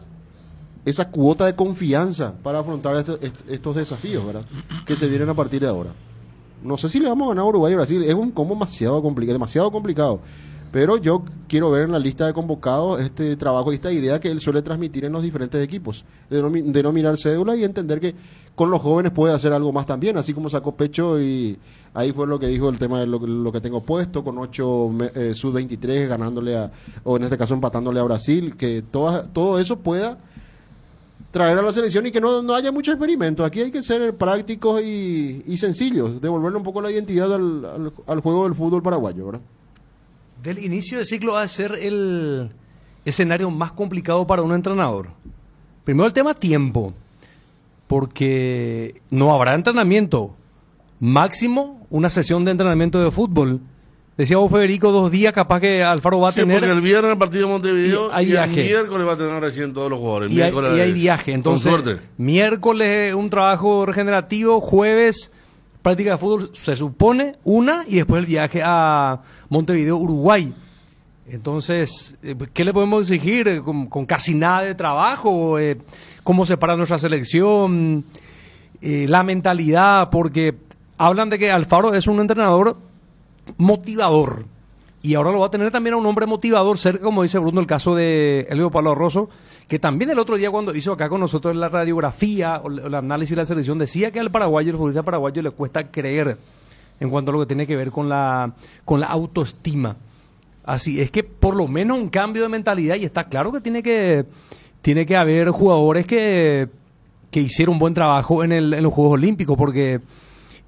esa cuota de confianza para afrontar estos desafíos, ¿verdad?, que se vienen a partir de ahora? No sé si le vamos a ganar a Uruguay y Brasil, es un combo demasiado complicado, pero yo quiero ver en la lista de convocados este trabajo y esta idea que él suele transmitir en los diferentes equipos, de no mirar cédula y entender que con los jóvenes puede hacer algo más también, así como sacó pecho, y ahí fue lo que dijo el tema de lo que tengo puesto, con 8 sub-23 ganándole o en este caso empatándole a Brasil, que todo eso pueda traer a la selección y que no haya mucho experimento. Aquí hay que ser prácticos y sencillos, devolverle un poco la identidad al juego del fútbol paraguayo, ¿verdad? Del inicio del ciclo va a ser el escenario más complicado para un entrenador. Primero el tema tiempo, porque no habrá entrenamiento. Máximo una sesión de entrenamiento de fútbol. Decía vos, Federico, 2 días capaz que Alfaro va a tener. Porque el viernes el partido de Montevideo y el miércoles va a tener recién todos los jugadores. Y hay viaje. Entonces, miércoles un trabajo regenerativo, jueves práctica de fútbol, se supone, y después el viaje a Montevideo, Uruguay. Entonces, ¿qué le podemos exigir? Con casi nada de trabajo, cómo se para nuestra selección, la mentalidad, porque hablan de que Alfaro es un entrenador motivador, y ahora lo va a tener también a un hombre motivador cerca, como dice Bruno, el caso de Elio Pablo Rosso, que también el otro día cuando hizo acá con nosotros la radiografía o el análisis de la selección, decía que al paraguayo, el futbolista paraguayo, le cuesta creer en cuanto a lo que tiene que ver con la autoestima. Así es que por lo menos un cambio de mentalidad, y está claro que tiene que haber jugadores que hicieron buen trabajo en los Juegos Olímpicos, porque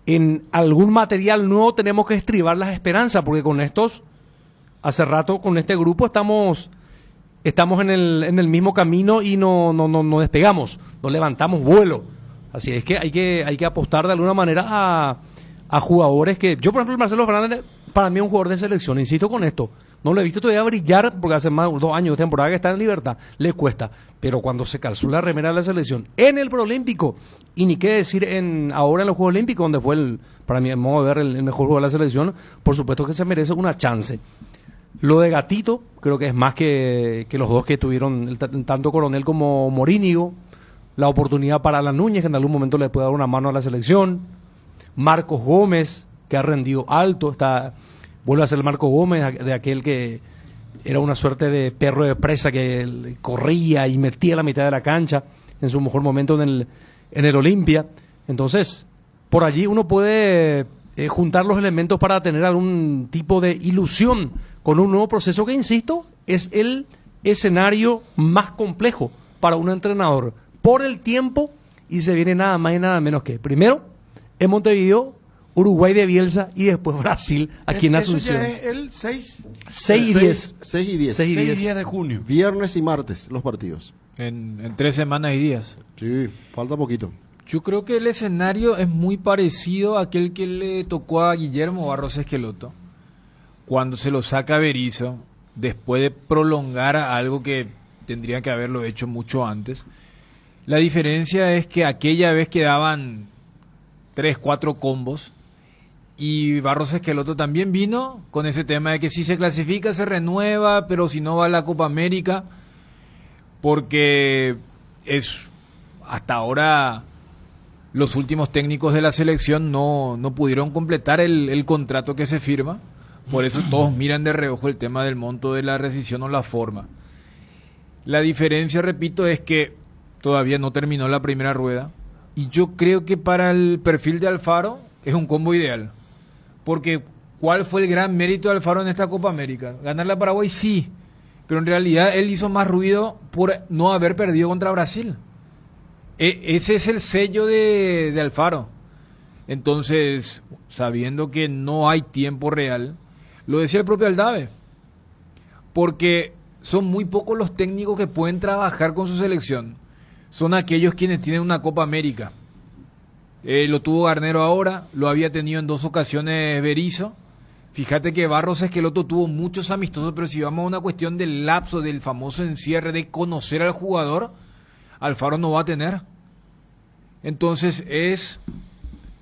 en algún material nuevo tenemos que estribar las esperanzas, porque con estos, hace rato con este grupo estamos en el mismo camino y no despegamos, no levantamos vuelo. Así es que hay que apostar de alguna manera a jugadores que, yo por ejemplo Marcelo Fernández para mí es un jugador de selección, insisto con esto, no lo he visto todavía brillar porque hace más de 2 años de temporada que está en libertad, le cuesta, pero cuando se calzó la remera de la selección en el Proolímpico, y ni qué decir ahora en los Juegos Olímpicos, donde fue para mi modo de ver el mejor jugador de la selección, por supuesto que se merece una chance. Lo de Gatito, creo que es más que los dos que tuvieron, tanto Coronel como Morínigo, la oportunidad para Alan Núñez, que en algún momento le puede dar una mano a la selección. Marcos Gómez, que ha rendido alto, vuelve a ser el Marcos Gómez, de aquel que era una suerte de perro de presa que corría y metía la mitad de la cancha en su mejor momento en el Olimpia. Entonces, por allí uno puede juntar los elementos para tener algún tipo de ilusión con un nuevo proceso que, insisto, es el escenario más complejo para un entrenador por el tiempo, y se viene nada más y nada menos que primero en Montevideo, Uruguay de Bielsa, y después Brasil aquí en Asunción. Eso ya es el 6 y 10. 6 y 10 de junio. Viernes y martes los partidos. En 3 semanas y días. Sí, falta poquito. Yo creo que el escenario es muy parecido a aquel que le tocó a Guillermo Barros Esqueloto, cuando se lo saca Berizzo, después de prolongar algo que tendría que haberlo hecho mucho antes. La diferencia es que aquella vez quedaban 3-4 combos, y Barros Esqueloto también vino con ese tema de que si se clasifica se renueva, pero si no va a la Copa América, porque es hasta ahora los últimos técnicos de la selección no pudieron completar el contrato que se firma. Por eso todos miran de reojo el tema del monto de la rescisión o la forma. La diferencia, repito, es que todavía no terminó la primera rueda. Y yo creo que para el perfil de Alfaro es un combo ideal. Porque ¿cuál fue el gran mérito de Alfaro en esta Copa América? Ganarle a Paraguay, sí. Pero en realidad él hizo más ruido por no haber perdido contra Brasil. Ese es el sello de Alfaro. Entonces, sabiendo que no hay tiempo real, lo decía el propio Aldave, porque son muy pocos los técnicos que pueden trabajar con su selección. Son aquellos quienes tienen una Copa América. Lo tuvo Garnero ahora, lo había tenido en 2 ocasiones Berizzo. Fíjate que Barros Esqueloto tuvo muchos amistosos, pero si vamos a una cuestión del lapso, del famoso encierre, de conocer al jugador, Alfaro no va a tener. Entonces es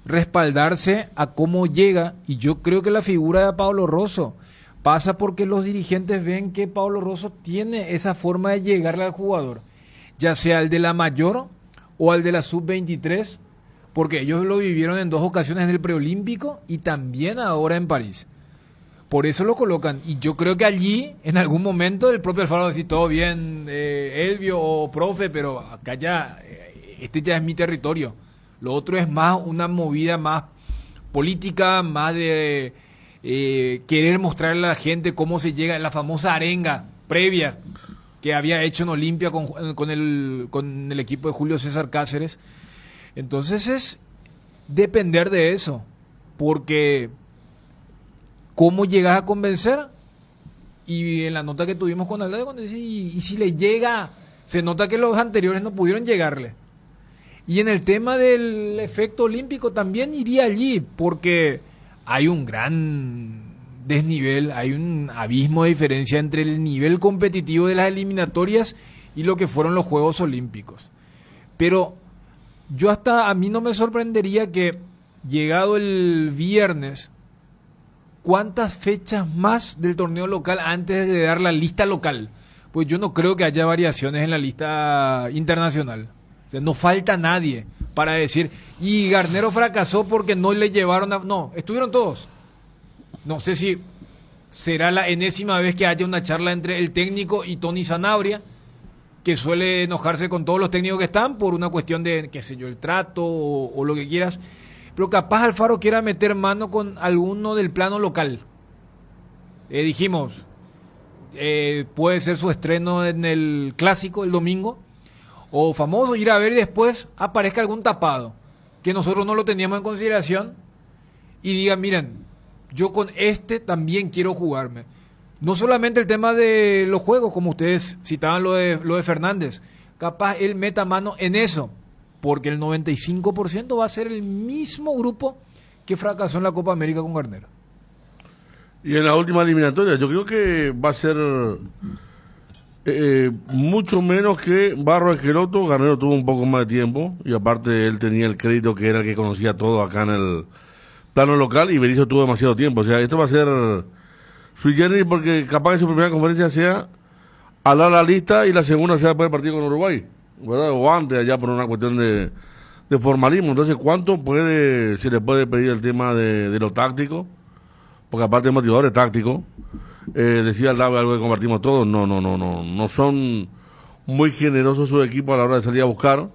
respaldarse a cómo llega, y yo creo que la figura de Pablo Rosso pasa porque los dirigentes ven que Pablo Rosso tiene esa forma de llegarle al jugador, ya sea al de la mayor o al de la sub-23, porque ellos lo vivieron en 2 ocasiones en el preolímpico y también ahora en París. Por eso lo colocan, y yo creo que allí en algún momento el propio Alfaro va a decir: todo bien, Elvio o profe, pero acá ya este ya es mi territorio. Lo otro es más una movida más política, más de querer mostrarle a la gente cómo se llega, la famosa arenga previa que había hecho en Olimpia con el equipo de Julio César Cáceres. Entonces es depender de eso, porque ¿cómo llegas a convencer? Y en la nota que tuvimos con Aldave, cuando dice, y si le llega, se nota que los anteriores no pudieron llegarle. Y en el tema del efecto olímpico también iría allí, porque hay un gran desnivel, hay un abismo de diferencia entre el nivel competitivo de las eliminatorias y lo que fueron los Juegos Olímpicos. Pero a mí no me sorprendería que, llegado el viernes, ¿cuántas fechas más del torneo local antes de dar la lista local? Pues yo no creo que haya variaciones en la lista internacional. O sea, no falta nadie para decir, y Garnero fracasó porque no le llevaron a... No, estuvieron todos. No sé si será la enésima vez que haya una charla entre el técnico y Tony Sanabria, que suele enojarse con todos los técnicos que están por una cuestión de, qué sé yo, el trato o lo que quieras. Pero capaz Alfaro quiera meter mano con alguno del plano local. Dijimos, puede ser su estreno en el Clásico el domingo, o famoso, ir a ver y después aparezca algún tapado que nosotros no lo teníamos en consideración y digan: miren, yo con este también quiero jugarme. No solamente el tema de los juegos, como ustedes citaban lo de Fernández, capaz él meta mano en eso, porque el 95% va a ser el mismo grupo que fracasó en la Copa América con Garnero. Y en la última eliminatoria, yo creo que va a ser mucho menos que Barros Esqueloto. Garnero tuvo un poco más de tiempo, y aparte él tenía el crédito que era el que conocía todo acá en el plano local, y Berizzo tuvo demasiado tiempo. O sea, esto va a ser sui generis, porque capaz que su primera conferencia sea hablar la lista y la segunda sea después del partido con Uruguay, ¿verdad? O antes, allá por una cuestión de formalismo. Entonces, ¿cuánto se le puede pedir el tema de lo táctico? Porque aparte de motivadores tácticos, decía Aldave algo que compartimos todos, no son muy generosos sus equipos a la hora de salir a buscar.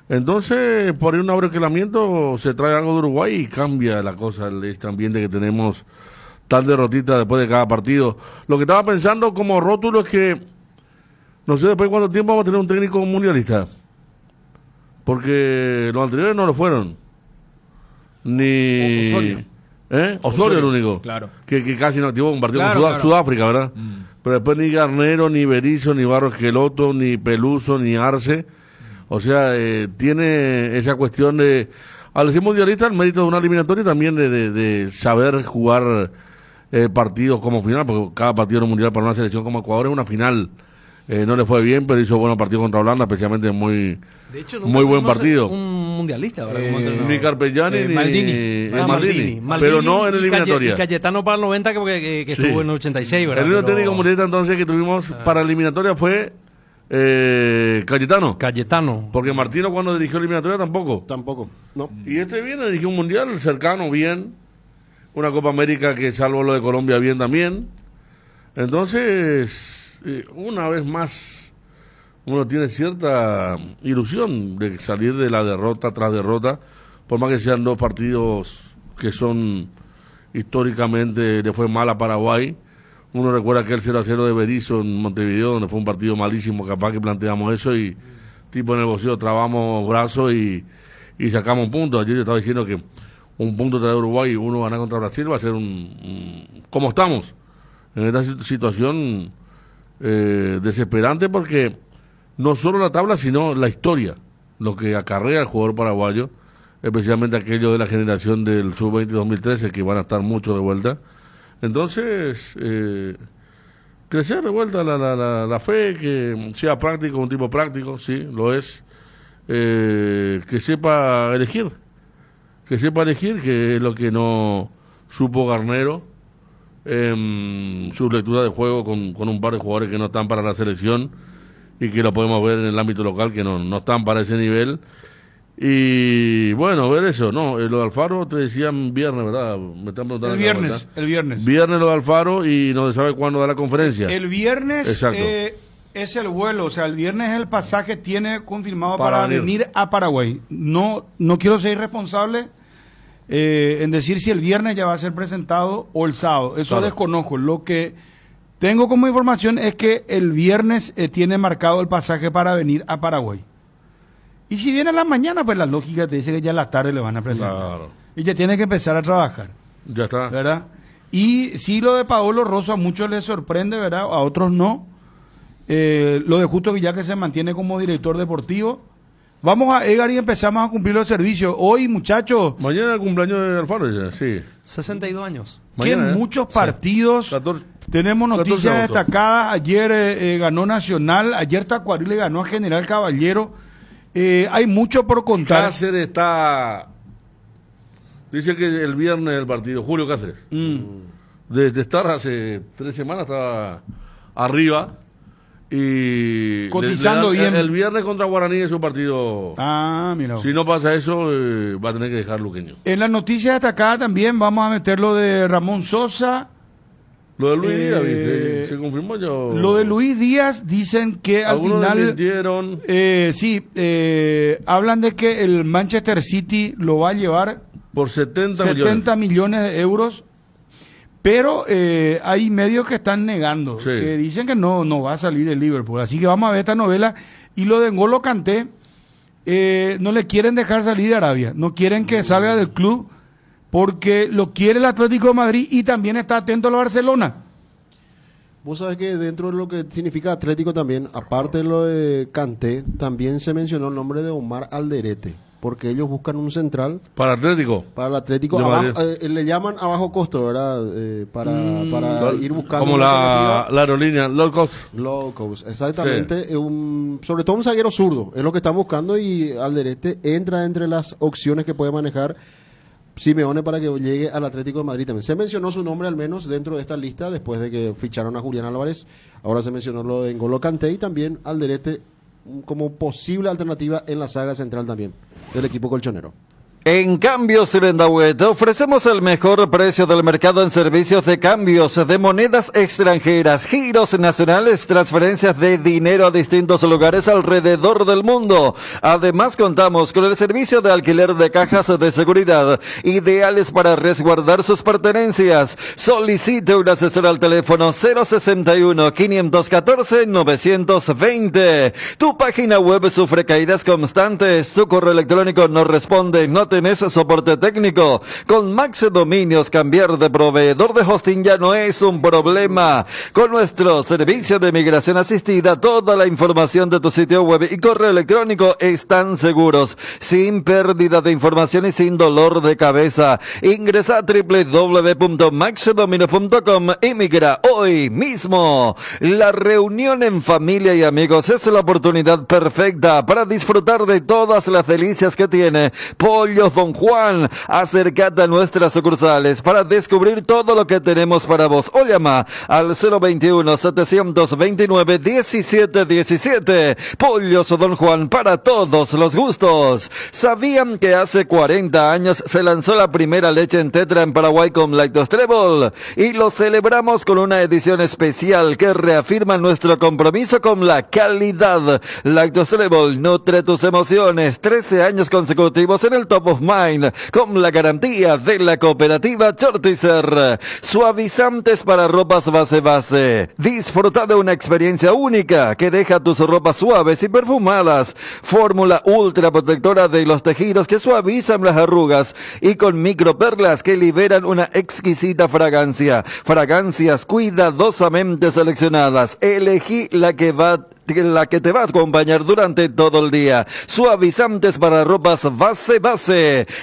Entonces, por ahí un abroquelamiento se trae algo de Uruguay y cambia la cosa, este ambiente que tenemos tan derrotista después de cada partido. Lo que estaba pensando como rótulo es que no sé después de cuánto tiempo vamos a tener un técnico mundialista, porque los anteriores no lo fueron, ni Osorio el único, claro, que casi no activó un partido con Sudáfrica, ¿verdad? Pero después ni Garnero, ni Berizzo, ni Barros Esqueloto, ni Peluso, ni Arce. O sea, tiene esa cuestión de, al ser mundialista, el mérito de una eliminatoria también de saber jugar partidos como final, porque cada partido en un mundial para una selección como Ecuador es una final. No le fue bien, pero hizo buenos partidos contra Holanda, especialmente muy buen partido. Un mundialista, ¿verdad? Ni Carpellani ni Maldini, pero no en eliminatoria. Y Cayetano para el 90 que estuvo en el 86, ¿verdad? El único técnico mundialista entonces que tuvimos para eliminatoria fue Cayetano. Porque Martino cuando dirigió la eliminatoria Tampoco, no. Y este viene, dirigió un mundial cercano, bien. Una Copa América que salvo lo de Colombia, bien también. Entonces, una vez más, uno tiene cierta ilusión de salir de la derrota tras derrota, por más que sean dos partidos que son históricamente, le fue mal a Paraguay. Uno recuerda aquel 0-0 de Berizzo en Montevideo, donde fue un partido malísimo, capaz que planteamos eso y tipo en el bolsillo trabamos brazos y sacamos un punto. Ayer yo estaba diciendo que un punto tras Uruguay y uno ganar contra Brasil va a ser ¿cómo estamos? En esta situación desesperante, porque no solo la tabla, sino la historia, lo que acarrea el jugador paraguayo, especialmente aquellos de la generación del Sub-20 2013, que van a estar mucho de vuelta. Entonces, crecer de vuelta la fe, que sea práctico, un tipo práctico, sí, lo es, que sepa elegir, que es lo que no supo Garnero en su lectura de juego con un par de jugadores que no están para la selección y que lo podemos ver en el ámbito local, que no están para ese nivel. Y bueno, ver eso, lo de Alfaro te decían viernes, ¿verdad? Me están preguntando el viernes. Viernes lo de Alfaro y no se sabe cuándo da la conferencia. El viernes es el vuelo, o sea, el viernes el pasaje tiene confirmado para venir a Paraguay. No quiero ser irresponsable en decir si el viernes ya va a ser presentado o el sábado, eso desconozco. Lo que tengo como información es que el viernes tiene marcado el pasaje para venir a Paraguay. Y si viene a la mañana, pues la lógica te dice que ya en la tarde le van a presentar. Claro. Y ya tiene que empezar a trabajar. Ya está. ¿Verdad? Y sí, lo de Paolo Rosso a muchos les sorprende, ¿verdad? A otros no. Lo de Justo Villar, que se mantiene como director deportivo. Vamos a Edgar y empezamos a cumplir los servicios. Hoy, muchachos. Mañana el cumpleaños de Alfaro, ya, sí. 62 años. Mañana, muchos partidos. 14, tenemos noticias 14 destacadas. Ayer ganó Nacional. Ayer Tacuarí le ganó a General Caballero. Hay mucho por contar. Cáceres está... Dice que el viernes el partido, Julio Cáceres. Desde estar hace 3 semanas estaba arriba. Y cotizando bien. El viernes contra Guaraní es un partido. Mira. Si no pasa eso, va a tener que dejar Luqueño. En las noticias destacadas también vamos a meter lo de Ramón Sosa. Lo de Luis Díaz, ¿viste? ¿Se confirmó ya? Lo de Luis Díaz, dicen que al final... hablan de que el Manchester City lo va a llevar... Por 70 millones de euros. Pero hay medios que están negando, que dicen que no va a salir el Liverpool. Así que vamos a ver esta novela. Y lo de N'Golo Kanté, no le quieren dejar salir de Arabia. No quieren que salga del club, porque lo quiere el Atlético de Madrid y también está atento a la Barcelona. Vos sabés que dentro de lo que significa Atlético también, aparte de lo de Kanté, también se mencionó el nombre de Omar Alderete, porque ellos buscan un central. ¿Para Atlético? Para el Atlético, le llaman a bajo costo, ¿verdad? Para ir buscando... Como la aerolínea, low cost. Low cost, exactamente. Sí. Sobre todo un zaguero zurdo, es lo que están buscando, y Alderete entra entre las opciones que puede manejar Simeone para que llegue al Atlético de Madrid también. Se mencionó su nombre al menos dentro de esta lista después de que ficharon a Julián Álvarez. Ahora se mencionó lo de N'Golo Kanté y también Alderete como posible alternativa en la saga central también del equipo colchonero. En Cambios Irendahué te ofrecemos el mejor precio del mercado en servicios de cambios de monedas extranjeras, giros nacionales, transferencias de dinero a distintos lugares alrededor del mundo. Además contamos con el servicio de alquiler de cajas de seguridad, ideales para resguardar sus pertenencias. Solicite un asesor al teléfono 061-514-920. Tu página web sufre caídas constantes, tu correo electrónico no responde, no tenés soporte técnico. Con Max Dominios, cambiar de proveedor de hosting ya no es un problema. Con nuestro servicio de migración asistida, toda la información de tu sitio web y correo electrónico están seguros, sin pérdida de información y sin dolor de cabeza. Ingresa a www.maxdominios.com y migra hoy mismo. La reunión en familia y amigos es la oportunidad perfecta para disfrutar de todas las delicias que tiene Pollo Pollos Don Juan. Acércate a nuestras sucursales para descubrir todo lo que tenemos para vos. O llama al 021-729-1717. Pollos Don Juan, para todos los gustos. ¿Sabían que hace 40 años se lanzó la primera leche en tetra en Paraguay con Lactostrebol? Y lo celebramos con una edición especial que reafirma nuestro compromiso con la calidad. Lactostrebol nutre tus emociones. 13 años consecutivos en el top of mind, con la garantía de la cooperativa Chortizer. Suavizantes para ropas base. Disfruta de una experiencia única que deja tus ropas suaves y perfumadas. Fórmula ultra protectora de los tejidos que suavizan las arrugas y con microperlas que liberan una exquisita fragancia. Fragancias cuidadosamente seleccionadas. Elegí la que te va a acompañar durante todo el día. Suavizantes para ropas base.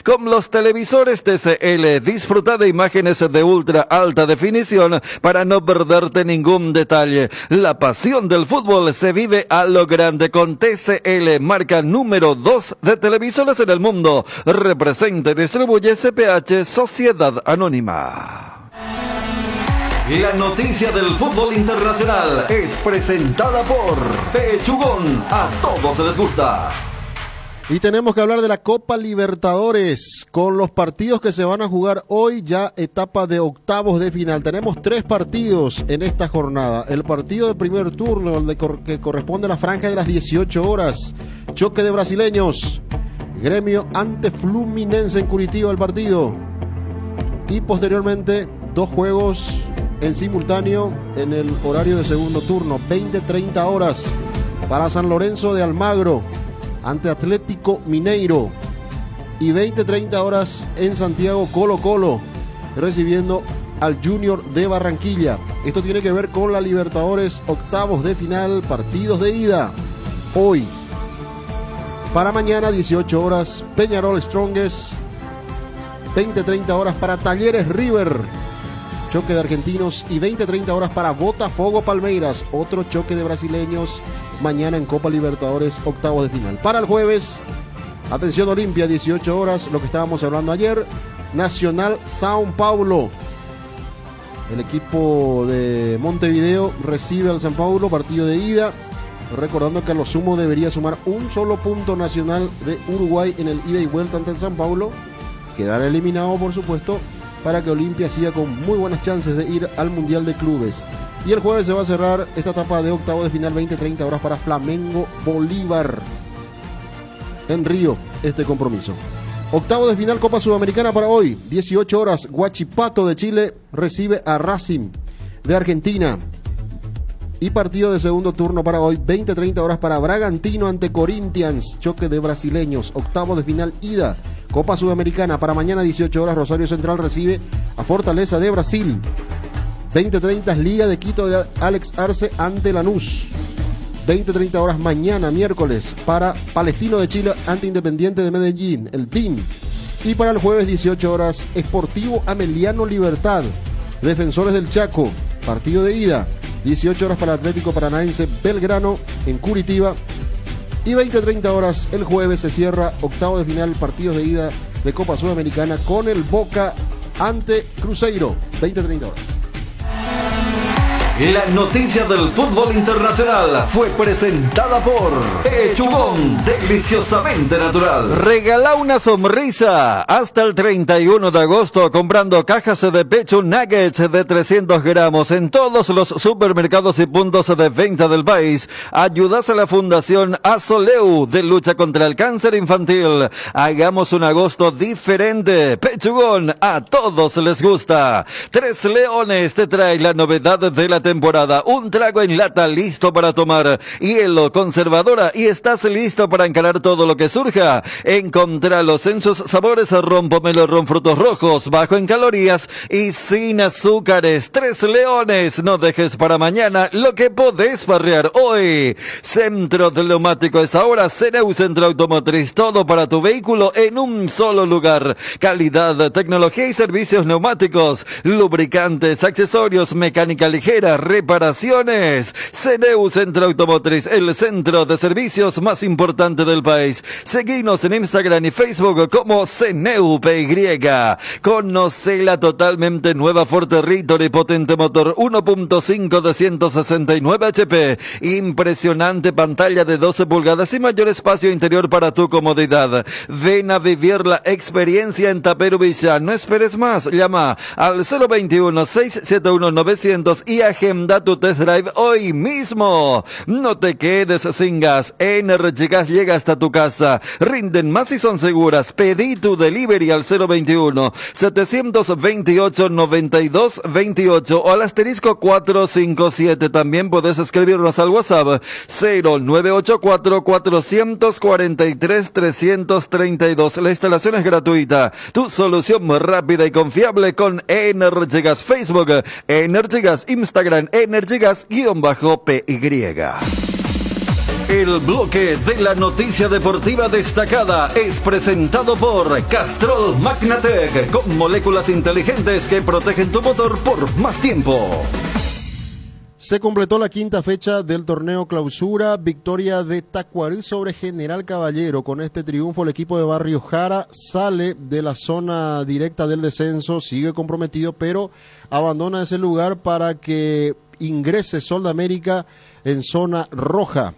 Con los televisores TCL, disfruta de imágenes de ultra alta definición para no perderte ningún detalle. La pasión del fútbol se vive a lo grande con TCL, marca número 2 de televisores en el mundo. Representa y distribuye CPH Sociedad Anónima. La noticia del fútbol internacional es presentada por Pechugón. A todos les gusta. Y tenemos que hablar de la Copa Libertadores, con los partidos que se van a jugar hoy, ya etapa de octavos de final. Tenemos 3 partidos en esta jornada. El partido de primer turno, que corresponde a la franja de las 18 horas. Choque de brasileños. Gremio ante Fluminense en Curitiba el partido. Y posteriormente 2 juegos en simultáneo en el horario de segundo turno, 20-30 horas para San Lorenzo de Almagro ante Atlético Mineiro, y 20-30 horas en Santiago Colo-Colo recibiendo al Junior de Barranquilla. Esto tiene que ver con la Libertadores, octavos de final, partidos de ida hoy. Para mañana 18 horas Peñarol Strongest, 20-30 horas para Talleres River, choque de argentinos, y 20-30 horas para Botafogo Palmeiras, otro choque de brasileños mañana en Copa Libertadores, octavos de final. Para el jueves, atención Olimpia, 18 horas, lo que estábamos hablando ayer, Nacional São Paulo. El equipo de Montevideo recibe al São Paulo, partido de ida, recordando que a lo sumo debería sumar un solo punto Nacional de Uruguay en el ida y vuelta ante el São Paulo, quedar eliminado por supuesto, para que Olimpia siga con muy buenas chances de ir al Mundial de Clubes. Y el jueves se va a cerrar esta etapa de octavo de final, 20-30 horas para Flamengo Bolívar en Río, este compromiso. Octavo de final Copa Sudamericana para hoy, 18 horas, Huachipato de Chile recibe a Racing de Argentina. Y partido de segundo turno para hoy, 20-30 horas para Bragantino ante Corinthians, choque de brasileños, octavo de final ida. Copa Sudamericana para mañana 18 horas, Rosario Central recibe a Fortaleza de Brasil. 20-30 Liga de Quito de Alex Arce ante Lanús. 20-30 horas mañana miércoles para Palestino de Chile ante Independiente de Medellín, el team. Y para el jueves 18 horas, Sportivo Ameliano Libertad, Defensores del Chaco, partido de ida. 18 horas para Atlético Paranaense Belgrano en Curitiba. Y 20-30 horas el jueves se cierra octavo de final, partidos de ida de Copa Sudamericana con el Boca ante Cruzeiro, 20-30 horas. La noticia del fútbol internacional fue presentada por Pechugón, deliciosamente natural. Regala una sonrisa hasta el 31 de agosto comprando cajas de Pechu Nuggets de 300 gramos en todos los supermercados y puntos de venta del país. Ayudas a la Fundación Asoleu de lucha contra el cáncer infantil. Hagamos un agosto diferente. Pechugón, a todos les gusta. Tres Leones te trae la novedad de la temporada, un trago en lata listo para tomar, hielo, conservadora, y estás listo para encarar todo lo que surja. Encontralos en sus sabores ron pomelo, ron frutos rojos, bajo en calorías y sin azúcares. Tres Leones, no dejes para mañana lo que podés farrear hoy. Centro de Neumático es ahora CNEU Centro Automotriz, todo para tu vehículo en un solo lugar. Calidad, tecnología y servicios neumáticos, lubricantes, accesorios, mecánica ligera, Mega Reparaciones. CNEU Centro Automotriz, el centro de servicios más importante del país. Seguinos en Instagram y Facebook como CNEU PY. Conoce la totalmente nueva Ford Territory y potente motor 1.5 de 169 HP. Impresionante pantalla de 12 pulgadas y mayor espacio interior para tu comodidad. Ven a vivir la experiencia en Taperu Villa. No esperes más. Llama al 021-671-900 y agenda tu test drive hoy mismo. No te quedes sin gas. Energy Gas llega hasta tu casa. Rinden más y son seguras. Pedí tu delivery al 021-728-9228 o al asterisco 457. También puedes escribirnos al WhatsApp 0984-443-332. La instalación es gratuita. Tu solución rápida y confiable con Energy Gas. Facebook Energy Gas, Instagram Energy Gas-PY. El bloque de la noticia deportiva destacada es presentado por Castrol Magnatec, con moléculas inteligentes que protegen tu motor por más tiempo. Se completó la quinta fecha del torneo clausura, victoria de Tacuarí sobre General Caballero. Con este triunfo el equipo de Barrio Jara sale de la zona directa del descenso, sigue comprometido, pero abandona ese lugar para que ingrese Sol de América en zona roja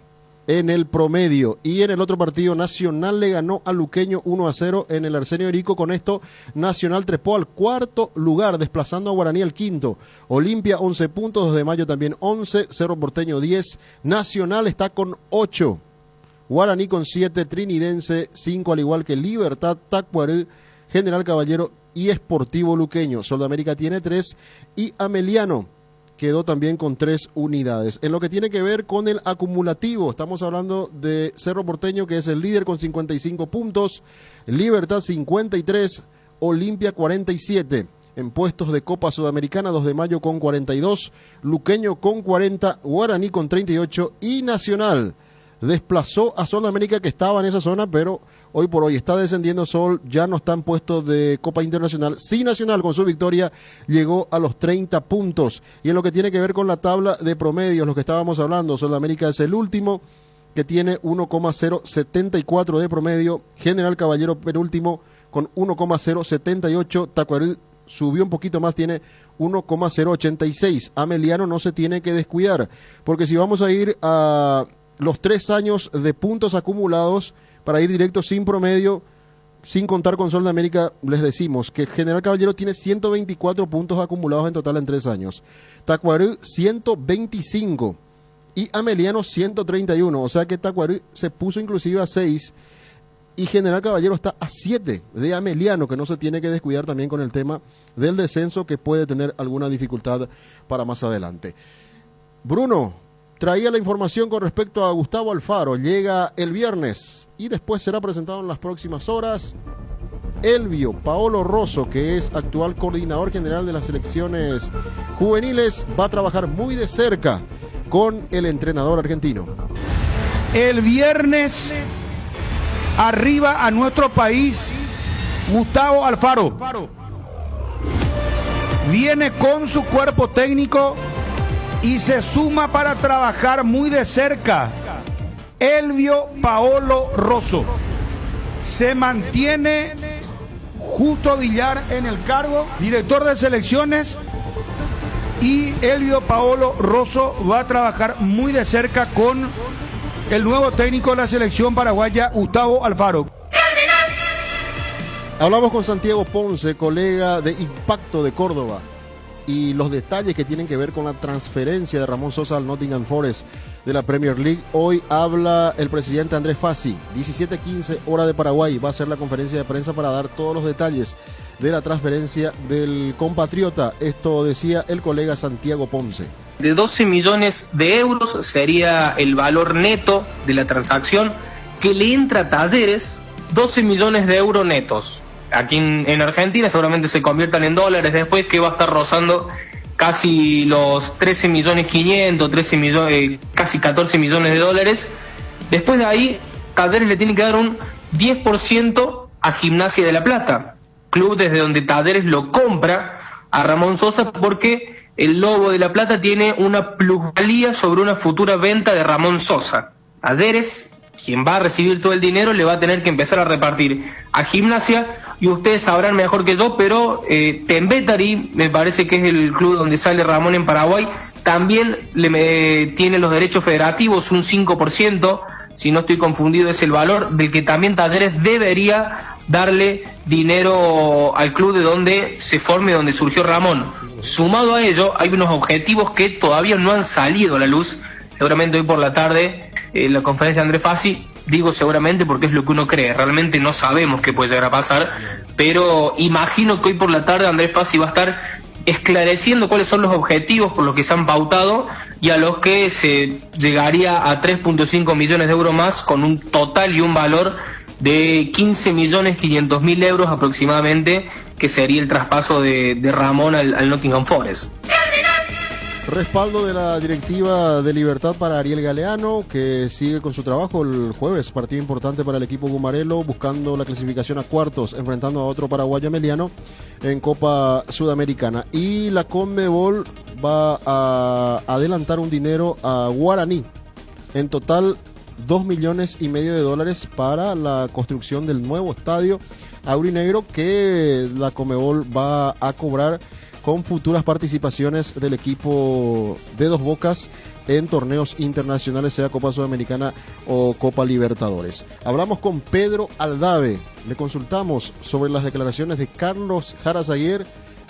en el promedio. Y en el otro partido, Nacional le ganó a Luqueño 1-0 en el Arsenio Erico. Con esto, Nacional trepó al cuarto lugar, desplazando a Guaraní al quinto. Olimpia 11 puntos, 2 de Mayo también 11, Cerro Porteño 10. Nacional está con 8. Guaraní con 7, Trinidense 5, al igual que Libertad, Tacuarí, General Caballero y Sportivo Luqueño. Sol de América tiene 3 y Ameliano quedó también con 3 unidades. En lo que tiene que ver con el acumulativo, estamos hablando de Cerro Porteño, que es el líder con 55 puntos, Libertad 53, Olimpia 47. En puestos de Copa Sudamericana, 2 de Mayo con 42, Luqueño con 40, Guaraní con 38 y Nacional desplazó a Sol de América, que estaba en esa zona, pero hoy por hoy está descendiendo. Sol ya no está en puestos de Copa Internacional. Sí, Nacional con su victoria llegó a los 30 puntos. Y en lo que tiene que ver con la tabla de promedios, lo que estábamos hablando, Sol de América es el último, que tiene 1,074 de promedio. General Caballero penúltimo con 1,078. Tacuarí subió un poquito más, tiene 1,086. Ameliano no se tiene que descuidar, porque si vamos a ir a los 3 años de puntos acumulados para ir directo sin promedio, sin contar con Sol de América, les decimos que General Caballero tiene 124 puntos acumulados en total en 3 años. Tacuarí 125 y Ameliano 131, o sea que Tacuarí se puso inclusive a 6 y General Caballero está a 7 de Ameliano, que no se tiene que descuidar también con el tema del descenso, que puede tener alguna dificultad para más adelante. Bruno traía la información con respecto a Gustavo Alfaro. Llega el viernes y después será presentado en las próximas horas. Elvio Paolo Rosso, que es actual coordinador general de las selecciones juveniles, va a trabajar muy de cerca con el entrenador argentino. El viernes arriba a nuestro país Gustavo Alfaro. Viene con su cuerpo técnico y se suma para trabajar muy de cerca Elvio Paolo Rosso. Se mantiene Justo Villar en el cargo, director de selecciones, y Elvio Paolo Rosso va a trabajar muy de cerca con el nuevo técnico de la selección paraguaya, Gustavo Alfaro. Hablamos con Santiago Ponce, colega de Impacto de Córdoba, y los detalles que tienen que ver con la transferencia de Ramón Sosa al Nottingham Forest de la Premier League. Hoy habla el presidente Andrés Fassi, 17:15 hora de Paraguay, va a hacer la conferencia de prensa para dar todos los detalles de la transferencia del compatriota. Esto decía el colega Santiago Ponce. De 12 millones de euros sería el valor neto de la transacción que le entra a Talleres, 12 millones de euros netos. Aquí en Argentina seguramente se conviertan en dólares después, que va a estar rozando casi los 13 millones 500, casi 14 millones de dólares. Después de ahí, Talleres le tiene que dar un 10% a Gimnasia de La Plata, club desde donde Talleres lo compra a Ramón Sosa, porque el Lobo de La Plata tiene una plusvalía sobre una futura venta de Ramón Sosa. Talleres, quien va a recibir todo el dinero, le va a tener que empezar a repartir a Gimnasia, y ustedes sabrán mejor que yo, pero Tembetari, me parece que es el club donde sale Ramón en Paraguay, también tiene los derechos federativos, un 5%, si no estoy confundido es el valor, del que también Talleres debería darle dinero al club de donde se forme, donde surgió Ramón. Sumado a ello, hay unos objetivos que todavía no han salido a la luz. Seguramente hoy por la tarde, en la conferencia de Andrés Fassi, digo seguramente porque es lo que uno cree, realmente no sabemos qué puede llegar a pasar, pero imagino que hoy por la tarde Andrés Fassi va a estar esclareciendo cuáles son los objetivos por los que se han pautado y a los que se llegaría a 3.5 millones de euros más, con un total y un valor de 15.500.000 euros aproximadamente, que sería el traspaso de Ramón al Nottingham Forest. Respaldo de la directiva de Libertad para Ariel Galeano, que sigue con su trabajo el jueves, partido importante para el equipo gumarelo, buscando la clasificación a cuartos, enfrentando a otro paraguayo Meliano en Copa Sudamericana. Y la Conmebol va a adelantar un dinero a Guaraní, en total $2,5 millones para la construcción del nuevo estadio aurinegro, que la Conmebol va a cobrar con futuras participaciones del equipo de Dos Bocas en torneos internacionales, sea Copa Sudamericana o Copa Libertadores. Hablamos con Pedro Aldave, le consultamos sobre las declaraciones de Carlos Jara Zaguer.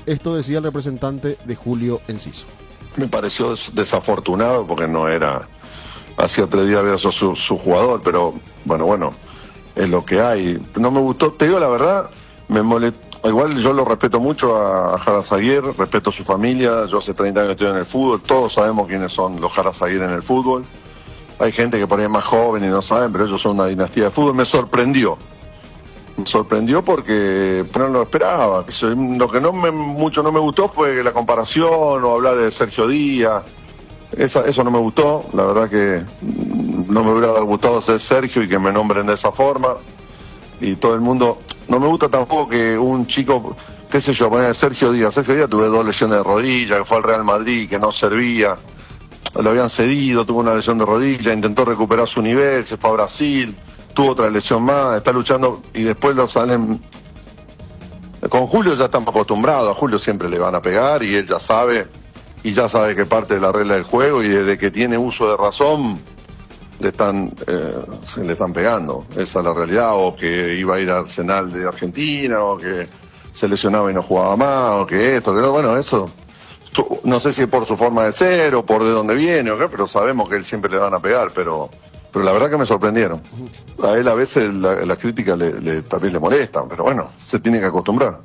Esto decía el representante de Julio Enciso. Me pareció desafortunado porque no era, hacía 3 días había sido su jugador, pero bueno, es lo que hay. No me gustó, te digo la verdad, me molestó. Igual yo lo respeto mucho a Jara Zaguer, respeto a su familia, yo hace 30 años que estoy en el fútbol, todos sabemos quiénes son los Jara Zaguer en el fútbol. Hay gente que por ahí es más joven y no saben, pero ellos son una dinastía de fútbol. Me sorprendió porque no lo esperaba. Lo que mucho no me gustó fue la comparación o hablar de Sergio Díaz. Eso no me gustó, la verdad que no me hubiera gustado ser Sergio y que me nombren de esa forma. Y todo el mundo, no me gusta tampoco que un chico, qué sé yo, poner Sergio Díaz tuve 2 lesiones de rodilla, que fue al Real Madrid, que no servía, lo habían cedido, tuvo una lesión de rodilla, intentó recuperar su nivel, se fue a Brasil, tuvo otra lesión más, está luchando y después lo salen. Con Julio ya estamos acostumbrados, a Julio siempre le van a pegar y él ya sabe que parte de la regla del juego, y desde que tiene uso de razón le están pegando, esa es la realidad, o que iba a ir a Arsenal de Argentina, o que se lesionaba y no jugaba más, o que esto, que no, bueno, eso, no sé si es por su forma de ser, o por de dónde viene, o qué, pero sabemos que él siempre le van a pegar, pero la verdad que me sorprendieron. A él a veces la crítica también le molestan, pero bueno, se tiene que acostumbrar.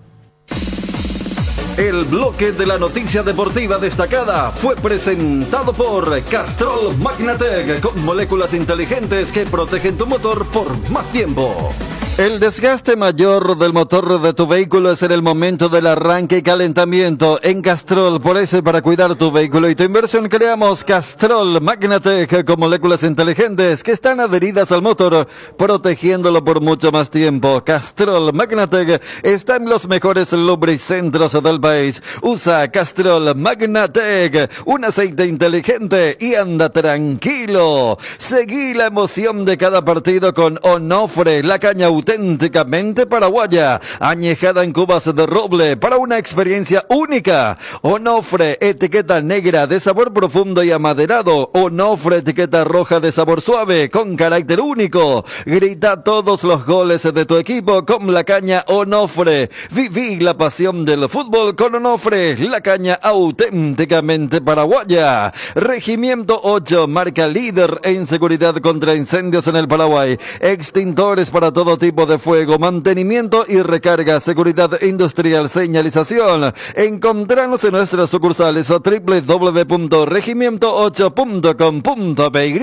El bloque de la noticia deportiva destacada fue presentado por Castrol Magnatec, con moléculas inteligentes que protegen tu motor por más tiempo. El desgaste mayor del motor de tu vehículo es en el momento del arranque y calentamiento. En Castrol, por eso y para cuidar tu vehículo y tu inversión, creamos Castrol Magnatec con moléculas inteligentes que están adheridas al motor, protegiéndolo por mucho más tiempo. Castrol Magnatec está en los mejores lubricentros del país. Usa Castrol Magnatec, un aceite inteligente, y anda tranquilo. Seguí la emoción de cada partido con Onofre, la caña auténticamente paraguaya, añejada en cubas de roble para una experiencia única. Onofre, etiqueta negra de sabor profundo y amaderado. Onofre, etiqueta roja de sabor suave con carácter único. Grita todos los goles de tu equipo con la caña Onofre. Viví la pasión del fútbol con Onofre, la caña auténticamente paraguaya. Regimiento 8, marca líder en seguridad contra incendios en el Paraguay. Extintores para todo tipo de fuego, mantenimiento y recarga, seguridad industrial, señalización. Encontranos en nuestras sucursales a www.regimiento8.com.py.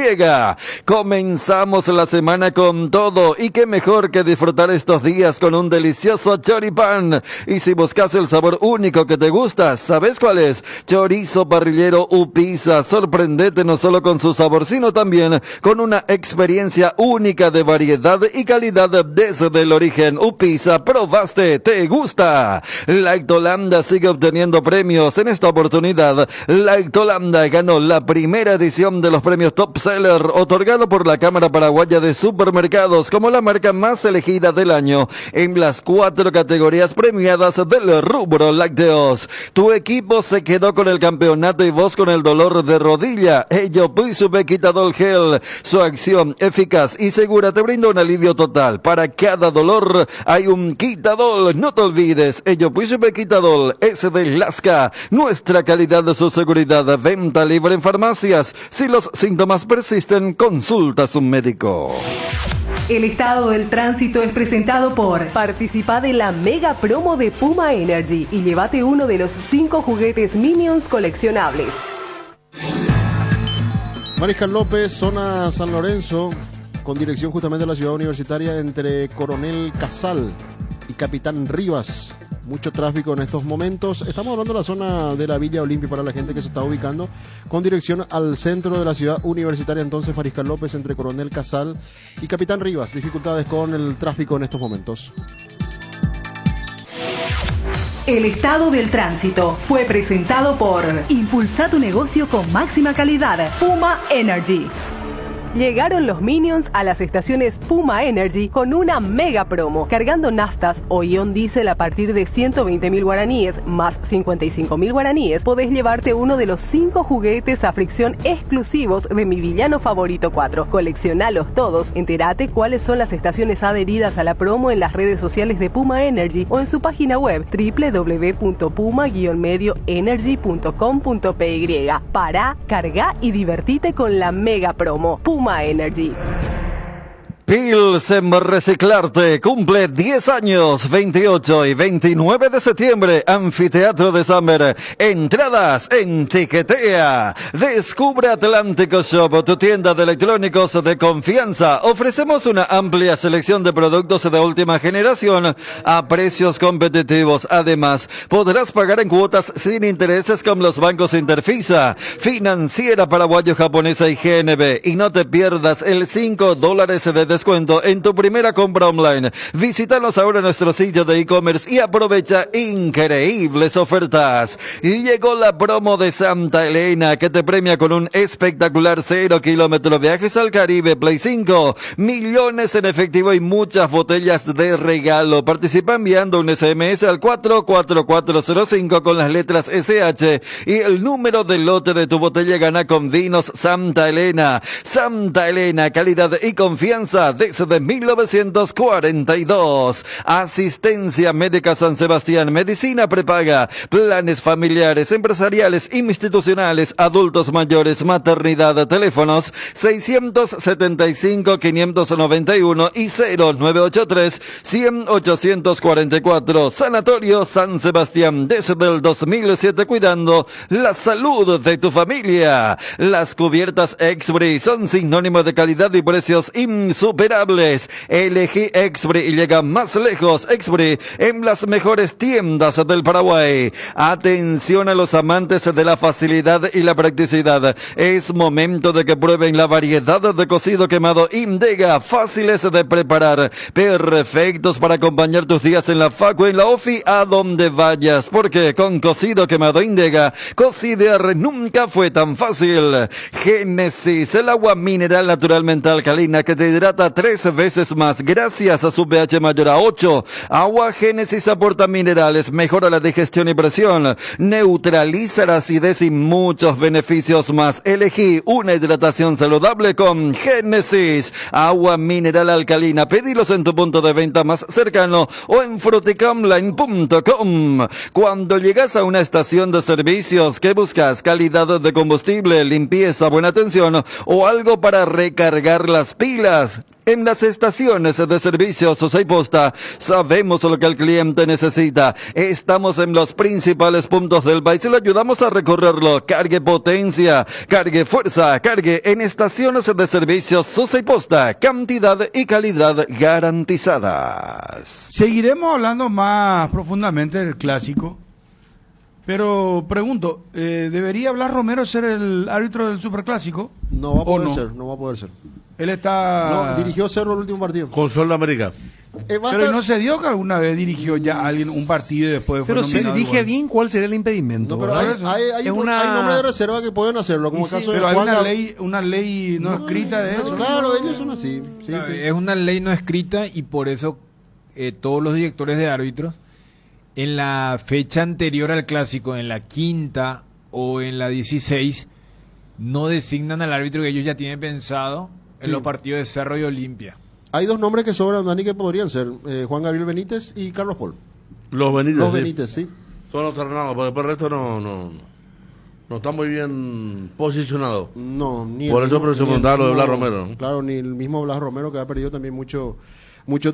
Comenzamos la semana con todo, y qué mejor que disfrutar estos días con un delicioso choripán. Y si buscas el sabor único que te gusta, ¿sabes cuál es? Chorizo parrillero Upisa. Sorprendete no solo con su sabor, sino también con una experiencia única de variedad y calidad desde el origen. Upisa, probaste, te gusta. Lactolanda sigue obteniendo premios. En esta oportunidad, Lactolanda ganó la primera edición de los premios Top Seller, otorgado por la Cámara Paraguaya de Supermercados como la marca más elegida del año en las 4 categorías premiadas del rubro lácteos. Tu equipo se quedó con el campeonato y vos con el dolor de rodilla. Eyopisupe Quitadol Gel, su acción eficaz y segura te brinda un alivio total. Para cada dolor hay un Quitadol. No te olvides, Eyopisupe Quitadol es de Lasca. Nuestra calidad de su seguridad. Venta libre en farmacias. Si los síntomas persisten, consulta a su médico. El estado del tránsito es presentado por Participa de la mega promo de Puma Energy y llévate uno de los 5 juguetes Minions coleccionables. Mariscal López, zona San Lorenzo, con dirección justamente a la ciudad universitaria, entre Coronel Casal y Capitán Rivas. Mucho tráfico en estos momentos. Estamos hablando de la zona de la Villa Olimpia para la gente que se está ubicando, con dirección al centro de la ciudad universitaria. Entonces, Mariscal López, entre Coronel Casal y Capitán Rivas. Dificultades con el tráfico en estos momentos. El estado del tránsito fue presentado por Impulsa tu negocio con máxima calidad. Puma Energy. Llegaron los Minions a las estaciones Puma Energy con una mega promo. Cargando naftas o ion diésel a partir de 120.000 guaraníes más 55.000 guaraníes, podés llevarte uno de los 5 juguetes a fricción exclusivos de Mi Villano Favorito 4. Coleccionalos todos. Entérate cuáles son las estaciones adheridas a la promo en las redes sociales de Puma Energy o en su página web www.puma-energy.com.py. Pará, carga y divertite con la mega promo. Puma Energy. Pilsen Reciclarte cumple 10 años, 28 y 29 de septiembre, Anfiteatro de Summer. Entradas en Tiquetea. Descubre Atlántico Shop, tu tienda de electrónicos de confianza. Ofrecemos una amplia selección de productos de última generación a precios competitivos. Además, podrás pagar en cuotas sin intereses con los bancos Interfisa, Financiera Paraguayo-Japonesa y GNB. Y no te pierdas el $5 de descuento en tu primera compra online. Visítanos ahora en nuestro sitio de e-commerce y aprovecha increíbles ofertas. Y llegó la promo de Santa Elena, que te premia con un espectacular 0 kilómetro viajes al Caribe Play 5, millones en efectivo y muchas botellas de regalo. Participa enviando un SMS al 44405 con las letras SH y el número del lote de tu botella. Gana con Vinos Santa Elena. Santa Elena, calidad y confianza desde 1942. Asistencia Médica San Sebastián, medicina prepaga, planes familiares, empresariales, institucionales, adultos mayores, maternidad. Teléfonos 675-591 y 0983-100-844. Sanatorio San Sebastián, desde el 2007 cuidando la salud de tu familia. Las cubiertas Exbri son sinónimo de calidad y precios insuperables. Elegí Exbri y llega más lejos. Exbri en las mejores tiendas del Paraguay. Atención a los amantes de la facilidad y la practicidad. Es momento de que prueben la variedad de cocido quemado Indega, fáciles de preparar, perfectos para acompañar tus días en la facu, en la ofi, a donde vayas, porque con cocido quemado Indega, cocidear nunca fue tan fácil. Génesis, el agua mineral naturalmente alcalina que te hidrata 3 veces más gracias a su pH mayor a 8. Agua Génesis aporta minerales, mejora la digestión y presión, neutraliza la acidez y muchos beneficios más. Elegí una hidratación saludable con Génesis, agua mineral alcalina. Pedilos en tu punto de venta más cercano o en fruticomline.com. Cuando llegas a una estación de servicios, ¿qué buscas? Calidad de combustible, limpieza, buena atención o algo para recargar las pilas. En las estaciones de servicios Susay Posta sabemos lo que el cliente necesita. Estamos en los principales puntos del país y lo ayudamos a recorrerlo. Cargue potencia, cargue fuerza, cargue en estaciones de servicios Susay Posta. Cantidad y calidad garantizadas. Seguiremos hablando más profundamente del clásico. Pero pregunto, ¿debería Blas Romero ser el árbitro del Superclásico? No va a poder ser, no va a poder ser. Él está... No, dirigió Cerro el último partido. Con Sol de América. Pero no se dio que alguna vez dirigió ya alguien un partido y después Pero fue se nominado dije igual. bien cuál sería el impedimento. No, pero hay nombres de reserva que pueden hacerlo, como el caso de Pero hay Juan una ley no escrita de eso. Claro, ellos son así. Sí, Claro, sí. es una ley no escrita y por eso todos los directores de árbitros en la fecha anterior al clásico, en la quinta o en la 16, no designan al árbitro que ellos ya tienen pensado en Sí. los partidos de Cerro y Olimpia. Hay dos nombres que sobran, Dani, que podrían ser Juan Gabriel Benítez y Carlos Paul. Los Benítez. Los sí. Benítez, sí. Son los terrenos, porque por el resto no está muy bien posicionado. No, ni Por el eso mismo- se ni el preguntaba lo de mismo- Blas Romero, ¿no? Claro, ni el mismo Blas Romero, que ha perdido también mucho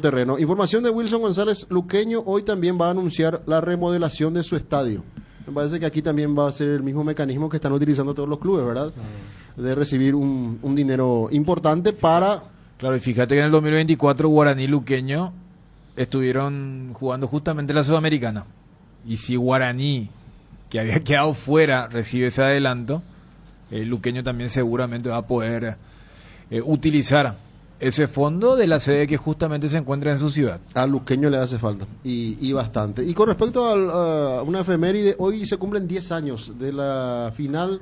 terreno. Información de Wilson González Luqueño, hoy también va a anunciar la remodelación de su estadio. Me parece que aquí también va a ser el mismo mecanismo que están utilizando todos los clubes, ¿verdad? De recibir un dinero importante para... Claro, y fíjate que en el 2024 Guaraní y Luqueño estuvieron jugando justamente la Sudamericana. Y si Guaraní, que había quedado fuera, recibe ese adelanto, el Luqueño también seguramente va a poder utilizar ese fondo de la sede que justamente se encuentra en su ciudad. A Luqueño le hace falta, y bastante. Y con respecto a una efeméride, hoy se cumplen 10 años de la final,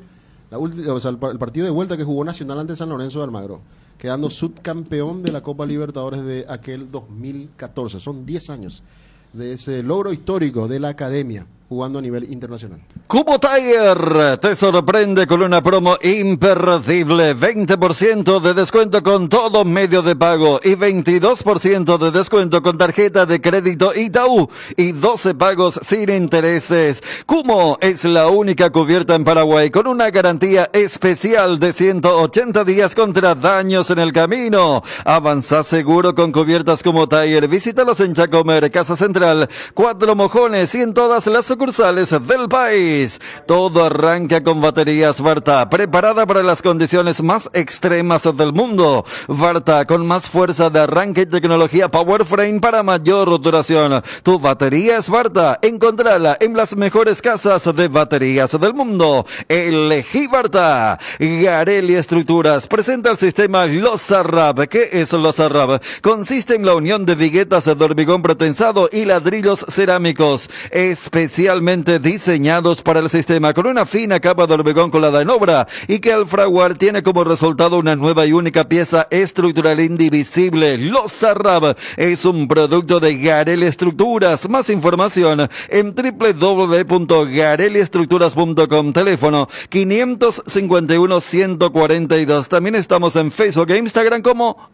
el partido de vuelta que jugó Nacional ante San Lorenzo de Almagro, quedando subcampeón de la Copa Libertadores de aquel 2014. Son 10 años de ese logro histórico de la academia, jugando a nivel internacional. Cubo Tiger te sorprende con una promo imperdible, 20% de descuento con todo medio de pago y 22% de descuento con tarjeta de crédito Itaú y 12 pagos sin intereses. Cubo es la única cubierta en Paraguay con una garantía especial de 180 días contra daños en el camino. Avanza seguro con cubiertas Cubo Tiger. Visítalos en Chacomer, Casa Central, Cuatro Mojones y en todas las sucursales del país. Todo arranca con baterías Varta, preparada para las condiciones más extremas del mundo. Varta, con más fuerza de arranque y tecnología Powerframe para mayor duración. Tu batería es Varta. Encontrala en las mejores casas de baterías del mundo. Elegí Varta. Gareli Estructuras presenta el sistema Losarrab. ¿Qué es Losarrab? Consiste en la unión de viguetas de hormigón pretensado y ladrillos cerámicos especialmente diseñados para el sistema, con una fina capa de hormigón colada en obra y que al fraguar tiene como resultado una nueva y única pieza estructural indivisible. Losarrab es un producto de Gareli Estructuras. Más información en www.gareliestructuras.com. Teléfono 551-142. También estamos en Facebook e Instagram como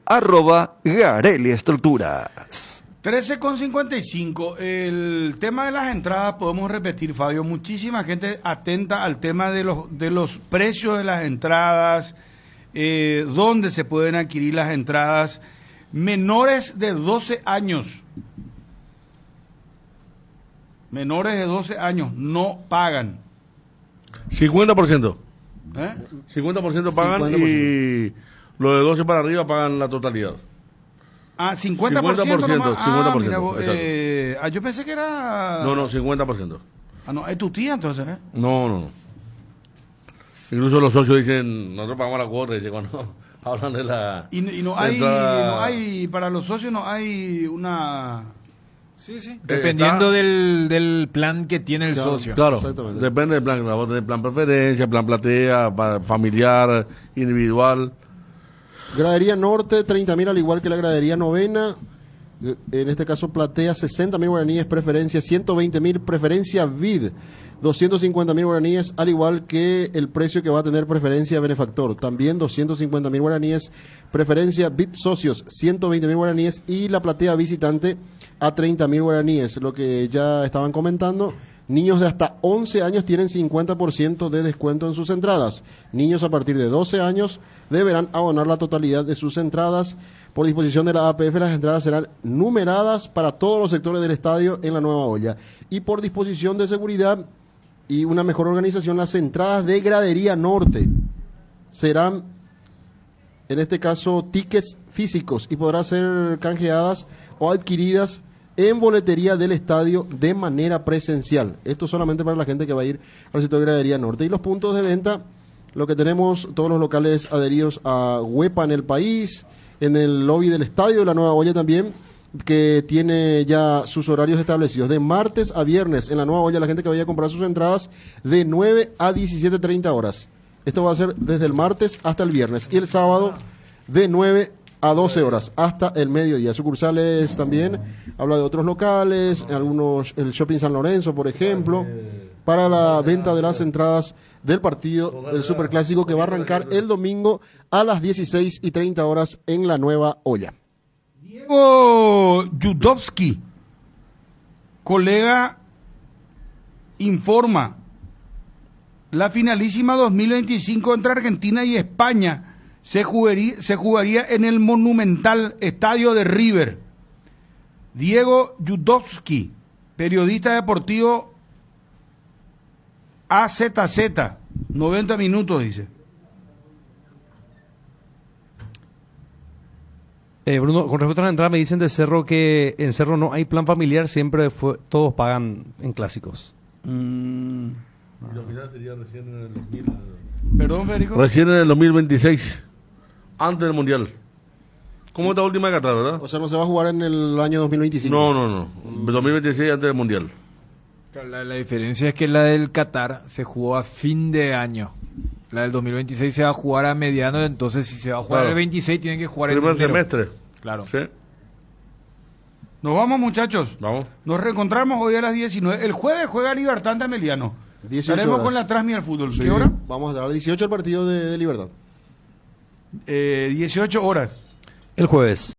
@GareliEstructuras. 13:55. El tema de las entradas, podemos repetir, Fabio, muchísima gente atenta al tema de los precios de las entradas, dónde se pueden adquirir las entradas. Menores de 12 años no pagan. 50%. 50% pagan 50%. y los de 12 para arriba pagan la totalidad. Ah, 50% nomás. 50%, Mira vos, exacto. yo pensé que era... No, 50%. Ah, no, es tu tía entonces, ¿eh? No. Incluso los socios dicen, nosotros pagamos la cuota, dice, cuando hablan de la... Y no hay, para los socios no hay una... Sí. Dependiendo del plan que tiene el socio. Claro, Exactamente. depende del plan. Vos tenés plan preferencia, plan platea, familiar, individual. Gradería Norte, 30.000, al igual que la gradería Novena. En este caso, platea 60.000 guaraníes, preferencia 120.000, preferencia VID 250.000 guaraníes, al igual que el precio que va a tener preferencia benefactor, también 250.000 guaraníes, preferencia VID socios 120.000 guaraníes y la platea visitante a 30.000 guaraníes. Lo que ya estaban comentando, niños de hasta 11 años tienen 50% de descuento en sus entradas. Niños a partir de 12 años deberán abonar la totalidad de sus entradas. Por disposición de la APF, las entradas serán numeradas para todos los sectores del estadio en la Nueva Olla. Y por disposición de seguridad y una mejor organización, las entradas de Gradería Norte serán, en este caso, tickets físicos y podrán ser canjeadas o adquiridas en boletería del estadio de manera presencial. Esto solamente para la gente que va a ir al sector de Gradería Norte. Y los puntos de venta, lo que tenemos, todos los locales adheridos a Huepa en el país, en el lobby del estadio de la Nueva Olla también, que tiene ya sus horarios establecidos. De martes a viernes, en la Nueva Olla, la gente que vaya a comprar sus entradas, de 9 a 17:30 horas. Esto va a ser desde el martes hasta el viernes. Y el sábado, de 9 a 12 horas, hasta el mediodía. Sucursales también, habla de otros locales, algunos, el Shopping San Lorenzo, por ejemplo, para la venta de las entradas del partido del Superclásico que va a arrancar el domingo a las 16:30 horas en la Nueva Olla. Diego Yudovsky, colega, informa, la finalísima 2025 entre Argentina y España se jugaría en el monumental estadio de River. Diego Yudovsky, periodista deportivo AZZ, 90 minutos, dice. Bruno, con respecto a la entrada, me dicen de Cerro que en Cerro no hay plan familiar, siempre todos pagan en clásicos. Y la final sería recién en el 2000. Perdón, Federico. Recién en el 2026, antes del Mundial. ¿Cómo está la última de Qatar, verdad? O sea, no se va a jugar en el año 2025. No. 2026 antes del Mundial. La diferencia es que la del Qatar se jugó a fin de año. La del 2026 se va a jugar a mediano, entonces si se va a jugar el 26 tienen que jugar el primer semestre. Claro. Sí. Nos vamos, muchachos. Vamos. Nos reencontramos hoy a las 19. El jueves juega Libertad ante Emiliano. Estaremos con la Transmi al fútbol. Sí. ¿Qué hora? Vamos a dar 18 el partido de Libertad. 18 horas. El jueves.